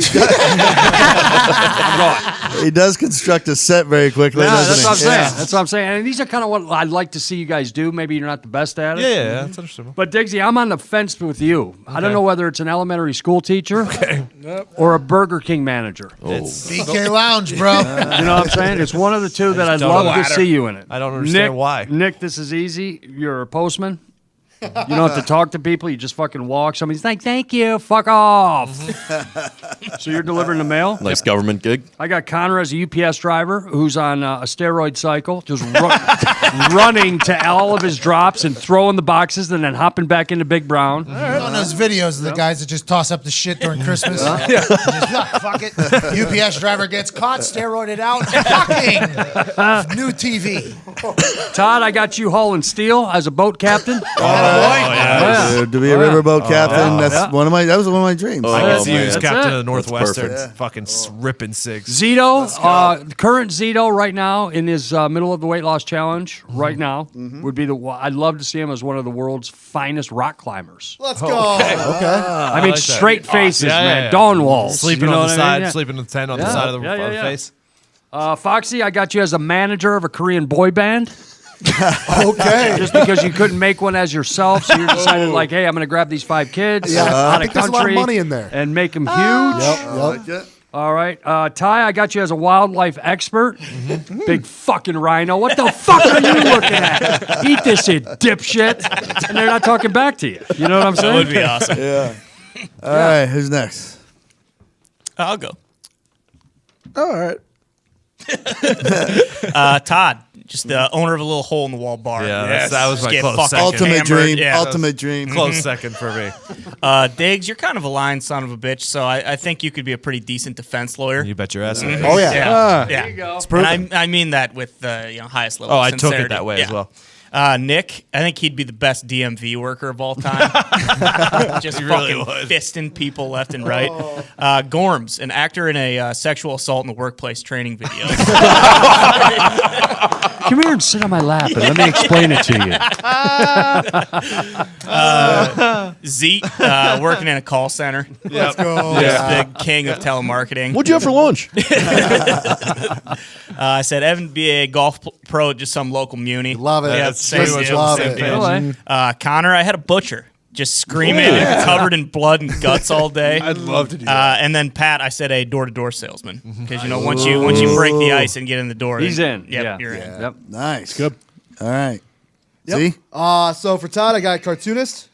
He does construct a set very quickly, Yeah, doesn't that's he? what I'm saying. Yeah. That's what I'm saying. And these are kind of what I'd like to see you guys do. Maybe you're not the best at it. Yeah, that's understandable. But Diggsy, I'm on the fence with you. I don't know whether it's an elementary school teacher or a Burger King manager. BK Lounge, bro. You know what I'm saying? It's one of the two that I'd don't love to know. see you in it. I don't understand Nick, why. Nick, this is easy. You're a postman. You don't have to talk to people. You just fucking walk. Somebody's like, thank you. Fuck off. So you're delivering the mail? Nice government gig. I got Connor as a UPS driver who's on a steroid cycle, just running to all of his drops and throwing the boxes and then hopping back into Big Brown. On those videos of the guys that just toss up the shit during Christmas. Just, fuck it. UPS driver gets caught, steroided out. Fucking new TV. Todd, I got you hauling steel as a boat captain. Dude, to be a riverboat captain, that was one of my dreams. I can see you as That's captain it. of the Northwestern, perfect. fucking ripping cigs. Zito, current Zito right now in his middle of the weight loss challenge right now would be I'd love to see him as one of the world's finest rock climbers. Let's go. Okay. I mean, like that. straight faces, Yeah, man. yeah. Dawn walls. Sleeping You know on the what I side, mean? Yeah. sleeping in the tent on the Yeah. side of the, Yeah, yeah, of the yeah. face. Foxy, I got you as a manager of a Korean boy band. Okay. Just because you couldn't make one as yourself, so you decided like, hey, I'm going to grab these 5 kids out I of think there's a lot of country money in there. and make them huge. I like it. All right, Ty, I got you as a wildlife expert. Big fucking rhino. What the fuck are you looking at? Eat this shit, dipshit. And they're not talking back to you. You know what I'm That saying? would be awesome. Yeah. All right, who's next? I'll go. All right. Todd, just the owner of a little hole in the wall bar. Yeah, that was Just my get close fucking second. Ultimate hammered. dream. Yeah. Ultimate dream. Close second for me. Diggs, you're kind of a lying son of a bitch, so I think you could be a pretty decent defense lawyer. You bet your ass. Oh, yeah. Yeah, There you go. And I mean that with the highest level. Oh, of I took sincerity. it that way as Yeah. well. Nick, I think he'd be the best DMV worker of all time. Just He really fucking would. fisting people left and right. Gorms, an actor in a sexual assault in the workplace training video. Come here and sit on my lap and let me explain it to you. Zeke, working in a call center. Let's go. Just the king of telemarketing. What'd you have for lunch? I said Evan be a golf pro, just some local muni. Love it. Yeah, That's same pretty much deal, love same it. deal. Really? Connor, I had a butcher. Just screaming, covered in blood and guts all day. I'd love to do that. And then Pat, I said a door-to-door salesman because once you break the ice and get in the door, He's then, in. Yep, Yeah. you're in. Yep. Nice. Good. All right. Yep. See? So for Todd, I got cartoonist.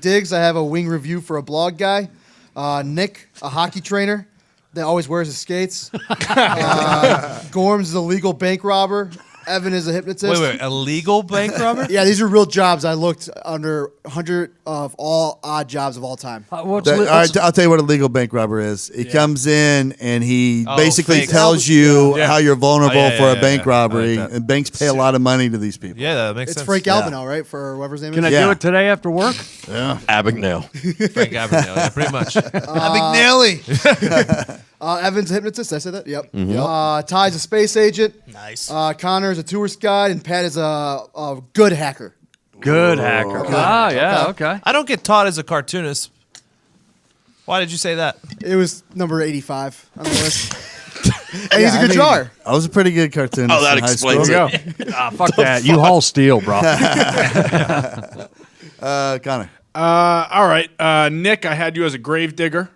Diggs, I have a wing review for a blog guy. Nick, a hockey trainer that always wears his skates. Gorms is a legal bank robber. Evan is a hypnotist. Wait, a legal bank robber? Yeah, these are real jobs. I looked under 100 of all odd jobs of all time. What's All right, I'll tell you what a legal bank robber is. He comes in and he Oh, basically fake. tells you Yeah. how you're vulnerable Oh, yeah, for yeah, a yeah, bank yeah. robbery. I like that. And banks pay a lot of money to these people. Yeah, that makes It's sense. Frank Albino, right? For whoever's name Can I is. Yeah. do it today after work? Abagnale. Frank Abagnale, yeah, pretty much. McNally. Evan's a hypnotist. Did I say that? Yep. Ty's a space agent. Nice. Connor's a tourist guide. And Pat is a good hacker. Good hacker. Ah, yeah, okay. I don't get taught as a cartoonist. Why did you say that? It was number 85 on the list. And he's a good drawer. I was a pretty good cartoonist. Oh, that in high explains school. it. Fuck that. You haul steel, bro. Connor. All right, Nick, I had you as a grave digger.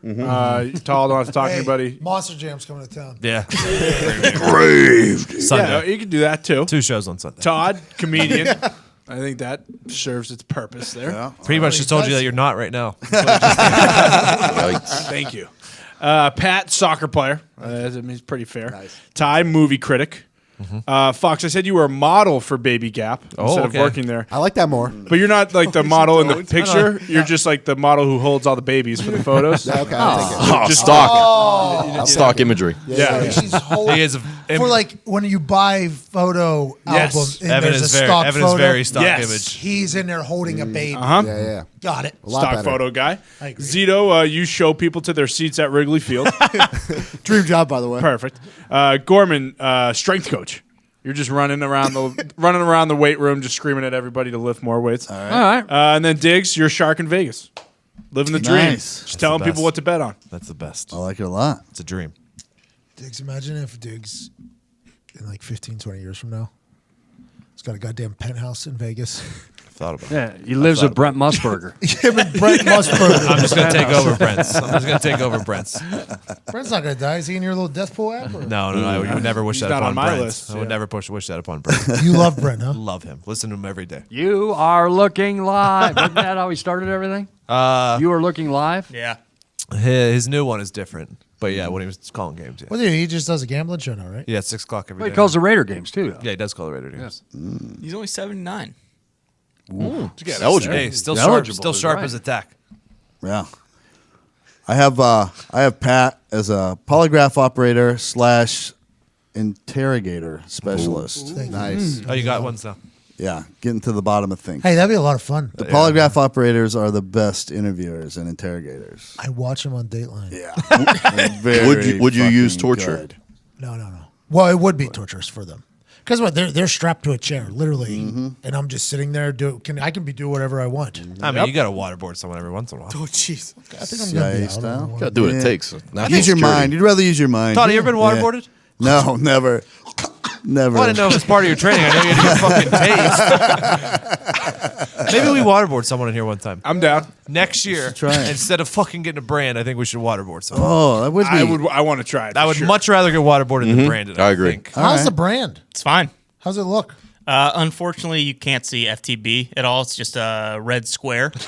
Tall, don't have to talk to anybody. Monster Jam's coming to town. Yeah. Yeah, you can do that too. 2 shows on Sunday. Todd, comedian. I think that serves its purpose there. Pretty much just told you that you're not right now. Thank you. Pat, soccer player. I mean, it's pretty fair. Ty, movie critic. Fox, I said you were a model for Baby Gap instead of working there. I like that more. But you're not like the model in the picture. You're just like the model who holds all the babies for the photos. Okay, I'll take it. Stock imagery. Yeah. She's holding, He is for like when you buy photo Yes. album and Evan there's a is very stock Evan photo. is very stock Yes. image. He's in there holding a baby. Yeah. Got it. A lot Stock better. photo guy. I agree. Zito, you show people to their seats at Wrigley Field. Dream job, by the way. Perfect. Gorman, strength coach. You're just running around the weight room, just screaming at everybody to lift more weights. All right. And then Diggs, you're a shark in Vegas, living the dream, Nice. just telling the people best. what to bet on. That's the best. I like it a lot. It's a dream. Diggs, imagine if Diggs in like 15, 20 years from now, he's got a goddamn penthouse in Vegas. Thought about it. Yeah, he lives with Brent Musburger. Him and Brent Musburger. I'm just gonna take over Brent's. I'm just gonna take over Brent's. Brent's not gonna die. Is he in your little death pool app? Or? No, I would never wish that not upon on my Brent. list, I would yeah. never wish that upon Brent. You love Brent, huh? Love him. Listen to him every day. You are looking live. Isn't that how he started everything? You are looking live? Yeah. His new one is different, but yeah, when he was calling games, yeah, What do you? He just does a gambling show now, right? yeah, it's 6 o'clock every Well, day. he calls the Raider games, too. Though. Yeah, he does call the Raider games. He's only 79. Eligible. Hey, still Eligible sharp is as right. attack. Yeah. I have Pat as a polygraph operator / interrogator specialist. Nice. Oh, you got ones now. Yeah, getting to the bottom of things. Hey, that'd be a lot of fun. The polygraph operators are the best interviewers and interrogators. I watch him on Dateline. Yeah. Very Would you use fucking torture? good. No. Well, it would be torturous for them. Because what they're strapped to a chair, literally, and I'm just sitting there. I can do whatever I want. I mean, you got to waterboard someone every once in a while. Oh, jeez. I think I'm CIA gonna be out. style? Gotta do what Yeah. it takes. Use your mind. You'd rather use your mind. Todd, you ever been waterboarded? No, never. Never. Well, I didn't know if it's part of your training. I know you had to fucking taste. Maybe we waterboard someone in here one time. I'm down. Next year, try it. instead of fucking getting a brand, I think we should waterboard someone. Oh, that would be. I want to try it. I would much rather get waterboarded than branded. I agree. think. How's the brand? It's fine. How's it look? Unfortunately, you can't see FTB at all. It's just a red square. But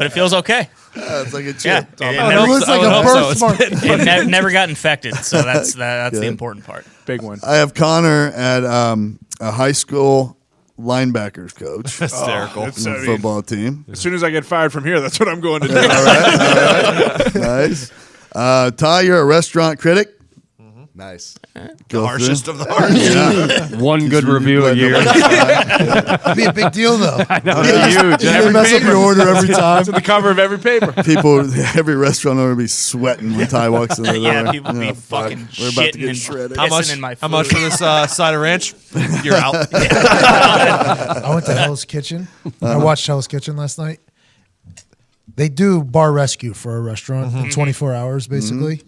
it feels okay. It's like a chip. Yeah. It looks like a birthmark. It never got infected, so that's the important part. Big one. I have Connor at a high school linebackers coach Hysterical. on the football team. As soon as I get fired from here, that's what I'm going to do. All right. Nice. Ty, you're a restaurant critic. Nice. Go Harshest through. of the harshest. One good review a year. It'd be a big deal, though. I know, it's huge. You mess up your order every time. It's on the cover of every paper. People, every restaurant owner be sweating when Ty walks in the door. Yeah, people be fuck. fucking We're about to shitting get and shredded. pissing in my food. How much for this side of ranch? You're out. I went to Hell's Kitchen. I watched Hell's Kitchen last night. They do bar rescue for a restaurant in 24 hours, basically.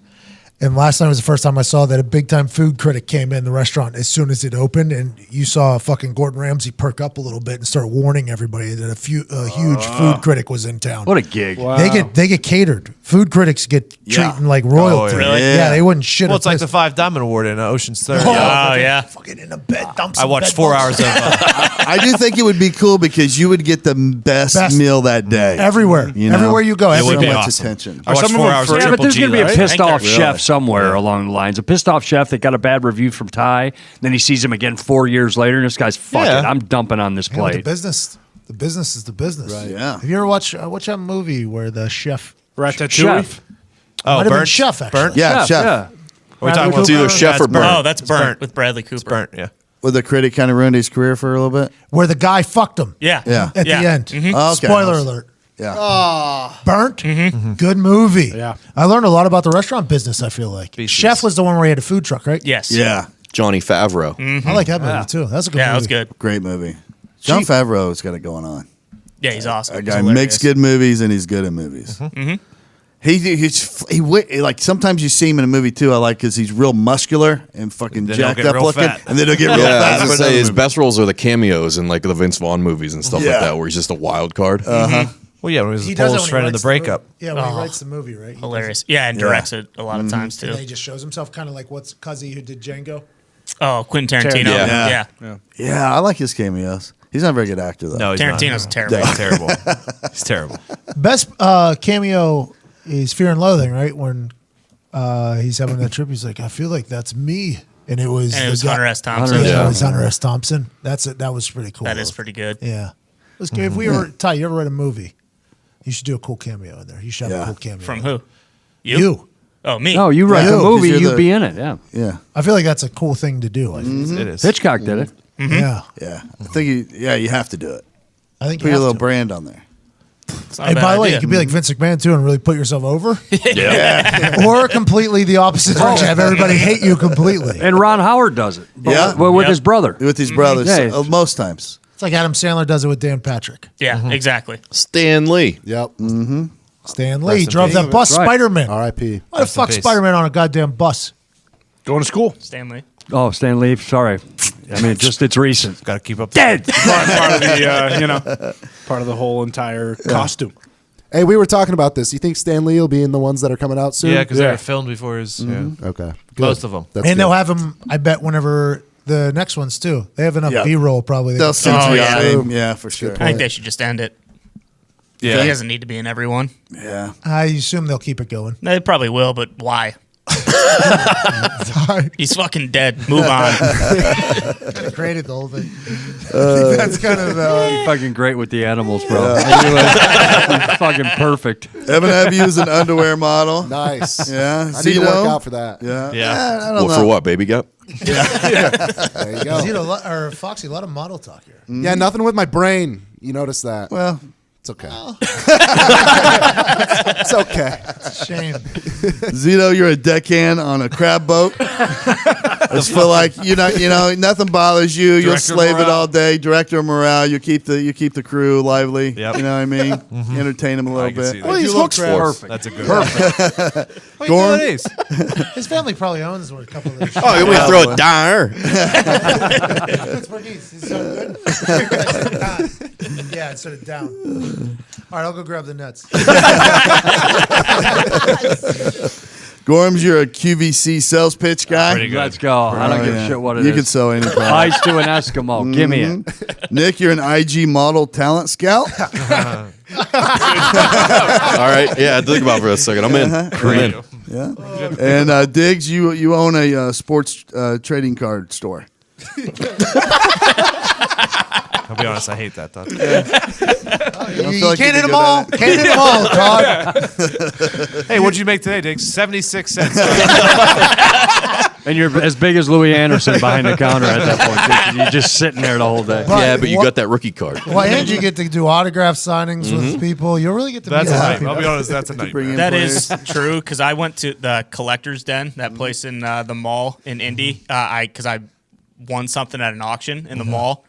And last night was the first time I saw that a big time food critic came in the restaurant as soon as it opened, and you saw fucking Gordon Ramsay perk up a little bit and start warning everybody that a huge food critic was in town. What a gig. Wow. They get catered. Food critics get treated like royalty. Oh, really? Yeah, they wouldn't shit. Well, a it's like piss. the 5 Diamond Award in Ocean's 30. Oh, yeah. Fucking in the bed. Dumps I watched 4 hours of I do think it would be cool because you would get the best meal that day. everywhere. You know? Everywhere you go. It would So be much awesome. attention. I watched some of 4 them hours free? of Yeah, but Triple there's G going to be a last pissed night. off Really? chef somewhere along the lines. A pissed off chef that got a bad review from Ty. Then he sees him again 4 years later, and this guy's fuck Yeah. it. I'm dumping on this Man, with the plate. business. The business is the business. Right. Yeah. Have you ever watched that movie where the chef? Ratatouille. Chef. Oh, Might have been burnt? chef, actually. Burnt? Yeah, chef. Yeah. We're talking about It's either chef or burnt. Oh, that's burnt with Bradley Cooper. It's burnt, yeah. Well, the critic kind of ruined his career for a little bit. Where the guy fucked him. Yeah. Yeah. At the end. Okay. Spoiler alert. Yeah. Burnt. Good movie. Yeah. I learned a lot about the restaurant business, I feel like. Beasties. Chef was the one where he had a food truck, right? Yes. Yeah. Johnny Favreau. I like that movie, too. That's a good movie. Yeah, that was good. Great movie. John Favreau's got it going on. Yeah, he's awesome. That He's guy hilarious. makes good movies and he's good at movies. He like sometimes you see him in a movie too. I like because he's real muscular and fucking Then he'll jacked get up real looking, fat. and then he'll get real Yeah, I fat. was for gonna say another his movie. best roles are the cameos in like the Vince Vaughn movies and stuff Yeah. like that, where he's just a wild card. Well, yeah, when he was He the does it Polish when he friend in the writes breakup. Yeah, when he Oh. writes the movie, right? He does Hilarious. Yeah, and directs it a lot of times, it. too. And then he just shows himself kind of like what's Cuzzy who did Django. Oh, Quentin Tarantino. Yeah. Yeah. Yeah, I like his cameos. He's not a very good actor though. No, he's Tarantino's not. terrible. He's terrible. He's terrible. Best cameo is Fear and Loathing, right? When he's having that trip, he's like, I feel like that's me. And it was Hunter S. Thompson. It was Hunter S. Thompson. That was pretty cool. That is pretty good. Yeah. It was good. If we were Ty, you ever read a movie? You should do a cool cameo in there. You should have a cool cameo. From who? You. Oh, me. No, you write the movie, 'cause you're you'd be in it. Yeah. Yeah. I feel like that's a cool thing to do. I think. It is. Hitchcock did it. Yeah. Yeah. I think you have to do it. I think Put you your have little to. brand on there. It's not a Hey, bad by the way, idea. you could be like Vince McMahon too and really put yourself over. Yeah. Or completely the opposite direction. Have everybody hate you completely. And Ron Howard does it. Yeah. With Yep. his brother. With his brothers, Yeah. most times. It's like Adam Sandler does it with Dan Patrick. Yeah, exactly. Stan Lee. Yep. Stan Lee in drove peace. that bus, Right. Spider-Man. R.I.P. Why the Rest in fuck peace. Spider-Man on a goddamn bus? Going to school. Stanley. Oh, Stan Lee. Sorry. I mean, it's recent. Got to keep up. Dead. Part of the part of the whole entire costume. Hey, we were talking about this. You think Stan Lee will be in the ones that are coming out soon? Yeah, because they Yeah. were filmed before his. Yeah. Okay. Good. Most of them. That's And good. they'll have him, I bet, whenever the next ones too. They have enough Yeah. B-roll probably. They'll can- CGI yeah. him. Yeah, for sure. I think they should just end it. Yeah. He doesn't need to be in everyone. Yeah. I assume they'll keep it going. They probably will, but why? He's fucking dead. Move on. Created the whole thing. I think that's kind of You're fucking great with the animals, bro. You're fucking perfect. Evan have you as an underwear model. Nice. Yeah. I need to Zito? work out for that. Yeah. Yeah. I don't What, know. for what, baby gap? There you go. Zito, or Foxy, a lot of model talk here. Yeah, nothing with my brain. You notice that. Well, It's okay. It's okay. It's a shame. Zito, you're a deckhand on a crab boat. I just feel like nothing bothers you. You'll Director slave it morale. all day. Director of morale. You keep the crew lively. Yep. You know what I mean? Entertain them a I little can bit. see that. What are these You hooks for? Perfect. That's a good Perfect. What Gorm? are you doing these? His family probably owns a couple of those. Oh, you want to throw a dime? That's Portuguese. He's so good. Yeah, instead of down. All right, I'll go grab the nuts. Gorms, you're a QVC sales pitch guy. Pretty good. Let's go. I don't give a shit what it is. You can sell any product. Ice to an Eskimo. Give me it. Nick, you're an IG model talent scout. All right. Yeah, think about it for a second. I'm in. I'm in. Yeah. And Diggs, you own a sports trading card store. I'll be honest, I hate that thought. You can't hit them all. Can't hit them all, Todd. Hey, what'd you make today, Diggs? 76 cents. And you're as big as Louis Anderson behind the counter at that point. You're just sitting there the whole day. Yeah, but you got that rookie card. Well, and you get to do autograph signings with people. You'll really get to That's meet a a lot of night. people. I'll be honest, that's a night. Bring in That players. is true because I went to the Collector's Den, that place in the mall in Indy. Because I won something at an auction in the mall.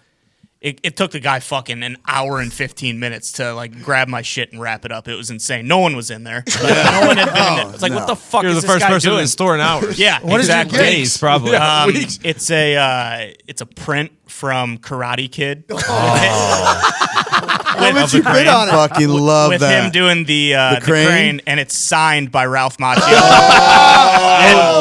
It took the guy fucking an hour and 15 minutes to like grab my shit and wrap it up. It was insane. No one was in there. Like, no one had been in there. It's like, what the fuck You're is the this first guy person doing? in the store in hours. Yeah, What did you exactly. get? Days, probably. It's a print from Karate Kid. How much you bid on it? Fucking love with that. him doing the crane? crane, and it's signed by Ralph Macchio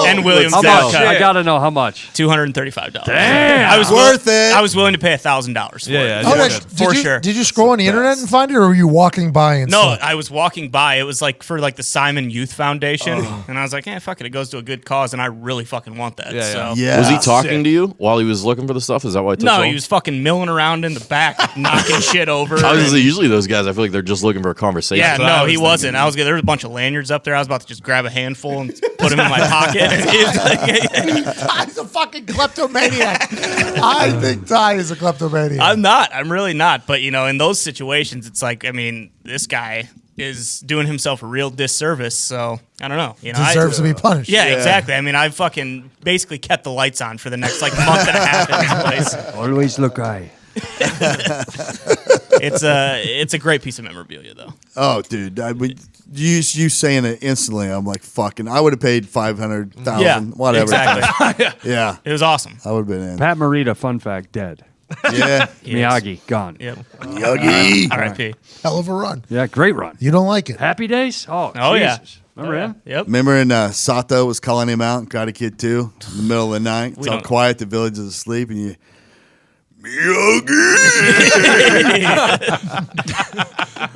and William How much? Zabka. I gotta know how much. $235. Damn. I was Worth it. I was willing to pay $1,000 for it. Yeah, Oh, yeah. that's- For did you, sure. Did you scroll on the internet and find it, or were you walking by and No, saw it? I was walking by. It was like for like the Simon Youth Foundation, and I was like, fuck it. It goes to a good cause, and I really fucking want that. Yeah, yeah. So. Yeah. Was he talking to you while he was looking for the stuff? Is that why it took so No, long? he was fucking milling around in the back, knocking shit over. I was gonna and- say, usually those guys, I feel like they're just looking for a conversation. Yeah, That's what I no, was he wasn't. There was a bunch of lanyards up there. I was about to just grab a handful and put them in my pocket. And he was like, Ty's a fucking kleptomaniac. I think Ty is a kleptomaniac. I'm not. I'm really not. But, in those situations, it's like, this guy is doing himself a real disservice. So, I don't know. Deserves to be punished. Yeah, exactly. I fucking basically kept the lights on for the next, month and a half in this place. Always look high. It's a great piece of memorabilia, though. Oh, dude, you saying it instantly. I'm like, fucking. I would have paid $500,000, Yeah, whatever. exactly. Yeah, It was awesome. I would have been in. Pat Morita, fun fact, dead. Yeah, Miyagi, gone. Yep. Yogi. R.I.P. Hell of a run. Yeah, great run. You don't like it. Happy Days? Oh, Yeah. Jesus. Remember him? Yep. Remember in Sato was calling him out in Karate Kid 2 in the middle of the night. It's We all don't- quiet. The village is asleep, and you. Miyagi.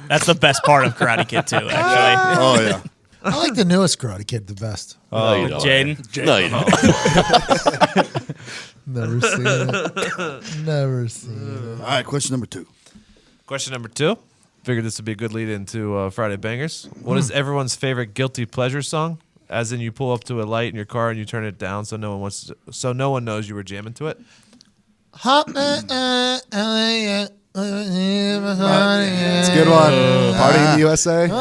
That's the best part of Karate Kid 2, actually. Oh yeah. I like the newest Karate Kid the best. No, you don't. Jaden. No, you don't. Never seen it. Never seen it. All right, question number 2. Question number 2. Figured this would be a good lead into Friday Bangers. What is everyone's favorite guilty pleasure song? As in, you pull up to a light in your car and you turn it down so no one knows you were jamming to it. It's a good one. Party in the USA. Hey,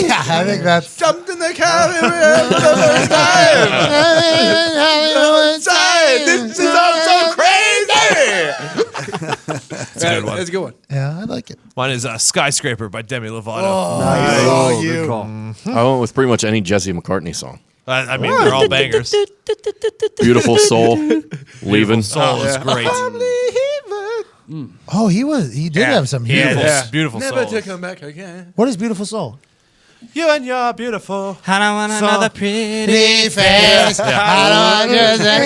yeah, I think that's Jumped in the car for the first time. This is all so crazy. That's a good one. That's a good one. yeah, I like it. Mine is Skyscraper by Demi Lovato. Oh, Good call. I went with pretty much any Jesse McCartney song. I mean, they're all bangers. Beautiful Soul, Leaving. Soul is great. Oh, he did have some Yeah, beautiful. Beautiful Never Soul. to come back again. What is Beautiful Soul? You and your beautiful. I don't want another pretty face.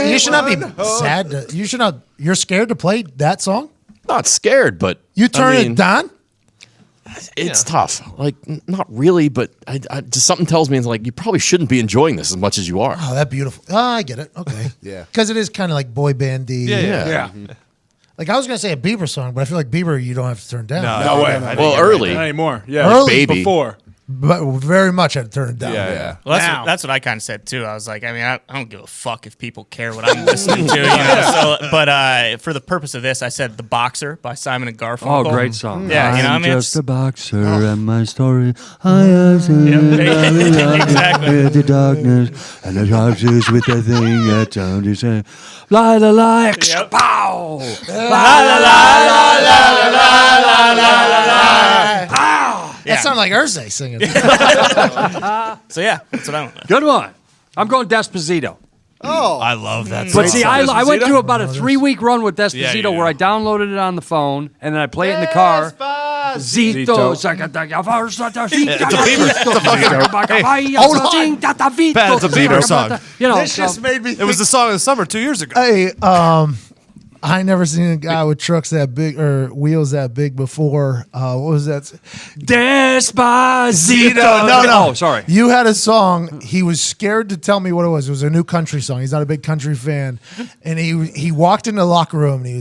You should not be sad. You should not. You're scared to play that song. Not scared, but You turn I mean, it down. It's tough. Like, not really, but I just something tells me it's like you probably shouldn't be enjoying this as much as you are. Oh, that beautiful. Oh, I get it. Okay. Yeah. Because it is kind of like boy bandy. Yeah. Like I was gonna say a Bieber song, but I feel like Bieber you don't have to turn down. No way. Well, early. Not anymore. Yeah. Early. Baby. Before. But very much had to turn it down. Yeah. Well, that's what I kind of said too. I was like, I mean, I don't give a fuck if people care what I'm listening to. You know? But for the purpose of this, I said "The Boxer" by Simon and Garfunkel. Oh, great song. Yeah, you know, I mean, just a boxer, and my story I have seen exactly. with the darkness and the darkness with the thing that somebody say, la la la, pow, la la la la la la la la. That sounded like Urze singing. So yeah, that's what I went with. Good one. I'm going Despacito. Oh, I love that song. But see, I went through about a Oh, 3-week run with Despacito Yeah, you do. where I downloaded it on the phone and then I play it in the car. Zito. It's a Bieber song. You know, This just made me. It was the song of the summer 2 years ago. Hey, I never seen a guy with trucks that big or wheels that big before. What was that? Despacito. No. Oh, sorry. You had a song. He was scared to tell me what it was. It was a new country song. He's not a big country fan, and he walked into the locker room and he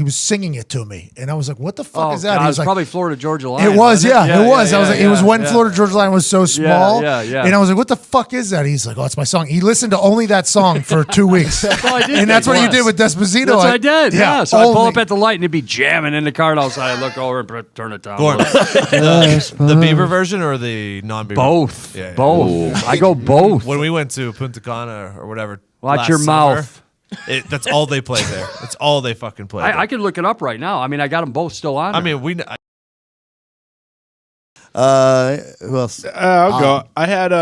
was singing it to me, and I was like, "What the fuck is that?" God, He it was was like, probably Florida Georgia Line. It was, wasn't yeah, it was. I was like, it was when yeah. Florida Georgia Line was so small. yeah. And I was like, what the fuck is that? He's like, oh, it's my song. He listened to only that song for 2 weeks. all I did. And that's what you Yes. did with Despacito. That's what I did. Yeah. So I pull only. up at the light and it'd be jamming in the car. And all of a sudden I look over and turn it down. The Bieber version or the non-Bieber? Both. Yeah. Both. I go both. When we went to Punta Cana or whatever. Watch last your summer, mouth. That's all they played there. That's all they fucking played. I could look it up right now. I mean, I got them both still on. I there. mean, Who else? I'll go. I had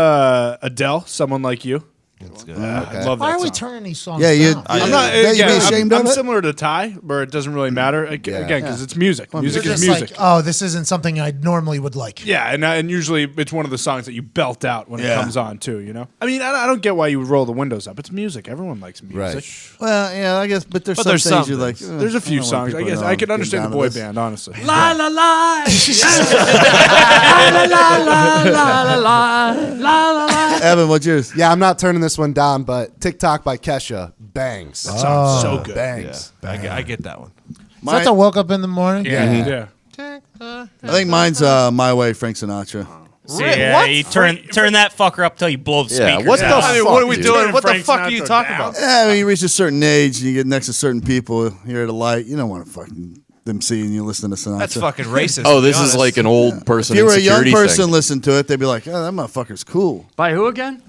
Adele, Someone Like You. That's good. I love that Why are we song. turning these songs Yeah, you. down? I'm not. Yeah, you'd be Again, ashamed I'm of it? similar to Ty, where it doesn't really matter. Again, because it's music. Music You're is just music. like, oh, this isn't something I normally would like. Yeah, and usually it's one of the songs that you belt out when it comes on too. You know, I mean, I don't get why you would roll the windows up. It's music. Everyone likes music. Right. Well, yeah, I guess, but there's But some there's things some you like. things. There's a few songs. I guess I could understand the boy band, honestly. La la la. La la la la la la la. Evan, what's yours? Yeah, I'm not turning this one down, but TikTok by Kesha bangs. That sounds so good. Bangs. I get that one. Is that the woke up in the morning? Yeah. I think mine's My Way, Frank Sinatra. See, you turn that fucker up till you blow the Yeah, speakers what the out. fuck, What are we dude? doing? What the Frank fuck are you Sinatra talking down. about? Yeah, I mean, you reach a certain age and you get next to certain people here at a light. You don't want to fucking them seeing you listen to Sinatra. That's fucking racist. Oh, to be this is honest. like an old person. If you were a young insecurity person thing. listen to it, they'd be like, "Oh, that motherfucker's cool." By who again?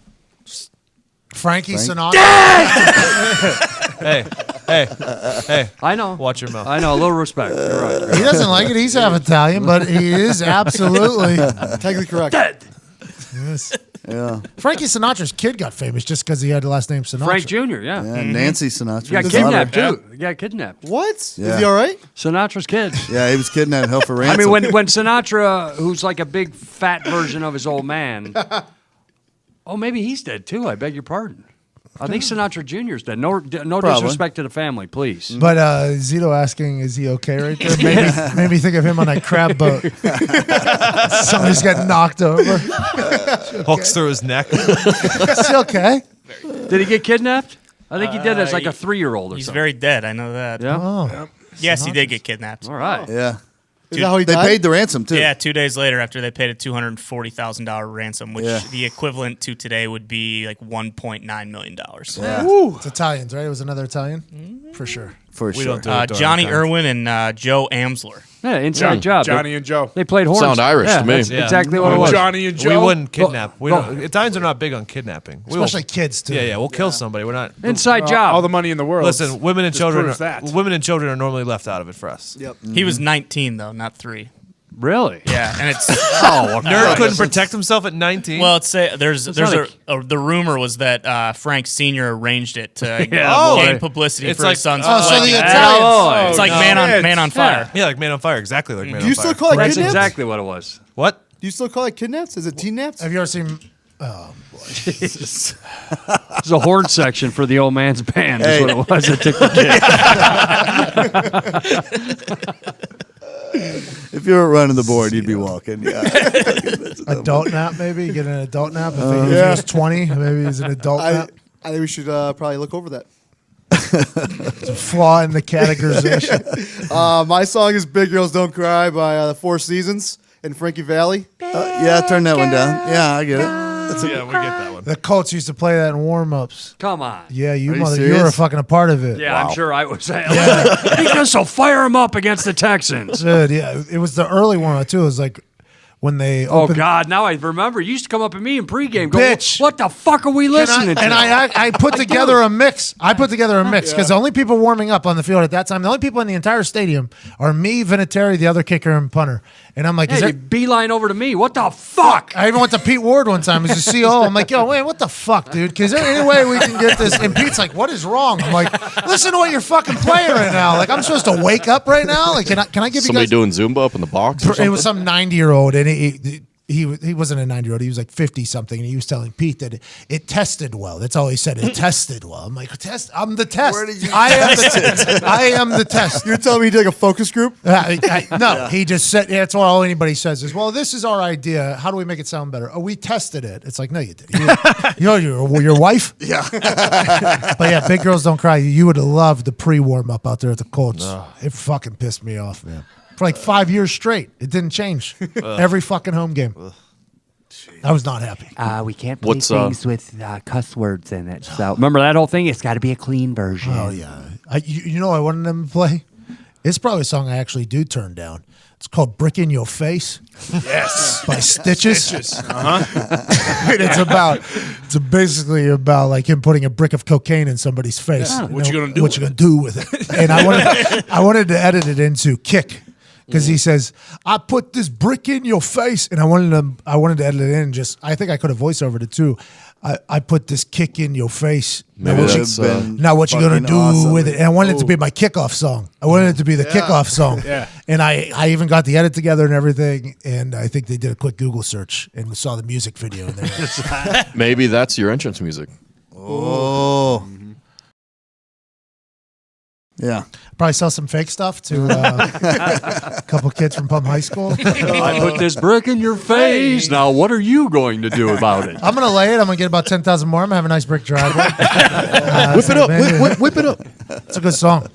Frankie Sinatra. Hey, I know. watch your mouth. I know. A little respect. You're right. He doesn't like it. He's half Italian, but he is absolutely technically correct. Dead. Yes. Yeah. Frankie Sinatra's kid got famous just because he had the last name Sinatra. Frank Jr. Yeah. Yeah, Nancy Sinatra. He got His kidnapped daughter. too. He got kidnapped. What? Yeah. Is he all right? Sinatra's kid. Yeah, he was kidnapped, held for ransom. I mean, when Sinatra, who's like a big fat version of his old man. Oh, maybe he's dead too. I beg your pardon. I think Sinatra Jr.'s dead. No disrespect to the family, please. But Zito asking, is he okay right there? Made me think of him on that crab boat. Somebody's got knocked over. Hooks through his neck. Is he okay? Did he get kidnapped? I think he did as like a 3-year-old or He's something. very dead. I know that. Yeah? Oh. Yes, he did get kidnapped. All right. Yeah. Is that how he They died? paid the ransom too. Yeah, 2 days later, after they paid a $240,000 ransom, which Yeah. the equivalent to today would be like $1.9 million. Yeah. It's Italians, right? It was another Italian? For sure. For We sure. don't do it during Johnny times. Irwin and Joe Amsler. Yeah, inside job. Johnny and Joe. They played horns. Sound Irish yeah, to me. That's Yeah. exactly what it was. Johnny and Joe. We wouldn't kidnap. Well, Italians are not big on kidnapping. We will- Especially kids, too. Yeah, we'll kill somebody. We're not. Inside job. All the money in the world. Listen, women and Just children. proves that. Women and children are normally left out of it for us. Yep. He was 19 though, not 3. Really? Yeah, and it's Nerd couldn't protect himself at 19. well, it's there's not the rumor was that Frank Sr. arranged it to Yeah, gain boy. publicity It's for like- his son's Oh, so wedding. the Italians. It's like no. Man on Fire. yeah, like Man on Fire. Exactly like Man Do on you Fire. still call it That's kidnaps? exactly what it was. What? Do you still call it kidnaps? Is it teen naps? Have you ever seen... It's a horn section for the old man's band. Hey. Is what it was. It took the kid. If you were running the board, you'd be walking. Yeah. Adult nap, maybe? Get an adult nap? If he was 20, maybe he's an adult nap. I think we should probably look over that. It's a flaw in the categorization. My song is Big Girls Don't Cry by the Four Seasons in Frankie Valley. Yeah, turn that one down. Yeah, I get it. Yeah, we get that one. The Colts used to play that in warm-ups. Come on. Yeah, you Are you mother, you serious? were fucking a part of it. Yeah, I'm sure I was. So fire him up against the Texans. Dude, yeah, it was the early warm-up, too. It was like when they Oh, opened... God. Now I remember. You used to come up at me in pregame. Go, Bitch. what the fuck are we listening to? And I put together a mix. I put together a mix because the only people warming up on the field at that time, the only people in the entire stadium are me, Vinatieri, the other kicker, and punter. And I'm like, Yeah, is you there... beeline over to me. What the fuck? I even went to Pete Ward one time as a CO. I'm like, yo, wait, what the fuck, dude? Because is there any way we can get this? And Pete's like, what is wrong? I'm like, listen to what you're fucking playing right now. Like, I'm supposed to wake up right now? Like, can I give Somebody you guys... doing Zumba up in the box? Or It was some 90-year-old, and he wasn't a 90-year-old. He was like 50-something, and he was telling Pete that it tested well. That's all he said. It tested well. I'm like, I'm the test. Where did you I am the test. You're telling me you did like a focus group? No, he just said, that's all anybody says is, well, this is our idea. How do we make it sound better? Oh, we tested it. It's like, no, you didn't. Your wife? Yeah. But yeah, Big Girls Don't Cry. You would have loved the pre-warm-up out there at the Colts. It fucking pissed me off, man. For like 5 years straight. It didn't change. Every fucking home game. I was not happy. We can't play What's, things with cuss words in it. So remember that whole thing? It's got to be a clean version. Oh, yeah. You know what I wanted them to play? It's probably a song I actually do turn down. It's called Brick in Your Face. Yes. By Stitches. Stitches. Uh-huh. And it's basically about like him putting a brick of cocaine in somebody's face. Yeah. What you gonna do What with you gonna do with it? And I wanted to edit it into Kick. Because he says, I put this brick in your face. And I wanted to edit it in I think I could have voiceovered it too. I put this kick in your face. Maybe Now what you gonna do with it? And I wanted it to be my kickoff song. I wanted it to be the kickoff song. Yeah. And I even got the edit together and everything. And I think they did a quick Google search and saw the music video. And Maybe that's your entrance music. Oh. Yeah. probably sell some fake stuff to a couple kids from Plum High School. I put this brick in your face. Now, what are you going to do about it? I'm going to lay it. I'm going to get about 10,000 more. I'm going to have a nice brick driveway. Whip it up. Whip it up. It's a good song.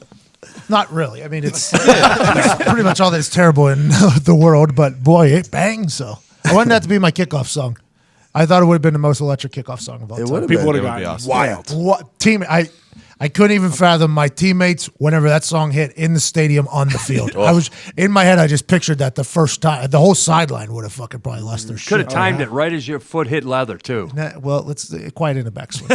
Not really. I mean, it's pretty much all that's terrible in the world, but boy, it bangs. So I wanted that to be my kickoff song. I thought it would have been the most electric kickoff song of all time. People would have gone awesome. Wild. What team? I couldn't even fathom my teammates whenever that song hit in the stadium on the field. I was in my head. I just pictured that the first time. The whole sideline would have fucking probably lost their shit. Could have timed it right as your foot hit leather too. Nah, well, let's quiet in the backswing.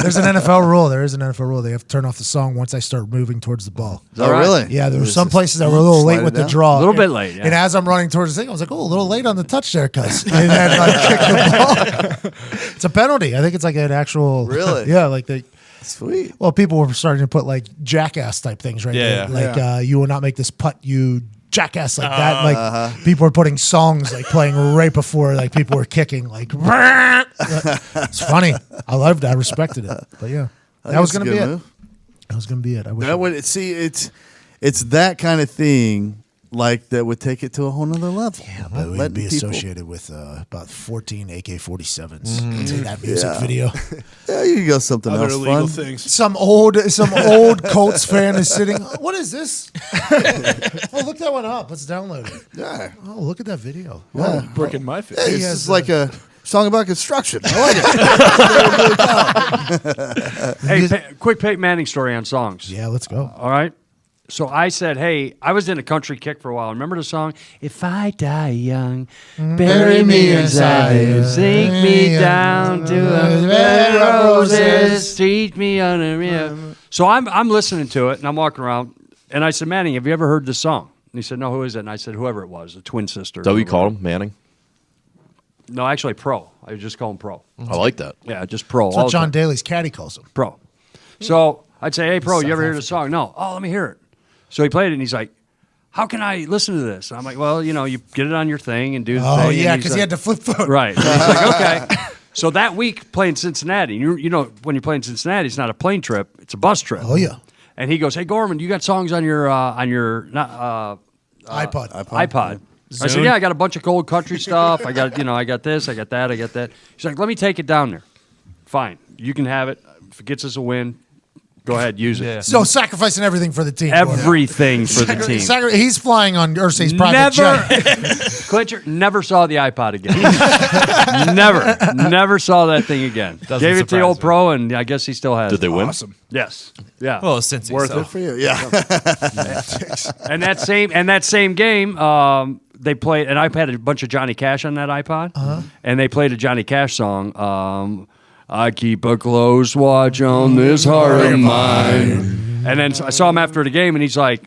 There's an NFL rule. There is an NFL rule. They have to turn off the song once I start moving towards the ball. Oh, really? Yeah, there were some places that were a little late with the draw. A little bit late, yeah. And as I'm running towards the thing, I was like, oh, a little late on the touch there, cuz. And then I kicked the ball. It's a penalty. I think it's like an actual. Really? Yeah, like they. Sweet. Well, people were starting to put like jackass type things right there. Yeah. Like, you will not make this putt, you jackass like that. Like people were putting songs like playing right before like people were kicking. Like it's funny. I loved it. I respected it. But yeah, that was gonna be it. That was gonna be it. I wish that would see it's that kind of thing. Like that would take it to a whole nother level. Yeah, but we'd be associated with about 14 AK-47s. Take that music video. Yeah, you can go something Other else illegal fun. things. Some old Colts fan is sitting. What is this? Oh, look that one up. Let's download it. Yeah. Oh, look at that video. Yeah. Brick in my face. Hey, He it's has just like a song about construction. I like it. Hey, quick Peyton Manning story on songs. Yeah, let's go. All right. So I said, hey, I was in a country kick for a while. Remember the song? If I die young, bury me inside, sink me down to a bed of roses, teach me under me. So I'm listening to it, and I'm walking around, and I said, Manning, have you ever heard this song? And he said, no, who is it? And I said, whoever it was, the twin sister. Is that what you called him, Manning? No, actually, Pro. I just call him Pro. I like that. Yeah, just Pro. That's what John Daly's caddy calls him. Pro. So I'd say, hey, Pro, you ever hear this song? No. Oh, let me hear it. So he played it, and he's like, how can I listen to this? And I'm like, well, you know, you get it on your thing and do the thing. Oh, yeah, because he had to flip phone. Right. And he's like, okay. So that week playing Cincinnati, you know, when you're playing Cincinnati, it's not a plane trip, it's a bus trip. Oh, yeah. And he goes, hey, Gorman, you got songs on your iPod. I said, yeah, I got a bunch of cold country stuff. I got, I got this, I got that, I got that. He's like, let me take it down there. Fine. You can have it. If it gets us a win, go ahead, use it. Yeah. So sacrificing everything for the team. Everything for the team. He's flying on Ursay's private jet. Clincher never saw the iPod again. never saw that thing again. Gave it to the old Pro, and I guess he still has. Did they win? Awesome. Yes. Yeah. Well, since he's worth so. it for you. Yeah. And that same game, they played, and I had a bunch of Johnny Cash on that iPod, and they played a Johnny Cash song. I keep a close watch on this heart of mine. And then I saw him after the game, and he's like,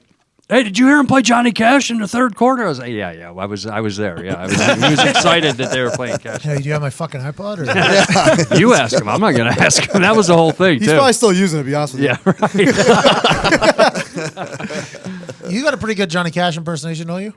hey, did you hear him play Johnny Cash in the third quarter? I was like, yeah, I was there. Yeah, he was excited that they were playing Cash. Hey, do you have my fucking iPod? Or? You ask him. I'm not going to ask him. That was the whole thing, He's too. probably still using it, to be honest with you. Yeah, right. You got a pretty good Johnny Cash impersonation, don't you?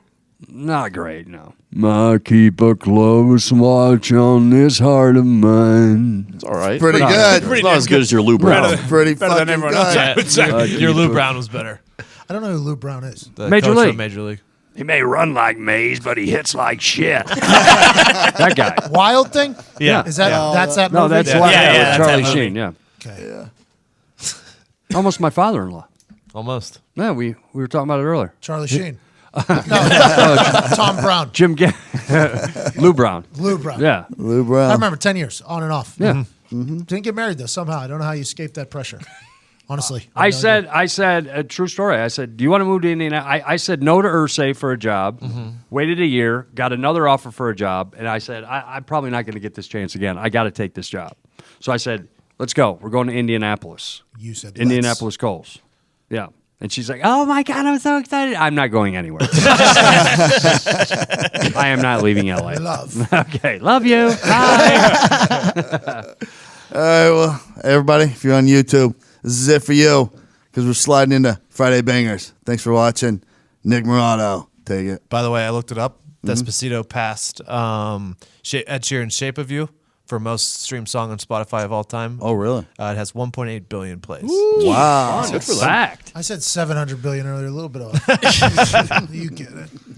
Not great, no. I keep a close watch on this heart of mine. It's all right. Pretty good. It's not as good as your Lou Brown. Pretty Better fucking than everyone good. else, I would say. Your Lou Brown was better. I don't know who Lou Brown is. The Major coach League. from Major League. He may run like Maze, but he hits like shit. That guy. Wild Thing? Yeah. Is that that's that No, movie? that's Yeah. Wild Yeah, with that's Charlie that movie. Sheen, yeah. Okay. Yeah. Almost my father-in-law. Almost. Yeah, we were talking about it earlier. Charlie Sheen. No, Tom Brown. Lou Brown. Lou Brown. Yeah. Lou Brown. I remember 10 years, on and off. Yeah. Didn't get married, though, somehow. I don't know how you escaped that pressure. Honestly. I said, a true story. I said, do you want to move to Indiana? I said no to Ursay for a job, waited a year, got another offer for a job, and I said, I'm probably not going to get this chance again. I got to take this job. So I said, let's go. We're going to Indianapolis. You said Indianapolis Colts. Yeah. And she's like, oh, my God, I'm so excited. I'm not going anywhere. I am not leaving L.A. Love. Okay. Love you. Bye. All right, well, everybody, if you're on YouTube, this is it for you because we're sliding into Friday Bangerz. Thanks for watching. Nick Morado, take it. By the way, I looked it up. Despacito passed Ed Sheeran's Shape of You for most streamed song on Spotify of all time. Oh, really? It has 1.8 billion plays. Wow. Good for that. I said 700 billion earlier, a little bit off. You get it.